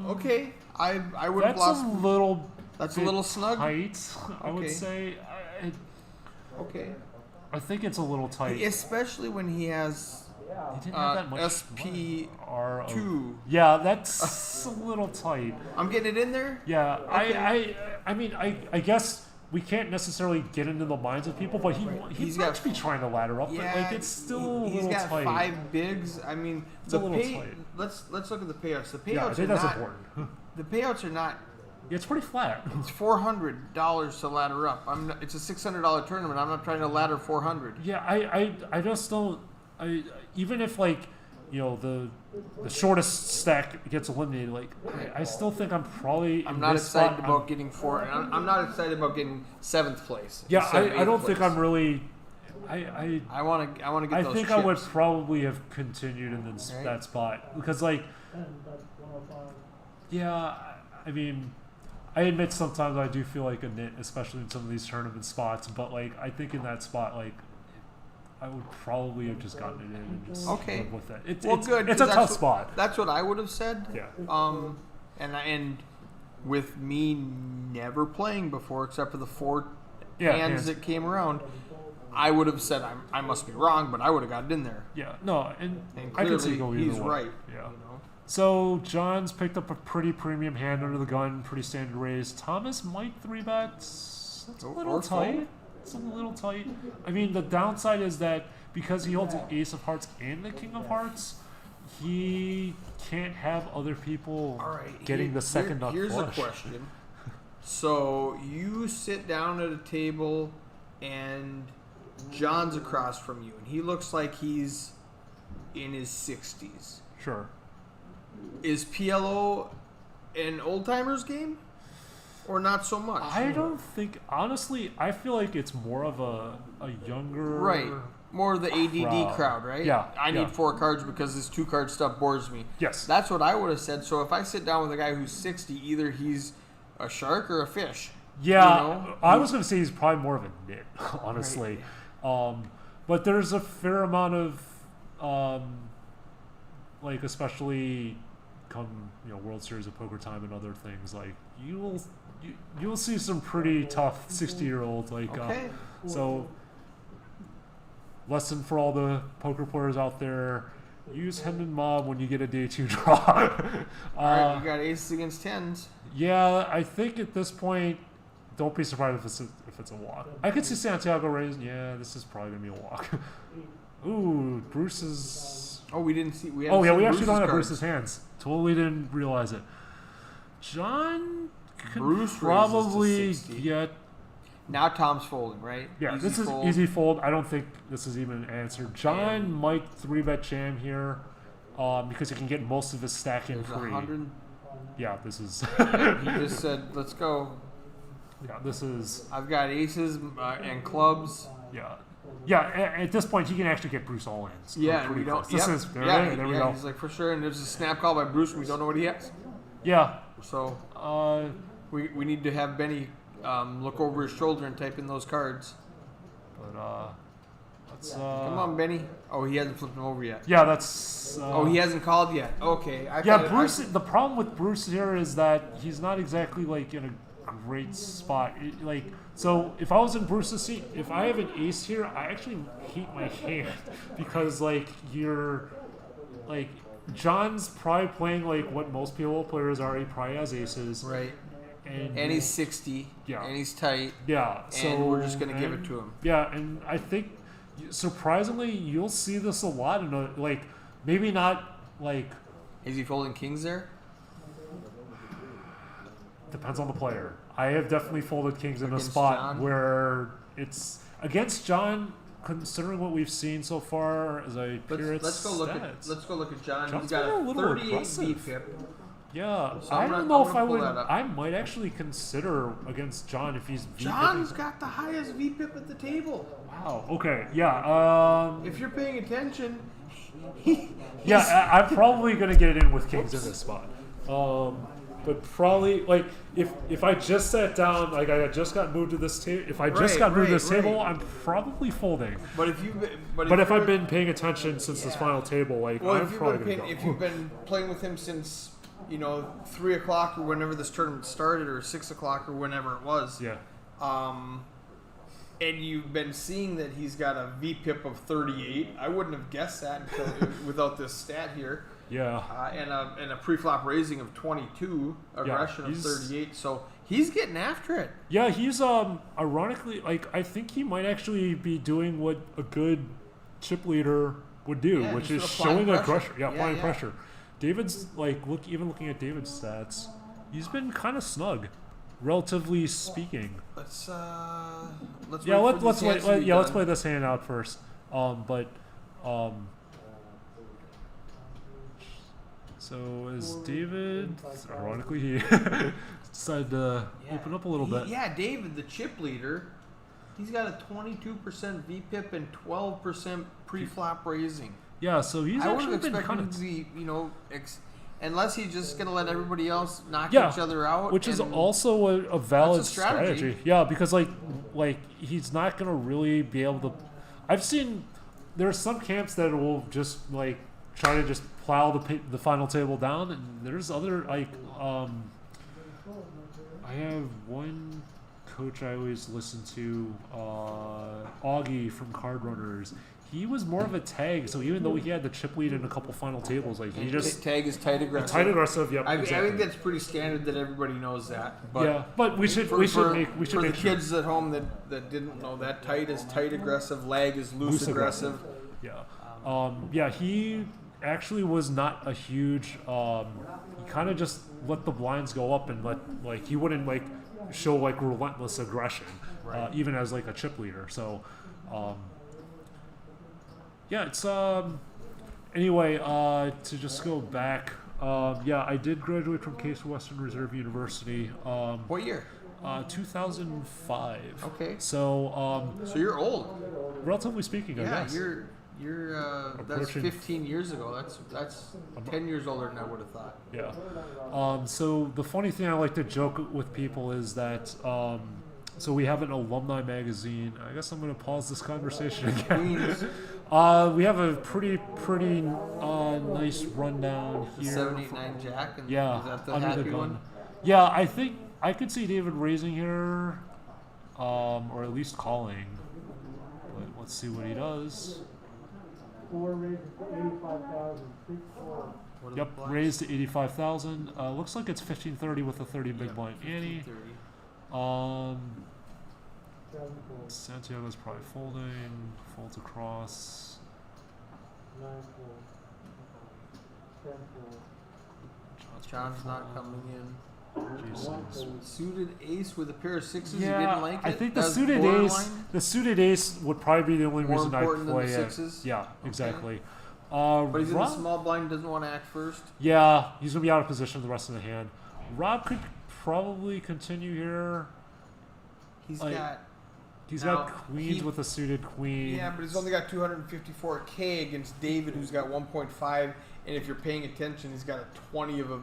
Okay. I would have That's a lost. little. That's a bit little snug. tight. I would Okay. say. Okay. I think it's a little tight. Especially when he has He didn't have that much SP2. R. Yeah, that's a little tight. I'm getting it in there? Yeah, Okay. I mean, I guess we can't necessarily get into the minds of people, but he He's might got- be trying to ladder up, Yeah, but like it's still a he's little got tight. 5 bigs. I mean, It's a little tight. Let's look at the payouts. The Yeah, I payouts think are that's not. important. The payouts are not. Yeah, it's pretty flat. It's $400 to ladder up. It's a $600 tournament. I'm not trying to ladder 400. Yeah, I just don't. Even if, like, you know, the shortest stack gets eliminated, like I still think I'm probably. I'm in not this excited spot, about getting 4. I'm not excited about getting 7th place. Yeah, instead of I don't 8th think place. I'm really. I I want to get I those think chips. I would probably have continued in Right. that spot because, like, And that's 105. yeah, I mean, I admit sometimes I do feel like a nit, especially in some of these tournament spots. But, like, I think in that spot, like, I would probably have just gotten it in and just Okay. went with it. It's Good. It's a 'cause tough that's spot. That's what I would have said. Yeah. And with me never playing before, except for the 4 Yeah, hands hands. that came around, I would have said I must be wrong, but I would have got it in there. Yeah. No, and And I can see clearly go either he's way. right. Yeah. You know? So John's picked up a pretty premium hand under the gun, pretty standard raise. Thomas might 3-bet. That's a Or little tight. fold. It's a little tight. I mean, the downside is that because he holds an ace of hearts and the king of hearts, he can't have other people All right. getting the second up Here's flush. a question. So you sit down at a table, and John's across from you, and he looks like he's in his 60s. Sure. Is PLO an old timers game, or not so much? I don't think, honestly, I feel like it's more of a younger. Right. More of the ADD crowd, right? Yeah, I need yeah. 4 cards because this 2 card stuff bores me. Yes. That's what I would have said. So if I sit down with a guy who's 60, either he's a shark or a fish. Yeah, You know? I was going to say he's probably more of a nit, honestly. But there's a fair amount of, like, especially come World Series of Poker time and other things, like you'll see some pretty tough 60-year-olds. Like, Okay. so lesson for all the poker players out there: use Hendon Mob when you get a day 2 draw. All right, you got aces against 10s. Yeah, I think at this point, don't be surprised if it's a walk. I could see Santiago raising. Yeah, this is probably gonna be a walk. Ooh, Bruce's. Oh, we didn't see. We Oh yeah, we actually Bruce's don't have cards. Bruce's hands. Totally didn't realize it. John could Bruce raises to probably 60. get. Now Tom's folding, right? Yeah, Easy this is fold. easy fold. I don't think this is even an answer. John might 3-bet jam here, because he can get most of his stack in There's free. 100. Yeah, this is. He just said, "Let's go." Yeah, this is. I've got aces and clubs. Yeah. Yeah, at this point, he can actually get Bruce all ins. Yeah, and pretty we don't. close. This yep, is there. yeah, There we yeah, go. He's like, for sure. And there's a snap call by Bruce. And we don't know what he has. Yeah. So Uh, we need to have Benny look over his shoulder and type in those cards. but let's. Come on, Benny. Oh, he hasn't flipped them over yet. Yeah, that's. Oh, he hasn't called yet. Okay. Yeah, Bruce. The problem with Bruce here is that he's not exactly like in a great spot. So if I was in Bruce's seat, if I have an ace here, I actually hate my hand because you're like John's probably playing like what most PLO players are. He probably has aces. Right. And he's 60. Yeah. And he's tight. Yeah. So And we're just gonna give it to him. Yeah, and I think surprisingly you'll see this a lot in maybe not like. Is he folding kings there? Depends on the player. I have definitely folded kings in a Against spot John? where it's against John. Considering what we've seen so far, as I peer at Let's go look at John. John's He's got been a a little 38 aggressive. VPIP. Yeah, So I I'm don't gonna- know I'm if gonna I pull would. that up. I might actually consider against John if he's John's got the highest VPIP at the table. Wow. Okay. Yeah. If you're paying attention, Yeah, I'm probably gonna get it in with kings in this spot. But probably if I just sat down, like I just got moved to this table. If I just Right, got moved to right, this table, right. I'm probably folding. but if you But if I've been paying attention since this final table, I'm probably gonna go. if you've been playing with him since 3 o'clock or whenever this tournament started, or 6 o'clock or whenever it was, Yeah. and you've been seeing that he's got a VPIP of 38, I wouldn't have guessed that without this stat here. Yeah. And a pre-flop raising of 22, aggression of he's- 38. So he's getting after it. Yeah, he's ironically I think he might actually be doing what a good chip leader would do, Yeah, which he's is applying showing pressure. aggression. Yeah, Yeah, applying yeah. pressure. David's looking at David's stats, he's been kind of snug, relatively speaking. Let's Yeah, wait for let's these hands wait. to be Yeah, let's done. play this hand out first. So is David? Ironically, he decided to open up a little bit. Yeah, David, the chip leader, he's got a 22% VPIP and 12% pre-flop raising. Yeah, so he's I would actually have been expected kind him of. to be, unless he's just going to let everybody else knock Yeah, each other out. Which is and- also a valid That's a strategy. Yeah, because like he's not gonna really be able to. I've seen there are some camps that will just try to just plow the final table down, and there's other I have one coach I always listen to, Augie from Card Runners. He was more of a tag, so even though he had the chip lead in a couple final tables, he just tag is tight aggressive. tight aggressive. Yep, I exactly. think that's pretty standard that everybody knows that. But Yeah, but we should for make the sure. kids at home that didn't know that tight is tight aggressive, lag is loose aggressive. Yeah. Yeah, he actually was not a huge. He kind of just let the blinds go up and he wouldn't show relentless aggression, even as a chip leader. So, yeah, it's anyway. To just go back, yeah, I did graduate from Case Western Reserve University. What year? 2005. Okay. So, So you're old. relatively speaking, I Yeah, guess. you're that's Approaching- 15 years ago. That's 10 years older than I would have thought. Yeah. So the funny thing I like to joke with people is that so we have an alumni magazine. I guess I'm going to pause this conversation again. Queens, We have a pretty nice rundown the here. 789 Jack, and Yeah, is that the under happy the gun. one? Yeah, I think I could see David raising here, or at least calling. But let's see what he does. 4 raises to 85,000, 6 4. What are the Yep, blinds? raised to 85,000. Looks like it's 1530 with a 30 big Yeah, blind ante. 1530. 7 4, Santiago's probably folding, folds across. 9 4, 10 4. John's not coming in. Jason's. Suited ace with a pair of sixes. Yeah, you didn't like it. I think the That's suited borderline? ace would probably be the only More reason I important than play the it. sixes? Yeah, exactly. But he's in the Rob- small blind. Doesn't want to act first. Yeah, he's gonna be out of position the rest of the hand. Rob could probably continue here. He's Like, got. He's Now, got queens he- with a suited queen. Yeah, but he's only got 254K against David, who's got 1.5. And if you're paying attention, he's got a 20 of a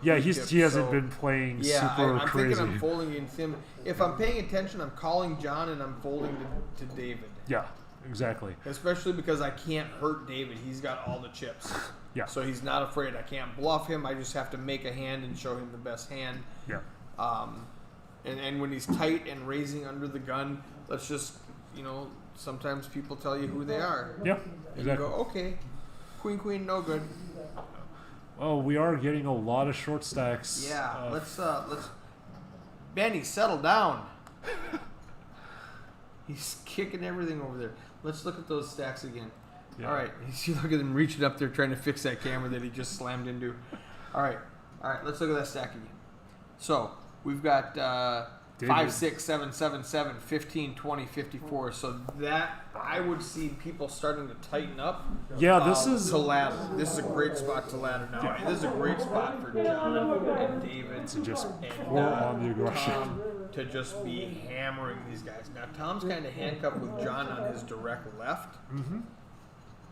Yeah, V-tip, he hasn't so- been playing Yeah, super I'm crazy. thinking I'm folding against him. If I'm paying attention, I'm calling John and I'm folding to David. Yeah, exactly. Especially because I can't hurt David. He's got all the chips. Yeah. So he's not afraid. I can't bluff him. I just have to make a hand and show him the best hand. Yeah. And when he's tight and raising under the gun, let's just, sometimes people tell you who they are. Yeah, And exactly. you go, okay, queen, no good. Oh, we are getting a lot of short stacks. Yeah, let's Benny, settle down. He's kicking everything over there. Let's look at those stacks again. Yeah. All right, you look at him reaching up there trying to fix that camera that he just slammed into. All right, let's look at that stack again. So we've got 5, 6, 7, 7, 7, 15, 20, 54. So that I would see people starting to tighten up. Yeah, this is to ladder. This is a great spot to ladder now. Yeah. This is a great spot for John and David to just and pour on the aggression. Tom to just be hammering these guys. Now Tom's kind of handcuffed with John on his direct left, Mm-hmm.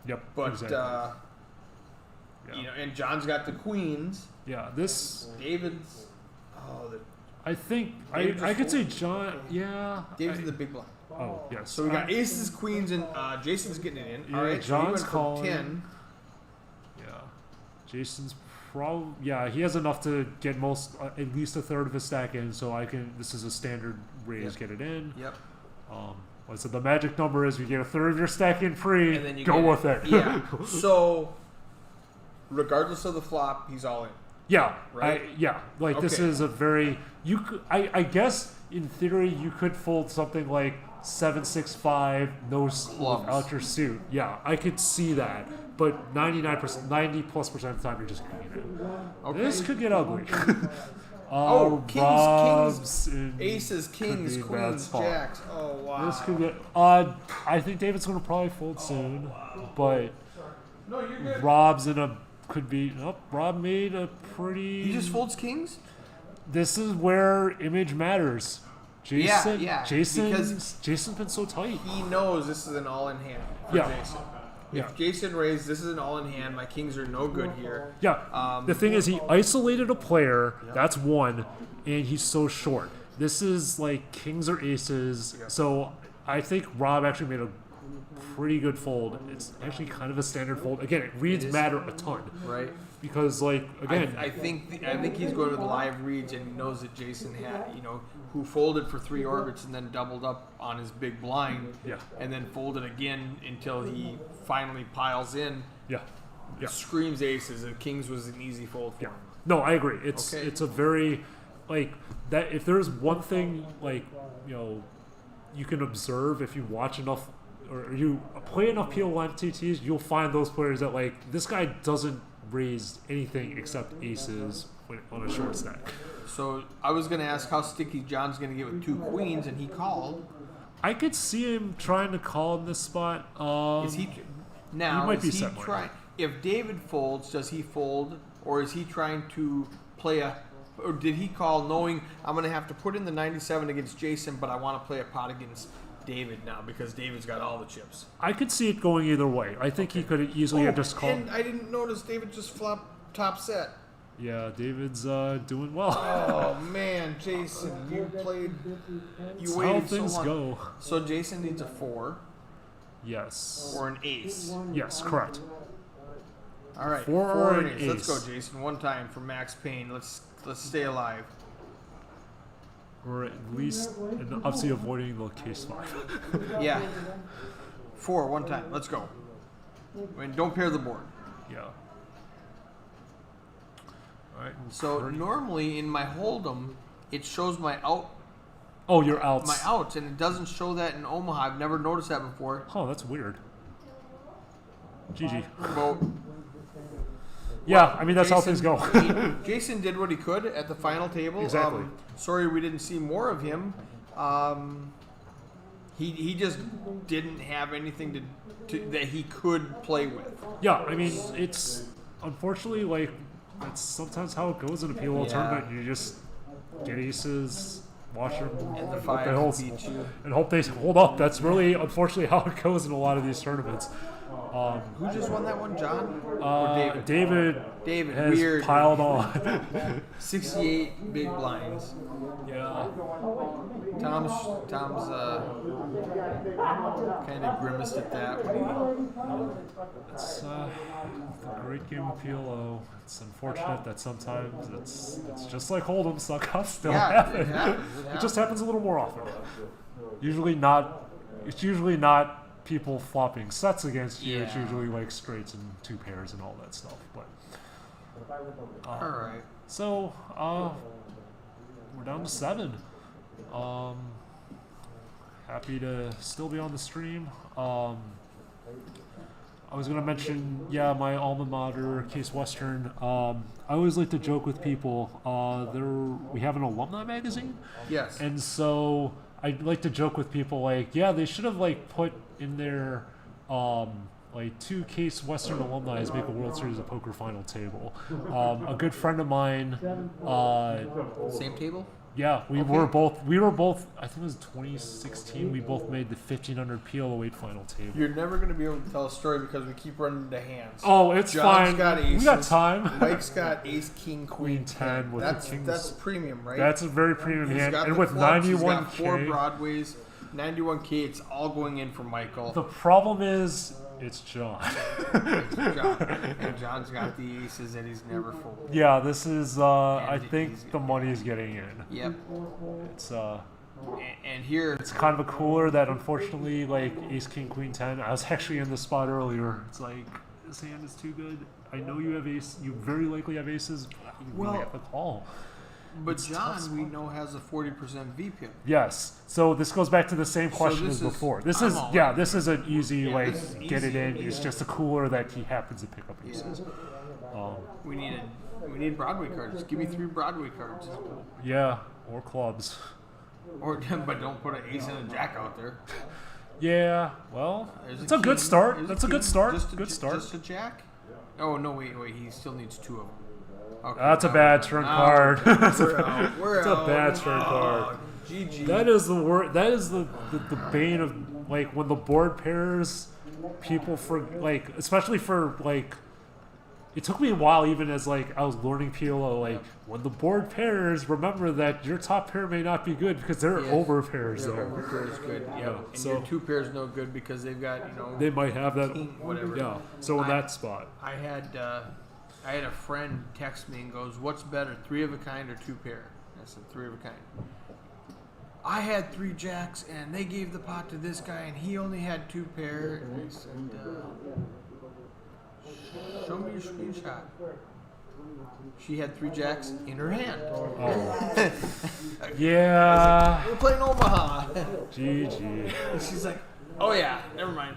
Yep. but exactly. Yeah. and John's got the queens. Yeah, this David's I think David I just could say John. Yeah. David's in the big blind. Oh yes. So we got aces, queens, and Jason's getting it in. Yeah, All right, John's so he went calling. from 10. Yeah. Jason's probably he has enough to get at least a third of his stack in. So this is a standard raise. Yep. Get it in. Yep. Like I said, the magic number is you get a third of your stack in free. And then you go get with it. Yeah. So regardless of the flop, he's all in. Yeah, Right? Like this Okay. is a very I guess in theory you could fold something like 7-6-5 Clubs. without your suit. Yeah, I could see that, but 90+% of the time you're just getting it. Okay. This could get ugly. Kings, Robs and Aces, kings, could be a bad queens, spot. jacks. Oh wow. This could get. I think David's gonna probably fold soon, but No, you're good. Rob's could be. Nope, Rob made a pretty. He just folds kings? This is where image matters. Jason, yeah, Jason's been so tight. He knows this is an all-in hand for Yeah. Jason. Yeah. If Jason raised, this is an all-in hand. My kings are no good here. Yeah. The thing is, he isolated a player. Yeah. That's one, and he's so short. This is like kings or aces. Yeah. So I think Rob actually made a pretty good fold. It's actually kind of a standard fold. Again, it reads It is. matter a ton Right. because, like, again, I think he's going with live reads and he knows that Jason had, who folded for 3 orbits and then doubled up on his big blind. Yeah. And then folded again until he finally piles in. yeah, yeah. Screams aces. And kings was an easy fold for Yeah. him. No, I agree. It's Okay. it's a very like that. If there's one thing like you can observe if you watch enough or you play enough PLO MTTs, you'll find those players that like this guy doesn't raise anything except aces on a short stack. So I was gonna ask how sticky John's gonna get with two queens, and he called. I could see him trying to call in this spot. Is he now? He might be is he set money. trying? If David folds, does he fold, or is he trying to play a? Or did he call knowing I'm gonna have to put in the 97 against Jason, but I want to play a pot against David now because David's got all the chips. I could see it going either way. I think he could easily have just called. And I didn't notice David just flopped top set. Yeah, David's doing well. Oh man, Jason, you played. You That's waited how things so long. go. So Jason needs a 4 Yes. or an ace. Yes, correct. All right, 4 4 or and an ace. Let's ace. go, Jason. One time for Max Payne. Let's stay alive. Or at least, and obviously avoiding the case 5. Yeah. 4 one time. Let's go. I mean, don't pair the board. Yeah. All right. So normally in my hold'em, it shows my Oh, you're out. outs, and it doesn't show that in Omaha. I've never noticed that before. Oh, that's weird. GG. Well, Yeah, I mean that's how things go. Jason did what he could at the final table. Exactly. Sorry we didn't see more of him. He just didn't have anything to that he could play with. Yeah, I mean it's unfortunately like that's sometimes how it goes in a PLO Yeah. tournament. You just get aces, watch them, And the hope they fives hold, beat you. and hope they hold up. That's really unfortunately how it goes in a lot of these tournaments. Who just won that one, John? Or David? David David, has weird. piled on. 68 big blinds. Yeah. Tom's kind of grimaced at that when It's a great game of PLO. It's unfortunate that sometimes it's just like Hold'em. Suck-offs still happen. it happens. It just happens a little more often. Usually not. It's usually not people flopping sets against you. It's Yeah. usually like straights and two pairs and all that stuff. But All right. so we're down to 7. Happy to still be on the stream. I was gonna mention, my alma mater, Case Western. I always like to joke with people. We have an alumni magazine, Yes. and so I like to joke with people like, they should have like put in their like 2 Case Western alumni make a World Series of Poker final table. A good friend of mine. Same table? Yeah, we were both. I think it was 2016. We both made the 1500 PLO 8 final table. You're never going to be able to tell a story because we keep running into hands. Oh, it's John's fine. got aces. We got time. Mike's got ace, king, queen, Queen 10 with that's, the kings. That's premium, right? That's a very premium He's hand, got and the with clubs, he's got 91k. 4 broadways, 91k. It's all going in for Michael. The problem is, it's John. John. And John's got the aces that he's never folded. Yeah, this is. I he's- think the money is getting in. Yep. It's And here, it's kind of a cooler that unfortunately, like Ace King Queen 10. I was actually in the spot earlier. It's like this hand is too good. I know you have ace. You very likely have aces. But you really Well, have the call. but It's tough John, we know, has a 40% VPIP. Yes. So this goes back to the same question this as is- before. This I'm is all in. this is an easy Yeah, this is get it easy. in. It's just a cooler that he happens to pick up aces. We need Broadway cards. Give me 3 Broadway cards. Yeah, or clubs. Or but don't put an ace and a jack out there. Yeah. Well, There's it's a good king, start. there's That's a king, good start. Just Good start. Just a jack? Oh no! Wait. He still needs 2 of them. Okay, That's a now bad we're- turn now card. That's We're out. We're That's a out. bad turn Oh, card. GG. That is the word. That is the bane of like when the board pairs. People for like, especially for like. It took me a while, even as like I was learning PLO. Like when the board pairs, remember that your top pair may not be good because there are Yes. over pairs Your there. over pair is good. Yeah. Yeah, And so- your 2 pairs no good because they've got They might have that. king, whatever. Yeah. So in I- that spot. I had a friend text me and goes, "What's better, 3 of a kind or 2 pair?" I said 3 of a kind. I had 3 jacks and they gave the pot to this guy and he only had 2 pair. And I said, "Show me your screenshot." She had 3 jacks in her hand. Yeah. We're playing Omaha. GG. And she's like, Oh yeah, never mind.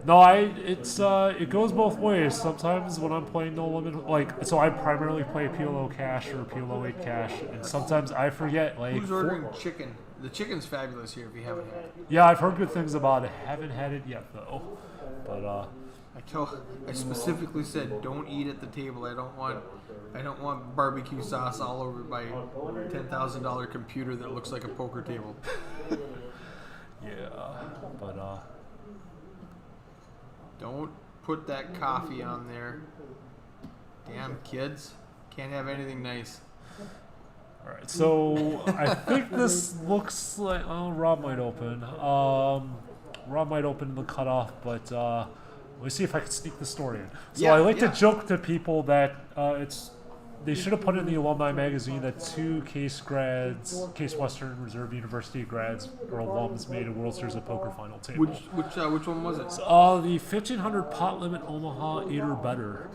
No, it goes both ways. Sometimes when I'm playing No Limit, like, so I primarily play PLO Cash or PLO 8 Cash, and sometimes I forget, like, Who's ordering chicken? The chicken's fabulous here if you haven't had it. yeah, I've heard good things about it. Haven't had it yet though, but I specifically said don't eat at the table. I don't want barbecue sauce all over my $10,000 computer that looks like a poker table. yeah, but Don't put that coffee on there. Damn kids. Can't have anything nice. all right. So I think this looks like Rob might open. Rob might open the cutoff, but let me see if I can sneak the story in. So Yeah, I like yeah. to joke to people that they should have put in the alumni magazine that 2 Case grads, Case Western Reserve University grads or alums made a World Series of Poker final table. Which one was it? The 1500 pot limit Omaha 8 or better.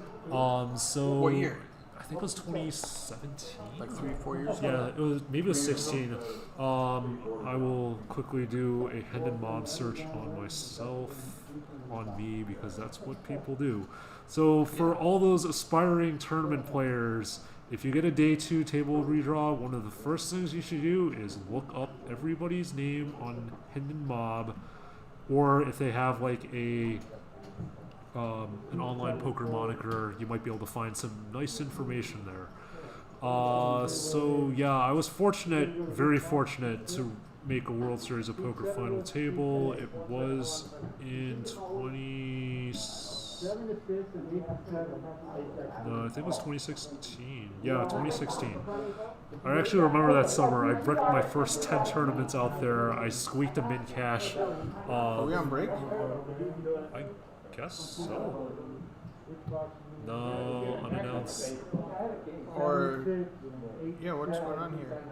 So What year? I think it was 2017. Like 3-4 years ago? Yeah, it was maybe it was 16. I will quickly do a Hendon Mob search on myself, on me, because that's what people do. So for all those aspiring tournament players, if you get a day 2 table redraw, one of the first things you should do is look up everybody's name on Hendon Mob, or if they have like an online poker moniker, you might be able to find some nice information there. So yeah, I was fortunate, very fortunate, to make a World Series of Poker final table. It was in 2016. Yeah, 2016. I actually remember that summer. I bricked my first 10 tournaments out there. I squeaked a min cash. Are we on break? I guess so. No, unannounced. Or yeah, what's going on here?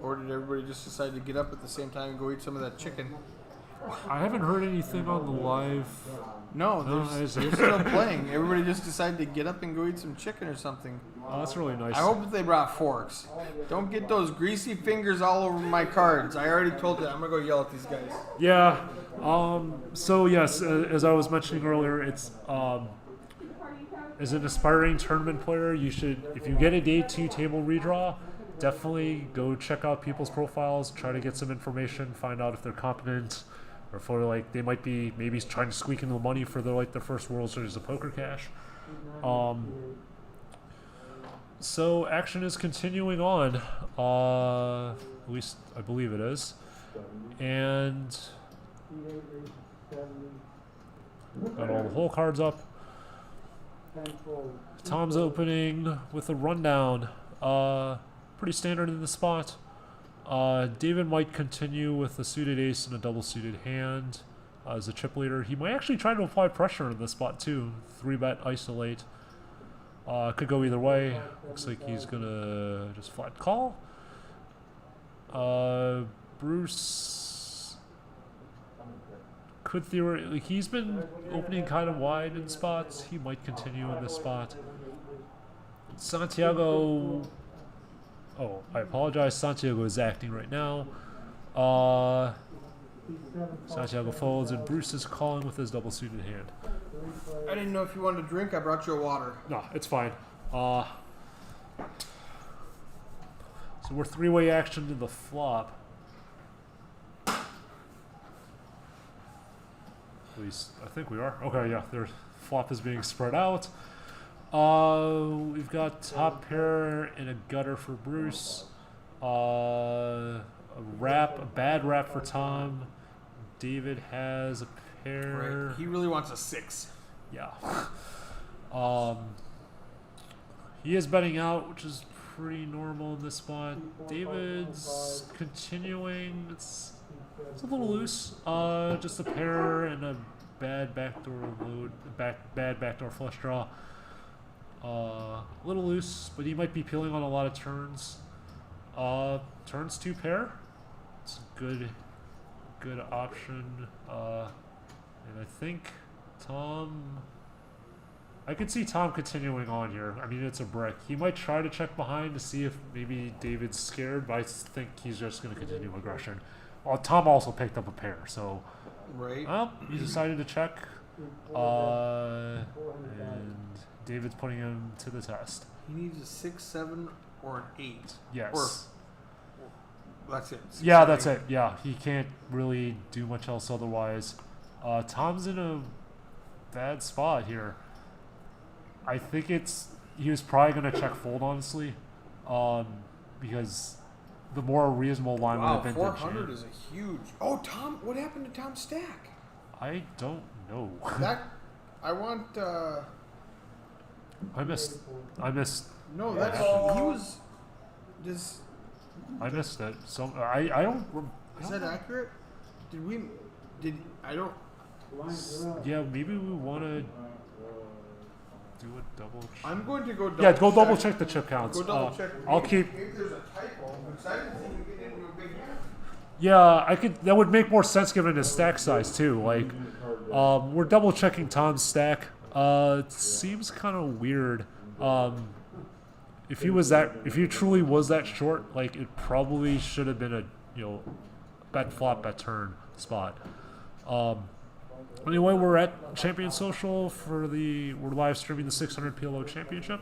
Or did everybody just decide to get up at the same time and go eat some of that chicken? I haven't heard anything on the live. No, No, they're still playing. Everybody just decided to get up and go eat some chicken or something. Oh, that's really nice. I hope that they brought forks. Don't get those greasy fingers all over my cards. I already told you I'm gonna go yell at these guys. Yeah. So yes, as I was mentioning earlier, it's as an aspiring tournament player, you should, if you get a day 2 table redraw, definitely go check out people's profiles, try to get some information, find out if they're competent, or for like they might be maybe trying to squeak in the money for their first World Series of Poker cash. So action is continuing on, at least I believe it is, and got all the hole cards up. Tom's opening with a rundown. Pretty standard in the spot. David might continue with a suited ace and a double suited hand as a chip leader. He might actually try to apply pressure in this spot too. 3-bet isolate. Could go either way. Looks like he's gonna just flat call. Bruce could theoretically, he's been opening kind of wide in spots. He might continue in this spot. Santiago, oh, I apologize. Santiago is acting right now. Santiago folds and Bruce is calling with his double suited hand. I didn't know if you wanted a drink. I brought you a water. No, it's fine. So we're 3-way action to the flop. At least I think we are. Okay, yeah, their flop is being spread out. We've got top pair and a gutter for Bruce. A bad wrap for Tom. David has a pair. Right. He really wants a 6. Yeah. He is betting out, which is pretty normal in this spot. David's continuing. It's a little loose. Just a pair and a bad backdoor load. Bad backdoor flush draw. A little loose, but he might be peeling on a lot of turns. Turns 2 pair. It's a good option. And I think I could see Tom continuing on here. I mean, it's a brick. He might try to check behind to see if maybe David's scared, but I think he's just going to continue aggression. Tom also picked up a pair, so Right. he decided to check. And David's putting him to the test. He needs a 6, 7, or an 8. Yes. Or that's it. 6, Yeah, 7, that's 8. it. Yeah, he can't really do much else otherwise. Tom's in a bad spot here. I think he was probably going to check fold, honestly, because the more reasonable line would Wow, have been 400 to is a huge. Oh, Tom, what happened to Tom's stack? I don't know. That I want. I missed. No, Yeah. that's he was. Does I missed it. So I don't. is that accurate? Did I don't. Yeah, maybe we want to do a double. I'm going to go. Yeah, go double check the chip counts. Go double check. I'll keep. Maybe there's a typo. I'm excited to see you get into a big hand. Yeah, I could. That would make more sense given his stack size too. Like, we're double checking Tom's stack. It seems kind of weird. If he truly was that short, like it probably should have been a bet flop, bet turn spot. Anyway, we're at Champion Social we're live streaming the 600 PLO Championship.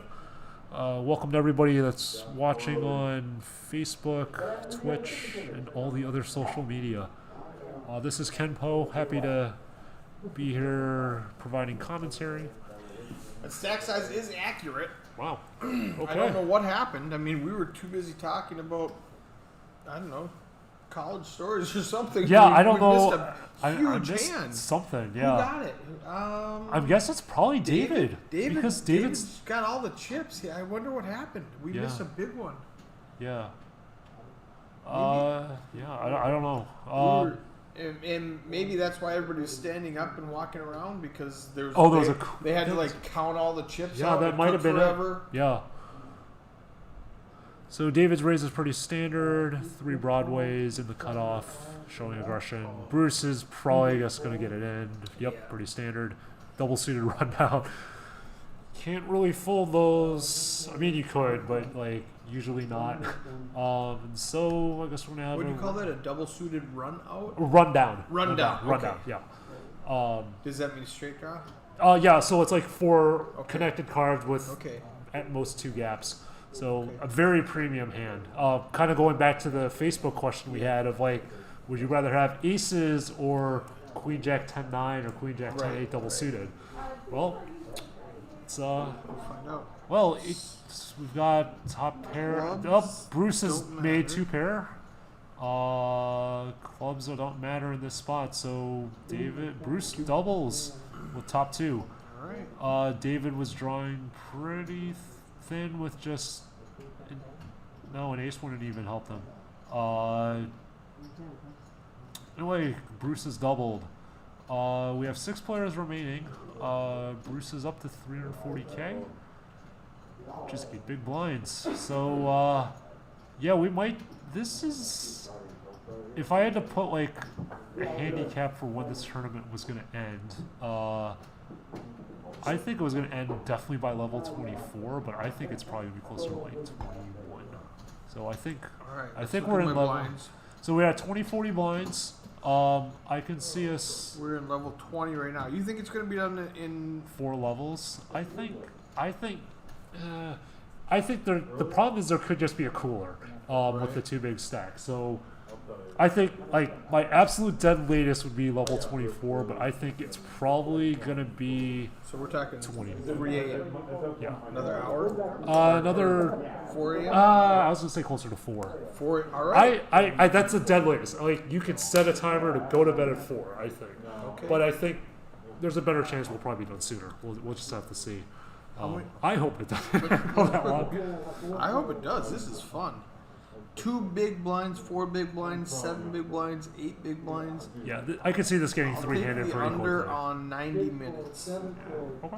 Welcome to everybody that's watching on Facebook, Twitch, and all the other social media. This is Ken Poe, happy to be here providing commentary. The stack size is accurate. Wow. I don't know Okay. what happened. I mean, we were too busy talking about, I don't know, college stories or something. Yeah, We- I don't we know. Missed I a huge missed hand. something. Who Yeah. got it? I guess it's probably David. Because David's got all the chips. Yeah, I wonder what happened. We Yeah. missed a big one. Yeah. Yeah. I don't know. We were- and maybe that's why everybody was standing up and walking around because there was. Oh, there was they had to like count all the chips. Yeah, out. that It might took have been forever. it. Yeah. So David's raise is pretty standard. 3 broadways in the cutoff, showing aggression. Bruce is probably just going to get it in. Yep, Yeah. pretty standard. Double suited rundown. Can't really fold those. I mean, you could, but like usually not. And so I guess we're gonna have What do you a call that? A double suited run out? rundown. Rundown, Rundown. okay. Yeah. Does that mean straight draw? Yeah. So it's like 4 Okay. connected cards with Okay. at most 2 gaps. So Okay. a very premium hand. Kind of going back to the Facebook question we had of like, would you rather have aces or Queen Jack 10-9 or Queen Jack 10-8 Right, double suited? Well, it's We'll find out. well, we've got top pair. Clubs Bruce has don't made matter. 2 pair. Clubs don't matter in this spot. So Bruce doubles with top 2. All right. David was drawing pretty thin with just an ace wouldn't even help them. Anyway, Bruce has doubled. We have 6 players remaining. Bruce is up to 340k, which is 8 big blinds. So yeah, we might. This is. If I had to put like a handicap for when this tournament was going to end, I think it was going to end definitely by level 24, but I think it's probably going to be closer to like 21. So I think All right. I let's think look we're at in my level. blinds. So we're at 20-40 blinds. I can see us We're in level 20 right now. You think it's going to be done in 4 levels. I think the problem is there could just be a cooler with the 2 big stacks. So I think like my absolute dead latest would be level 24, but I think it's probably gonna be So we're talking 20. 3 a.m. Yeah. Another hour? Another 4 a.m.? I was gonna say closer to 4. 4. All right. I that's the dead latest. Like you could set a timer to go to bed at 4, I think. Okay. But I think there's a better chance we'll probably be done sooner. We'll just have to see. I hope it doesn't go that long. I hope it does. This is fun. 2 big blinds, 4 big blinds, 7 big blinds, 8 big blinds. Yeah, I could see this getting I'll take three-handed the pretty under quickly. on 90 minutes. Okay.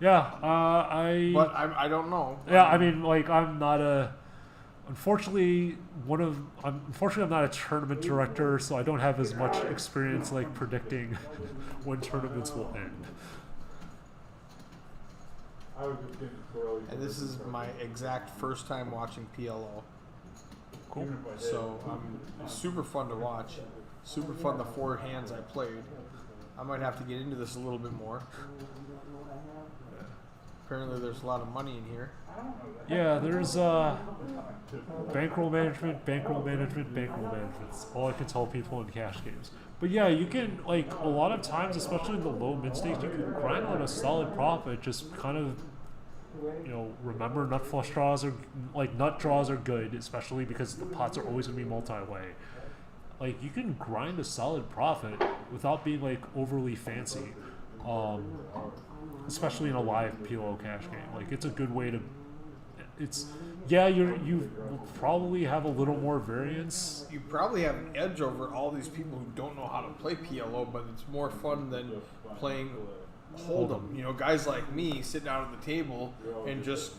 Yeah, But I don't know. Yeah, I mean, like, I'm not a. Unfortunately, I'm not a tournament director, so I don't have as much experience like predicting when tournaments will end. I was just getting so early. And this is my exact first time watching PLO. Cool. So it's super fun to watch. Super fun the 4 hands I played. I might have to get into this a little bit more. Apparently there's a lot of money in here. Yeah, there's bankroll management, bankroll management, bankroll management. That's all I can tell people in cash games. But yeah, you can, like, a lot of times, especially in the low mid stakes, you can grind on a solid profit. Just kind of, you know, remember nut flush draws are, like, nut draws are good, especially because the pots are always going to be multi-way. Like, you can grind a solid profit without being, like, overly fancy. Especially in a live PLO cash game. Like, it's a good way to, it's, yeah, you will probably have a little more variance. You probably have an edge over all these people who don't know how to play PLO, but it's more fun than playing Hold'em. You know, guys like me sit down at the table and just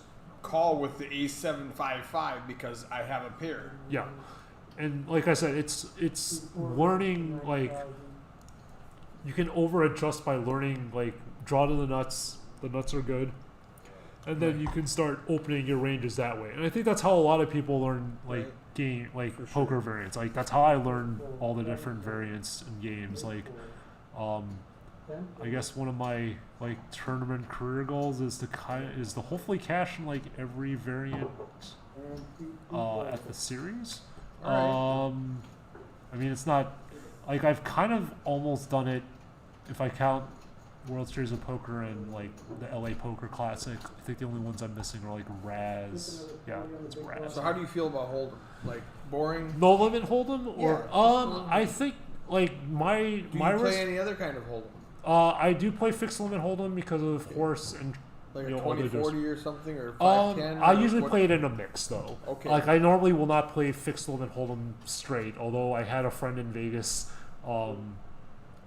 call with the A755 because I have a pair. Yeah. And like I said, it's learning, like, you can over adjust by learning, like, draw to the nuts are good, and then you can start opening your ranges that way. And I think that's how a lot of people learn, like, game, like, poker variants. Like, that's how I learned all the different variants in games. Like, I guess one of my, like, tournament career goals is to hopefully cash in, like, every variant at the series. I mean, it's not, like, I've kind of almost done it if I count World Series of Poker and, like, the LA Poker Classic. I think the only ones I'm missing are, like, Raz. Yeah, it's Raz. So how do you feel about Hold'em? Like, boring? No limit Hold'em, or Yeah, I think, like, my Do you my play any other kind of Hold'em? I do play fixed limit Hold'em because of horse and, Like you a know, all the 20-40 or something, or 5-10? I usually play it in a mix, though. Okay. Like, I normally will not play fixed limit Hold'em straight, although I had a friend in Vegas, I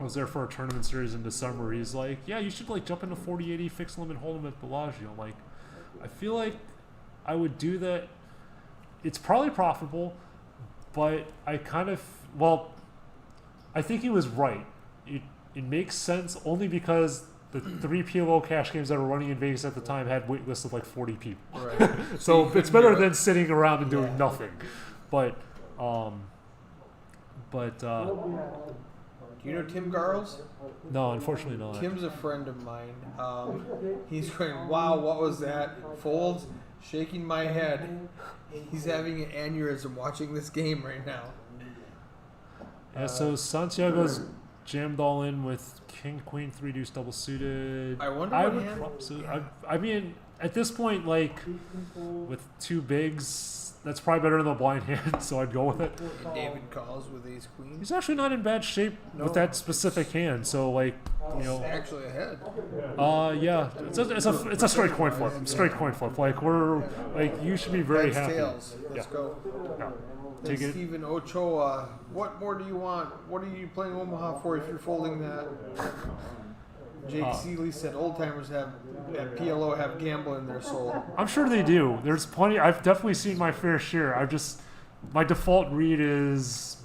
was there for a tournament series in December. He's like, yeah, you should, like, jump into 40-80 fixed limit Hold'em at Bellagio. I'm like, I feel like I would do that. It's probably profitable, but I kind of, well, I think he was right. It makes sense only because the 3 PLO cash games that were running in Vegas at the time had wait lists of like 40 people. Right. So you it's couldn't better do it. than sitting around and doing Yeah. nothing. But Do you know Tim Garles? no, unfortunately not. Tim's a friend of mine. He's going, wow, what was that? Folds, shaking my head. He's having an aneurysm watching this game right now. Yeah, so Santiago's jammed all in with King, Queen, 3 deuce double suited. I wonder I what would hand- so I mean, at this point, like, with 2 bigs, that's probably better than the blind hand, so I'd go with it. And David calls with ace queen. He's actually not in bad shape with that specific hand, so, like, you He's know, actually ahead. yeah, it's a straight coin flip, straight coin flip. Like, you should be very Heads, happy. tails. Let's Yeah. go. Yeah. Then Take it. Stephen Ochoa, what more do you want? What are you playing Omaha for if you're folding that? Jake Seeley said old timers at PLO have gamble in their soul. I'm sure they do. There's plenty. I've definitely seen my fair share. My default read is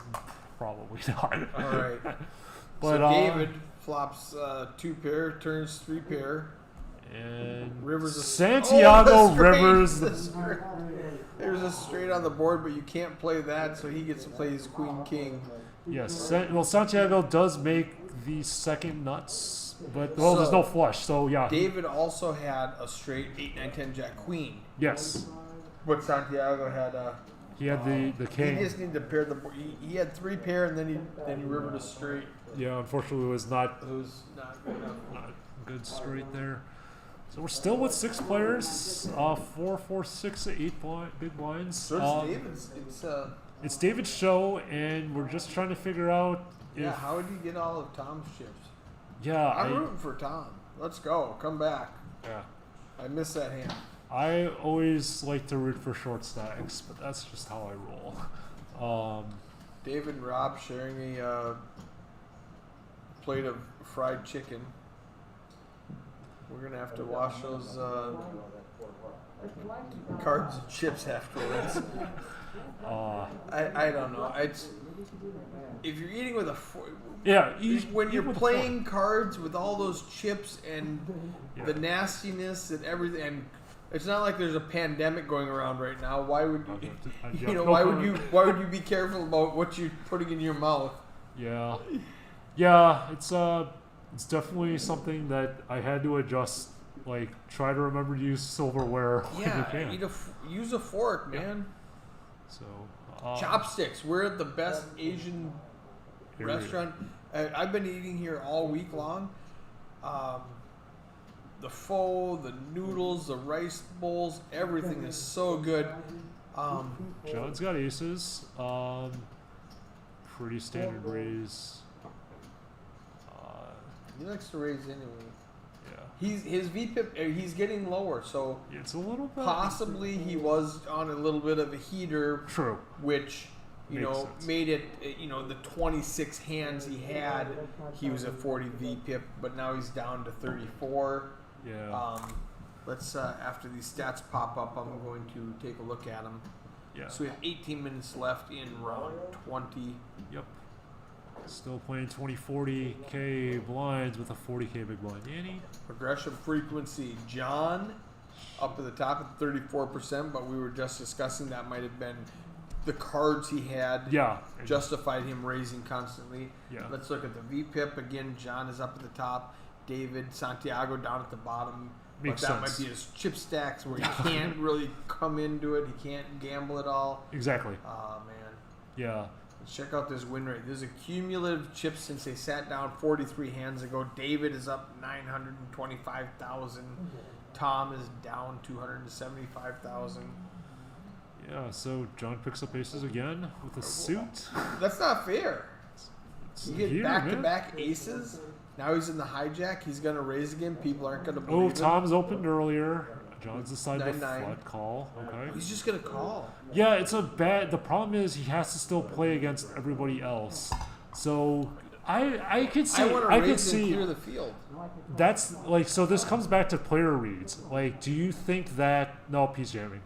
probably not. All right. But so David flops 2 pair, turns 3 pair. and Rivers Santiago Oh, the straight. Rivers. The straight. There's a straight on the board, but you can't play that, so he gets to play his queen king. Yes. Well, Santiago does make the second nuts, but there's no flush. So yeah. David also had a straight 8, 9, 10 jack queen, Yes. but Santiago had a. He had the He king. just needed to pair the board. He had 3 pair, and then he rivered a straight. Yeah. Unfortunately, it was not It was not good enough. good straight there. So we're still with 6 players. 4, 4, 6, 8 big blinds. So it's David's. It's David's show, and we're just trying to figure out if. Yeah, how did you get all of Tom's chips? Yeah, I'm rooting for Tom. Let's go. Come back. yeah. I miss that hand. I always like to root for short stacks, but that's just how I roll. David and Rob sharing a plate of fried chicken. We're gonna have to wash those cards and chips afterwards. I don't know. If you're eating with when you're playing cards with all those chips and the nastiness and everything, and It's not like there's a pandemic going around right now. Why would you? You know, no why would comment. you? Why would you be careful about what you're putting in your mouth? Yeah, it's definitely something that I had to adjust. Like, try to remember to use silverware when you Yeah, can. use a fork, man. So Chopsticks. We're at the best Asian Area. restaurant. I've been eating here all week long. The pho, the noodles, the rice bowls, everything is so good. John's got aces. Pretty standard raise. He likes to raise anyway. Yeah, His VPIP, he's getting lower, so it's a little bit possibly he was on a little bit of a heater, true. which Makes sense. made it, the 26 hands he had, he was at 40 VPIP, but now he's down to 34. Yeah, Let's after these stats pop up, I'm going to take a look at them. yeah. So we have 18 minutes left in round 20. Yep. Still playing 20-40K blinds with a 40K big blind. Danny? Progression frequency, John, up at the top at 34%, but we were just discussing that might have been the cards he had Yeah. justified him raising constantly. Yeah. Let's look at the VPIP again. John is up at the top. David Santiago down at the bottom. Makes but that sense. might be his chip stacks where he can't really come into it. He can't gamble at all. Exactly. Oh man. Yeah. Let's check out this win rate. There's a cumulative chip since they sat down 43 hands ago. David is up 925,000. Tom is down 275,000. Yeah, so John picks up aces again with a suit. That's not fair. It's You get here, back-to-back aces. Now he's in the hijack. He's gonna raise again. People aren't gonna Oh, believe him. Tom's opened earlier. John's decided to 9-9. flat call. Okay. He's just gonna call. Yeah, it's a bad. The problem is he has to still play against everybody else. So I could see. I want to I could raise and see. clear the field. That's like, so this comes back to player reads. Like, do you think that, no, he's jamming.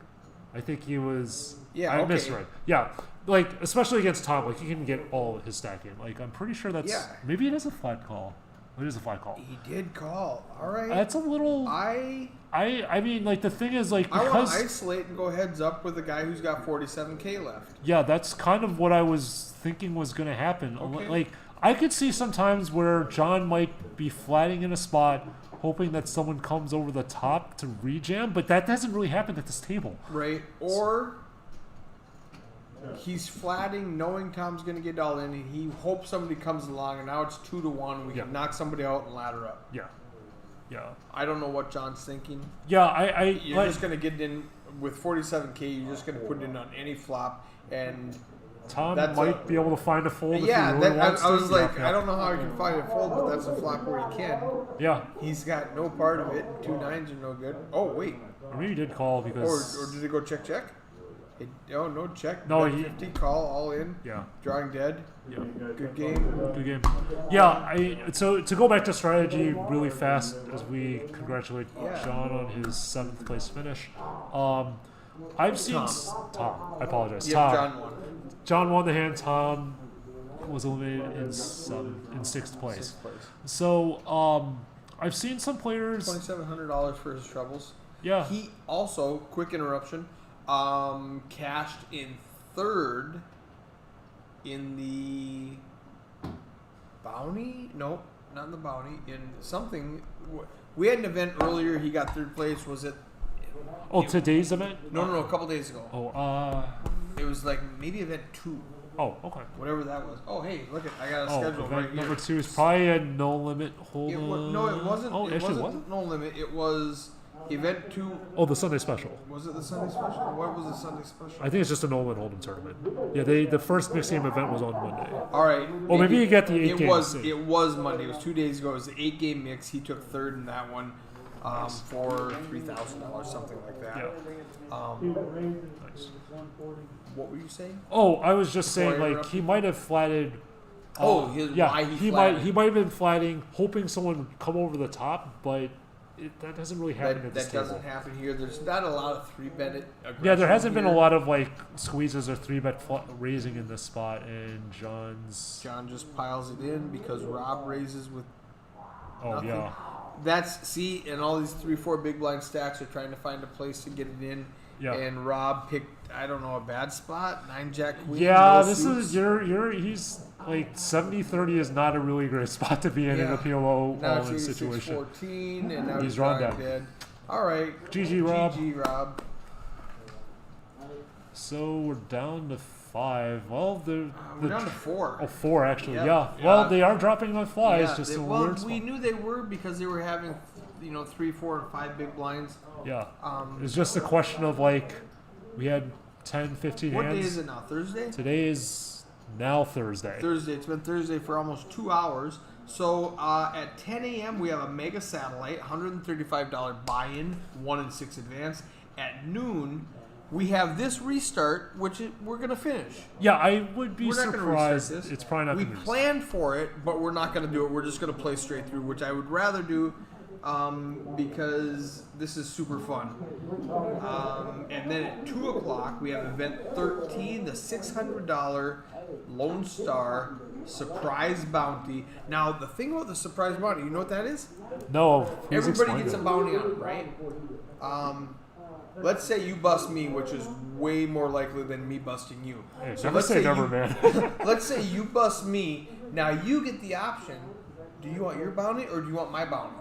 I think he was, Yeah, I okay. misread. Yeah, like, especially against Tom, like, he can get all of his stack in. Like, I'm pretty sure that's, Yeah. maybe it is a flat call. It is a flat call. He did call. All right. That's a little, I I mean, like, the thing is, like, want because, to isolate and go heads up with the guy who's got 47K left. yeah, that's kind of what I was thinking was going to happen. Okay. Like, I could see sometimes where John might be flatting in a spot, hoping that someone comes over the top to rejam, but that hasn't really happened at this table. Right. Or he's flatting, knowing Tom's going to get all in, and he hopes somebody comes along, and now it's 2-1. We Yeah. can knock somebody out and ladder up. Yeah. Yeah. I don't know what John's thinking. Yeah, I You're like, just going to get in with 47K. You're just going to put it in on any flop, and Tom that's might be able to find a fold if yeah, he really that, wants I to. was like, Yeah. I don't know how he can find a fold, but that's a flop where he can. Yeah. He's got no part of it. 2 9s are no good. Oh wait, I mean, he did call because. or did it go check check? Oh no check. No, Bet he- 50 call all in. Yeah. Drawing dead. Yeah. Good game. Good game. Yeah, so to go back to strategy really fast as we congratulate Yeah. John on his 7th place finish. I've seen Tom. I apologize. Yeah, Tom. John won. John won the hand. Tom was eliminated in 6th place. 6th place. So I've seen some players. $2,700 for his troubles. Yeah. He also, quick interruption, cashed in 3rd in the bounty. Nope, not in the bounty. In something. We had an event earlier. He got 3rd place. Was it? Oh, today's event? No, a couple days ago. Oh, It was like maybe event 2, oh, okay. whatever that was. Oh, hey, look at I got a Oh, schedule event right number here. 2 is probably a no limit hold. No, it wasn't. Oh, it actually, wasn't no limit. It was event 2. Oh, the Sunday special. Was it the Sunday special? What was the Sunday special? I think it's just a no limit hold'em tournament. Yeah, the first mixed game event was on Monday. All right. Well, maybe you get the 8 It game was mix. it was Monday. It was 2 days ago. It was the 8-game mix. He took 3rd in that one, for $3,000, something like that. Yeah. Nice. What were you saying? Oh, I was just Before I saying, like, interrupt he you? might have flatted. Why he flatted. might have been flatting, hoping someone would come over the top, but that doesn't really happen at this That table. doesn't happen here. There's not a lot of 3-bet it. Yeah, there hasn't been a here. lot of like squeezes or 3-bet raising in this spot, and John's. John just piles it in because Rob raises with Oh nothing. yeah, and all these 3-4 big blind stacks are trying to find a place to get it in. Yeah. And Rob picked, I don't know, a bad spot. 9 Jack Queen. Yeah, no this suits. is he's like 70-30 is not a really great spot to be in Yeah. a PLO Now all-in it's situation. 14, and now He's he's drawn drawing down. dead. All right. GG, Rob. GG, Rob. So we're down to 5. Well, We're down to 4. Oh, 4 actually. Yep. Yeah. Yeah. Well, they are dropping on flies. Yeah, Just they- a well, weird we spot. knew they were because they were having, 3, 4, and 5 big blinds. Yeah. Um, It's just a question of like, we had 10, 15 what hands. day is it now? Thursday? Today is now Thursday. Thursday. It's been Thursday for almost 2 hours. So at 10 a.m. we have a Mega Satellite, $135 buy-in, 1 in 6 advance. At noon, we have this restart, which we're gonna finish. Yeah, I would be We're not gonna restart surprised. this. It's probably not We going to planned for it, but we're not gonna do it. We're just gonna play straight through, which I would rather do because this is super fun. And then at 2 o'clock we have event 13, the $600 Lone Star Surprise Bounty. Now the thing about the Surprise Bounty, you know what that is? No, please Everybody explain gets a it. bounty on it, right? Let's say you bust me, which is way more likely than me busting you. Hey, So never let's say say never, you- man. Let's say you bust me. Now you get the option. Do you want your bounty or do you want my bounty?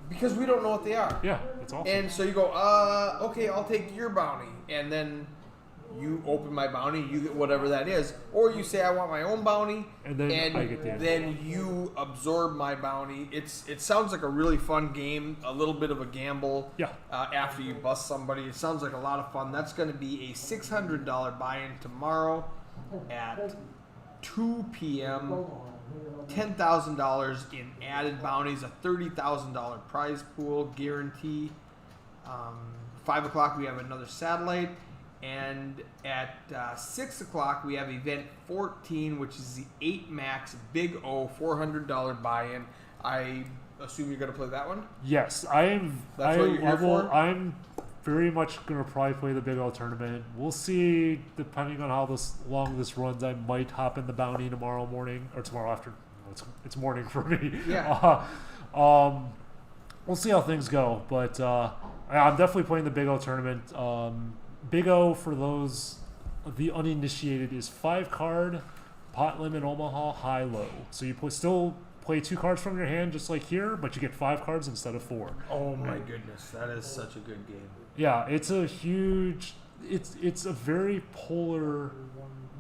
Because we don't know what they are. Yeah, it's awesome. And so you go, okay, I'll take your bounty. And then you open my bounty, you get whatever that is. Or you say, I want my own bounty. And then I get the end. then you absorb my bounty. It sounds like a really fun game, a little bit of a gamble. Yeah. After you bust somebody. It sounds like a lot of fun. That's going to be a $600 buy-in tomorrow at 2 p.m. $10,000 in added bounties, a $30,000 prize pool guarantee. 5 o'clock we have another satellite, and at 6 o'clock we have event 14, which is the 8 Max Big O $400 buy-in. I assume you're going to play that one. Yes, I'm I'm very much gonna probably play the Big O tournament. We'll see, depending on how long this runs. I might hop in the bounty tomorrow morning or tomorrow afternoon. It's morning for me. Yeah. We'll see how things go, but I'm definitely playing the Big O tournament. Big O, for those the uninitiated, is 5-card pot limit Omaha high-low. So you still play 2 cards from your hand just like here, but you get 5 cards instead of 4. Oh my goodness, that is such a good game. Yeah, it's a huge. It's a very polar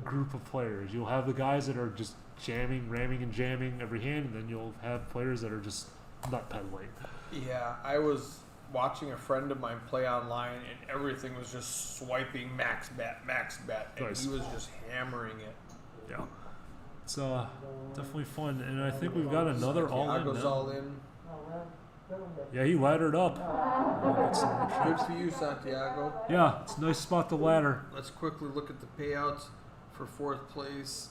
group of players. You'll have the guys that are just jamming, ramming, and jamming every hand, and then you'll have players that are just nut peddling. Yeah, I was watching a friend of mine play online, and everything was just swiping max bet, and Nice. he was just hammering it. Yeah, it's definitely fun, and I think we've got another all in Santiago's now. all in. Yeah, he laddered up. Good for you, Santiago. Yeah, it's a nice spot to ladder. Let's quickly look at the payouts for 4th place.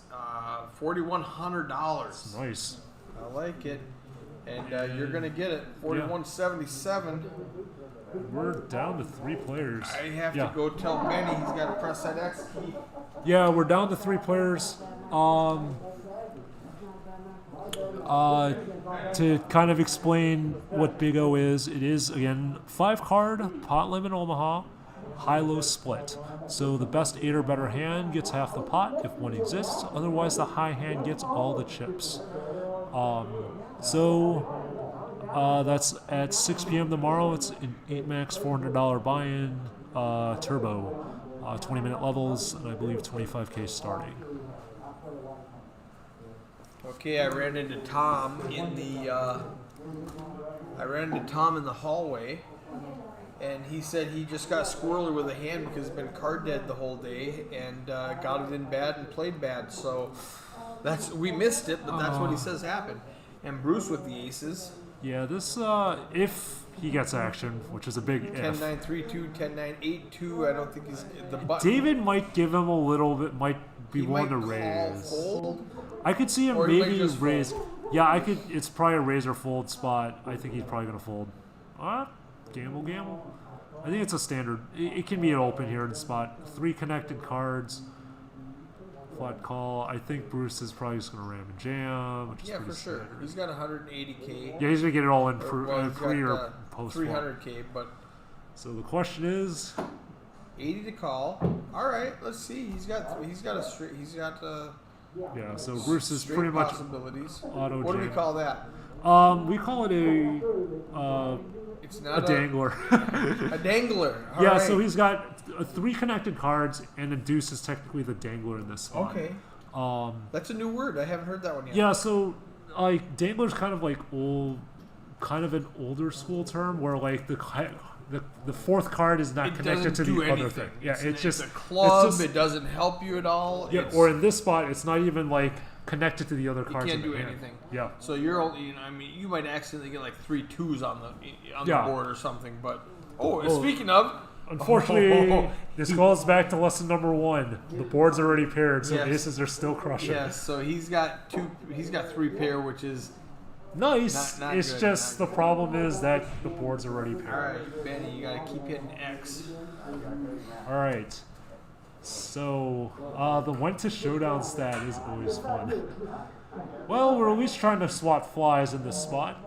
$4,100. Nice. I like it. And you're gonna get it. 4177. We're down to 3 players. I have Yeah. to go tell Benny he's got to press that X key. Yeah, we're down to 3 players. To kind of explain what Big O is, it is, again, 5-card, pot limit Omaha, high-low split. So the best 8 or better hand gets half the pot if one exists. Otherwise, the high hand gets all the chips. That's at 6 p.m. tomorrow. It's an 8 Max $400 buy-in, turbo, 20-minute levels, and I believe 25K starting. Okay, I ran into Tom in the hallway, and he said he just got squirrely with a hand because he's been card dead the whole day and got it in bad and played bad. So we missed it, but that's what he says happened. And Bruce with the aces. Yeah, this, if he gets action, which is a big if. 10-9-3-2, 10-9-8-2. I don't think he's the button. David might give him a little bit, might be He willing might to call raise. fold. I could see him Or he might maybe just raise. fold. Yeah, I could. It's probably a raise or fold spot. I think he's probably going to fold. Gamble. I think it's a standard. It can be an open here in the spot. 3 connected cards. Flat call. I think Bruce is probably just going to ram and jam, which is Yeah, pretty for sure. standard. He's got 180k. Yeah, he's going to get it all in Well, he's pre got, or post flop. 300k, but So the question is, 80 to call. All right, let's see. He's got yeah, so Bruce is straight pretty much possibilities. auto What do we jam. call that? We call it a It's not dangler. a dangler. All Yeah, right. so he's got 3 connected cards, and a deuce is technically the dangler in this spot. Okay, Um, that's a new word. I haven't heard that one yet. yeah, so like dangler's kind of like kind of an older school term where like the fourth card is not It connected doesn't to do the other anything. thing. Yeah, it's just a club. it's just- It doesn't help you at all. yeah, It's- or in this spot, it's not even like connected to the other you cards. can't in do the hand. anything. Yeah. So you're only, I mean, you might accidentally get like 3 2s on the Yeah. board or something. But Oh. speaking of, Unfortunately, this goes back to lesson number 1. The board's already paired, so Yes. aces are still crushing. yes. So he's got 3 pair, which is Nice. Not It's good, just not the problem is that the board's already all paired. right, Benny. You gotta keep hitting X. All right. So the went to showdown stat is always fun. Well, we're at least trying to swat flies in this spot.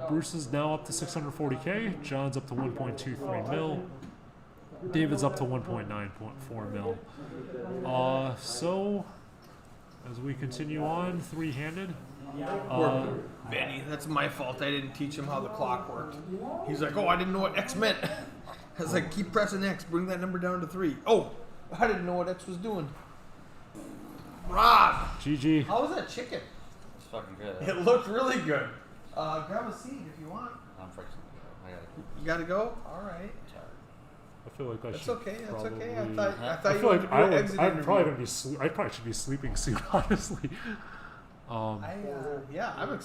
Bruce is now up to 640k. John's up to 1.23 mil. David's up to 1.9.4 mil. So as we continue on, 3-handed. Benny, that's my fault. I didn't teach him how the clock worked. He's like, oh, I didn't know what X meant. I was like, keep pressing X. Bring that number down to 3. Oh, I didn't know what X was doing. Rob, GG. how was that chicken? It's fucking good. It looked really good. Grab a seat if you want. I'm freaking. I gotta keep You gotta go. All right. tired. I feel like I That's should. okay. That's probably, okay. I Huh? thought I you feel wanted like to I do an would. exit I'm interview. probably gonna be. I probably should be sleeping soon, honestly. I'm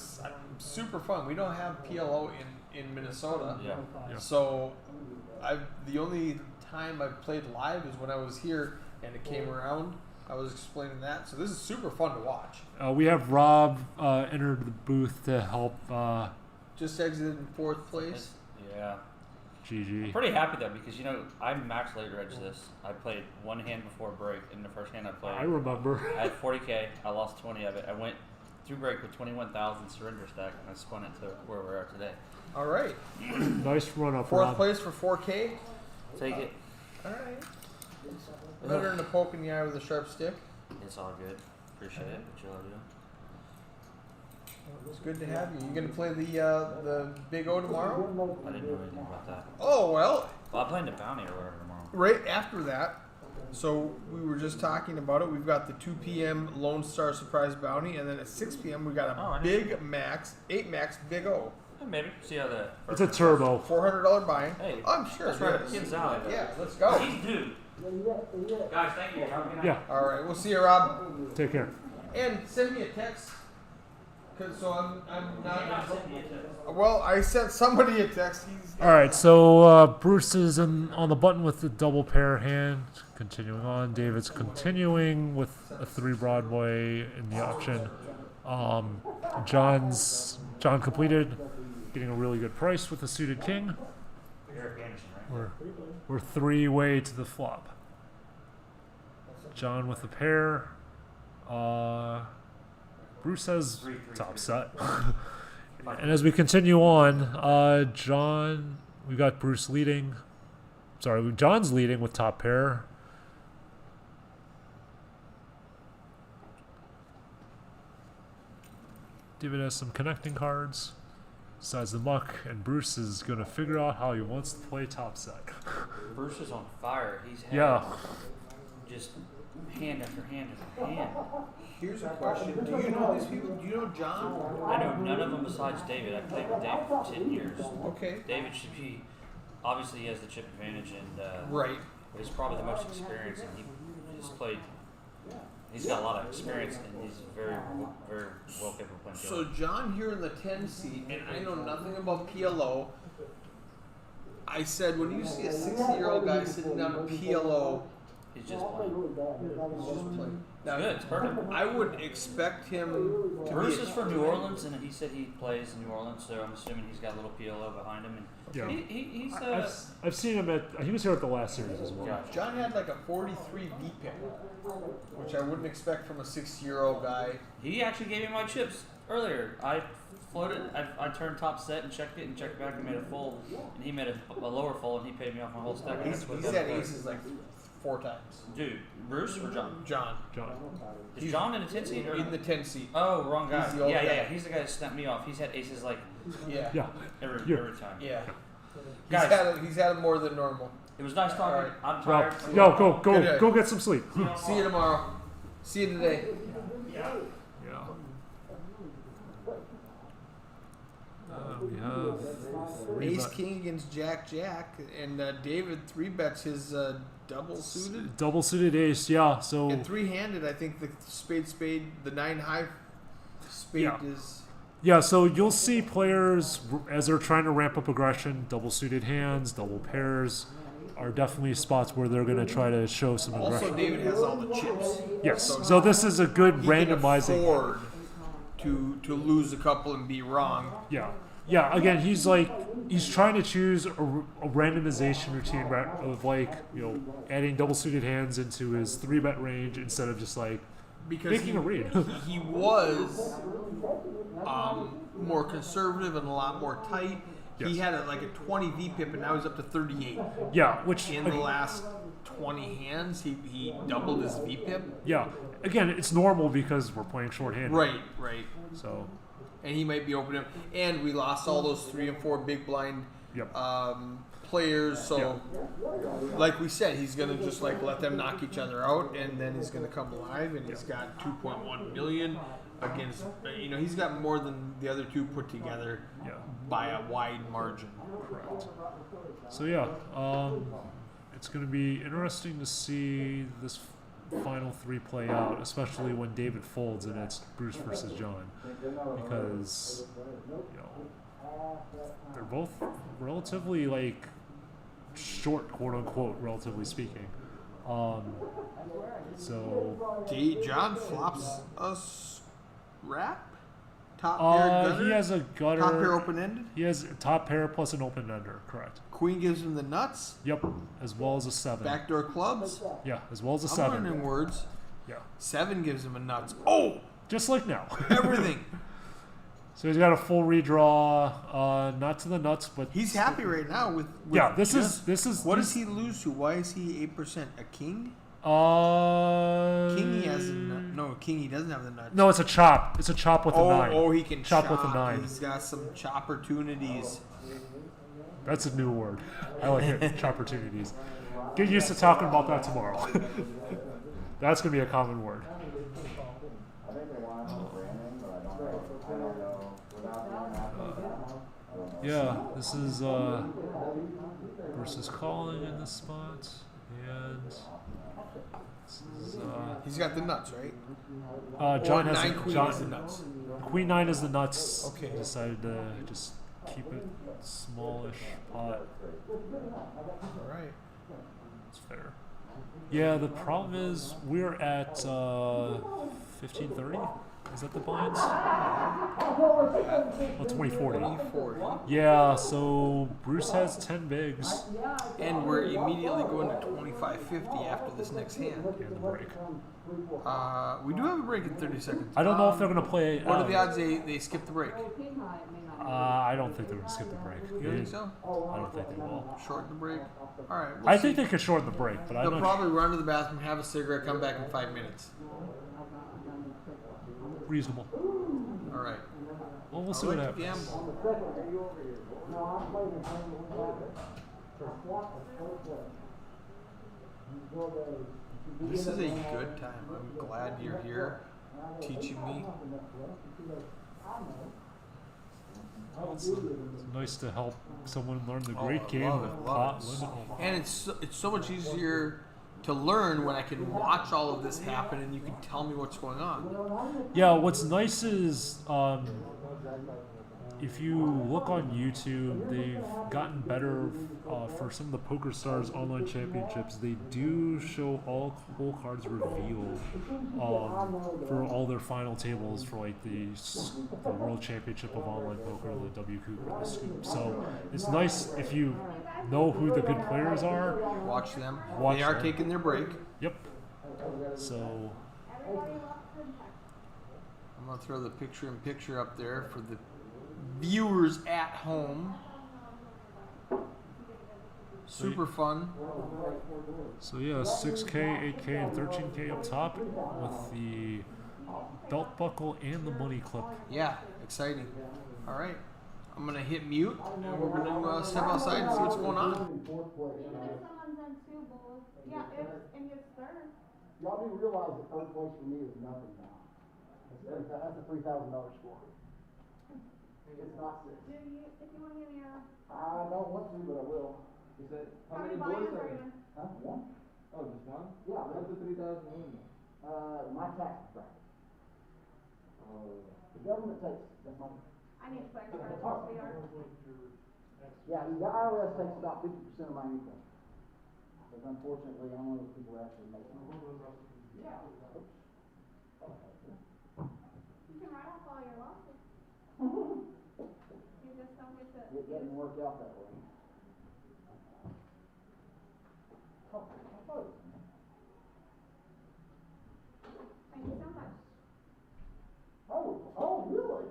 super fun. We don't have PLO in Minnesota. Yeah. Yeah. So, the only time I've played live is when I was here and it came around. I was explaining that. So this is super fun to watch. We have Rob entered the booth to help Just exited in 4th place. Yeah. GG. Pretty happy though because I max late reg this. I played one hand before break. In the first hand I played, I remember. I had 40k. I lost 20 of it. I went through break with 21,000 surrender stack and I spun it to where we are today. All right. Nice run up, 4th Rob. place for 4K. Take it. All right. Better than a poke in the eye with a sharp stick. It's all good. Appreciate it. What you all do. It's good to have you. You gonna play the Big O tomorrow? I didn't know anything about that. Oh well. Well, I'm playing the bounty or whatever tomorrow. Right after that, so we were just talking about it. We've got the 2 p.m. Lone Star Surprise Bounty, and then at 6 p.m. we got Oh, a I didn't big max, 8 max Big O, Maybe see how the. It's a turbo. $400 buy-in. Hey, I'm sure that's it right. is. Kid's out. Yeah, let's go. He's due. Guys, thank you. Have a good night. Yeah. All right, we'll see you, Rob. Take care. And send me a text. So I'm You're not sending me a text. Well, I sent somebody a text. He's All right. So Bruce is on the button with the double pair hand. Continuing on. David's continuing with a 3 Broadway in the option. John completed, getting a really good price with the suited king. Eric Anderson, right? We're 3-way to the flop. John with the pair. Bruce has top set. And as we continue on, we got Bruce leading. Sorry, John's leading with top pair. David has some connecting cards. Besides the muck, and Bruce is going to figure out how he wants to play top set. Bruce is on fire. He's had Yeah. just hand after hand after hand. Here's a question. Do you know these people? Do you know John? I know none of them besides David. I played with David for 10 years. Okay. David should be, obviously he has the chip advantage and Right. he's probably the most experienced and he's played, he's got a lot of experience and he's very well capable of playing So field. John here in the 10 seat, and I know nothing about PLO. I said when you see a 60-year-old guy sitting down a PLO, He's just playing. Just play. It's good. It's perfect. I would expect him to Bruce be is from New Orleans, and he said he plays in New Orleans, so I'm assuming he's got a little PLO behind him. And Yeah. he's I've seen him at. He was here at the last series as well. Gotcha. John had like a 43 VPIP, which I wouldn't expect from a 60-year-old guy. He actually gave me my chips earlier. I floated. I turned top set and checked it back and made a full, and he made a lower full, and he paid me off my whole stack. He's That's what had the other aces like 4 times. Dude, Bruce or John? John. Is John in a 10 seat or In the 10 seat. Oh, wrong guy. He's the old Yeah, guy. He's the guy that snapped me off. He's had aces like Yeah. Yeah. every Yeah. time. Yeah. Guys, He's had more than normal. it was nice talking. Alright. I'm Well, tired. yo, Good day. go get some sleep. See you tomorrow. See you today. Yeah. We have three Ace bet- King against Jack Jack, and David 3-bets his double suited. double suited ace. Yeah. So And 3-handed, I think the spade, the 9 high spade Yeah. is. yeah. So you'll see players as they're trying to ramp up aggression. Double suited hands, double pairs are definitely spots where they're going to try to show some Also, aggression. David has all the chips. Yes. So this is a good He can randomizing. afford to lose a couple and be wrong. Yeah. Yeah, again, he's trying to choose a randomization routine of adding double suited hands into his 3-bet range instead of just Because making a read. he was more conservative and a lot more tight. Yes. He had like a 20 VPIP and now he's up to 38. Yeah, which In the last 20 hands, he doubled his VPIP. yeah, again, it's normal because we're playing shorthanded. Right. So And he might be opening. And we lost all those 3 and 4 big blind Yep. players. So, like we said, he's gonna just let them knock each other out, and then he's gonna come alive. And he's got 2.1 million against. He's got more than the other two put together yeah, by a wide margin. correct. So yeah, it's going to be interesting to see this final 3 play out, especially when David folds and it's Bruce versus John, because they're both relatively short, quote unquote, relatively speaking. So John flops us wrap top pair gutter. he has a gutter. Top pair open ended. He has a top pair plus an open ender, correct? Queen gives him the nuts. Yep, as well as a 7. Backdoor clubs. Yeah, as well as a I'm 7. learning words. Yeah, 7 gives him a nuts. Oh, just like now. everything. So he's got a full redraw, not to the nuts, but He's happy right now with yeah. This just- is What does he lose to? Why is he 8%? A king? King he has a nut. No, king he doesn't have the nuts. No, it's a chop. It's a chop with a 9. Oh, he can Chop with a 9. He's got some chop opportunities. That's a new word. I like it. Chop opportunities. Get used to talking about that tomorrow. That's gonna be a common word. Yeah, this is versus calling in this spot, and this is He's got the nuts, right? John or has 9 queen John, is the nuts. Queen 9 is the nuts. Okay. Decided to just keep it smallish pot. All right. It's fair. Yeah, the problem is we're at 1530. Is that the blinds? Oh, 2040. 40. Yeah, so Bruce has 10 bigs And we're immediately going to 25.50 after this next hand. in the break. We do have a break in 30 seconds. I don't know if they're going to play. What are the odds they skip the break? I don't think they're going to skip the break. You don't think so? I don't think they will. Shorten the break? All right. We'll I see. think they could shorten the break, but I They'll don't. probably run to the bathroom, have a cigarette, come back in 5 minutes. Reasonable. All right. Well, we'll see I what like to happens. gamble. This is a good time. I'm glad you're here teaching me. Well, it's nice to help someone learn the Oh, great I game love of it, pot love it. limit. And it's so much easier to learn when I can watch all of this happen and you can tell me what's going on. Yeah, what's nice is if you look on YouTube, they've gotten better for some of the Poker Stars online championships. They do show all hole cards revealed for all their final tables for like the World Championship of Online Poker, the WQ. So it's nice if you know who the good players are. Watch them. Watch they are them. taking their break. Yep. So I'm gonna throw the picture-in-picture up there for the viewers at home. Super fun. So yeah, 6K, 8K, and 13K up top with the belt buckle and the money clip. Yeah, exciting. All right, I'm gonna hit mute and we're gonna step outside and see what's going on. Even if someone's in two bowls, yeah, and it's third. Y'all do realize that third place for me is nothing now. That's a $3,000 score. It's not six. Do you, if you want to give me a, I don't want to, but I will. Is that, how many buys are you in? Huh? One? Oh, just one? Yeah. What's the 3,000 win? My tax bracket. Oh. The government takes that money. I need to play for it, sweetheart. Yeah, the IRS takes about 50% of my income. Because unfortunately, I'm one of the people who actually make it. Yeah. You can write off all your losses. You just don't get to. It doesn't work out that way. Thank you so much. Oh, really?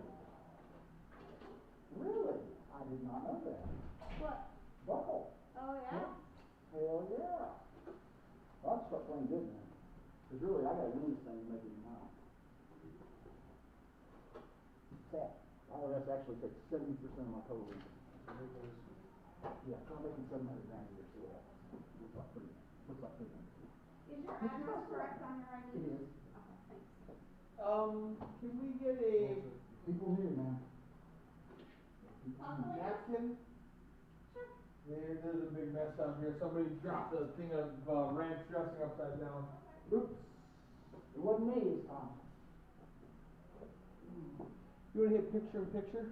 Really? I did not know that. What? Buckle. Oh, yeah? Hell yeah. Well, I'll start playing good now. Because really, I gotta win this thing to make it mine. Sad. IRS actually takes 70% of my total income. Yeah, I'm making $700 grand a year, so yeah. Looks like pretty. Is your address correct on your ID? It is. Okay, thanks. Can we get a People here, man. napkin? There's a big mess down here. Somebody dropped a thing of ranch dressing upside down. Oops. It wasn't me this time. You wanna hit picture in picture?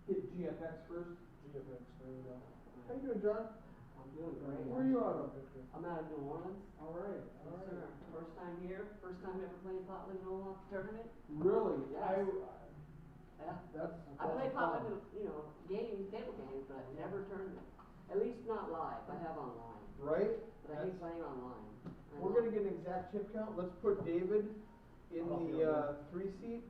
Hit GFX first. GFX, there we go. How you doing, John? I'm doing great. Where are you out of? I'm out of New Orleans. Alright, Yes, sir. First time here, first time ever playing Pot Lignola tournament. Really? Yes. Yeah. That's. I play Pot Lignola, games, table games, but never tournament. At least not live. I have online. Right? But I hate playing online. We're gonna get an exact chip count. Let's put David in the 3 seat.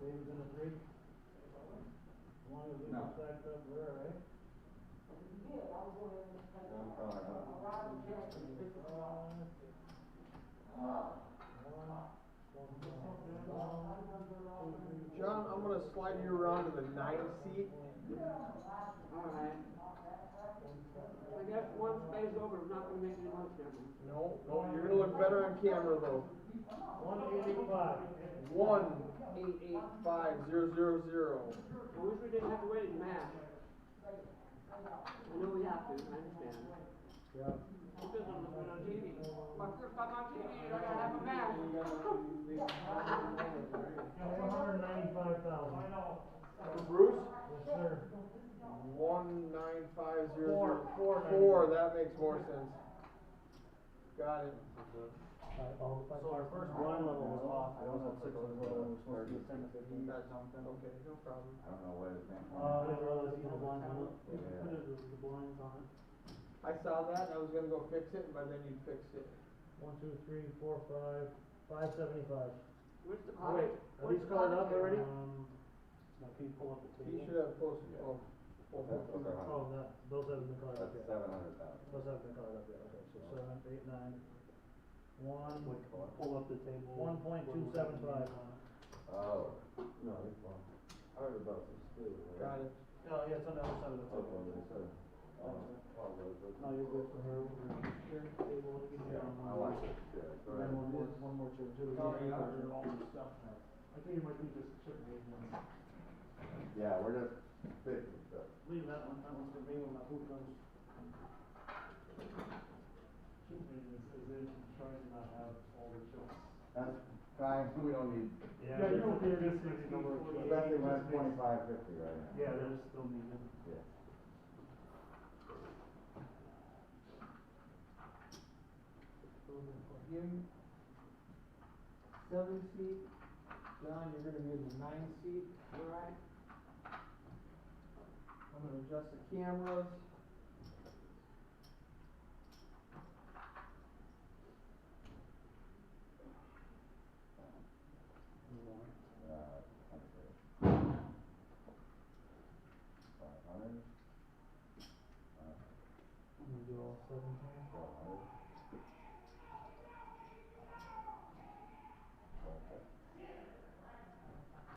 David's in a three. As long as we No. get stacked up, we're all right. John, I'm gonna slide you around to the 9 seat. Alright. I guess one space over is not gonna make any much difference. No, you're gonna look better on camera though. 1885. 1885,000. I wish we didn't have to wait in match. I know we have to, I understand. Yeah. Because I'm looking on TV. My first time on TV, I gotta have a match. 195,000. Bruce? Yes, sir. 195,000. Four. Four, that makes more sense. Got it. So our first blind level was off. It was at 6 on the roll. It was supposed to be 10 to 15. That's okay, no problem. I don't know what his name I didn't realize he had the blinds on it. Yeah. Put the blinds on it. I saw that and I was gonna go fix it, but then you fixed it. 1, 2, 3, 4, 5, 575. Where's the Oh, wait, Are these colored up already? Now can you pull up the He table? should have posted, oh. Oh, no, those haven't been colored up yet. 700,000. Those haven't been colored up yet, okay, so 7, 8, 9. Pull up the table. 1.275. Oh. No, it's fine. I heard about this too. Got it. Oh, yeah, it's on the other side of the table. No, you're good for her. Here, table, you can hear on I like it, yeah. Go And then ahead. one more chair too. Oh, yeah. All this stuff. I think you might be just chipping these ones. Yeah, we're just fixing stuff. Leave that one's for me when my food comes. is trying to not have all the chips. That's fine, we don't need, Yeah, you don't need this many number of chips. especially when it's 25, 50 right now. Yeah, there's still needed. Yeah. So for him, 7 seat. John, you're gonna be in the 9 seat. All right. I'm gonna adjust the cameras.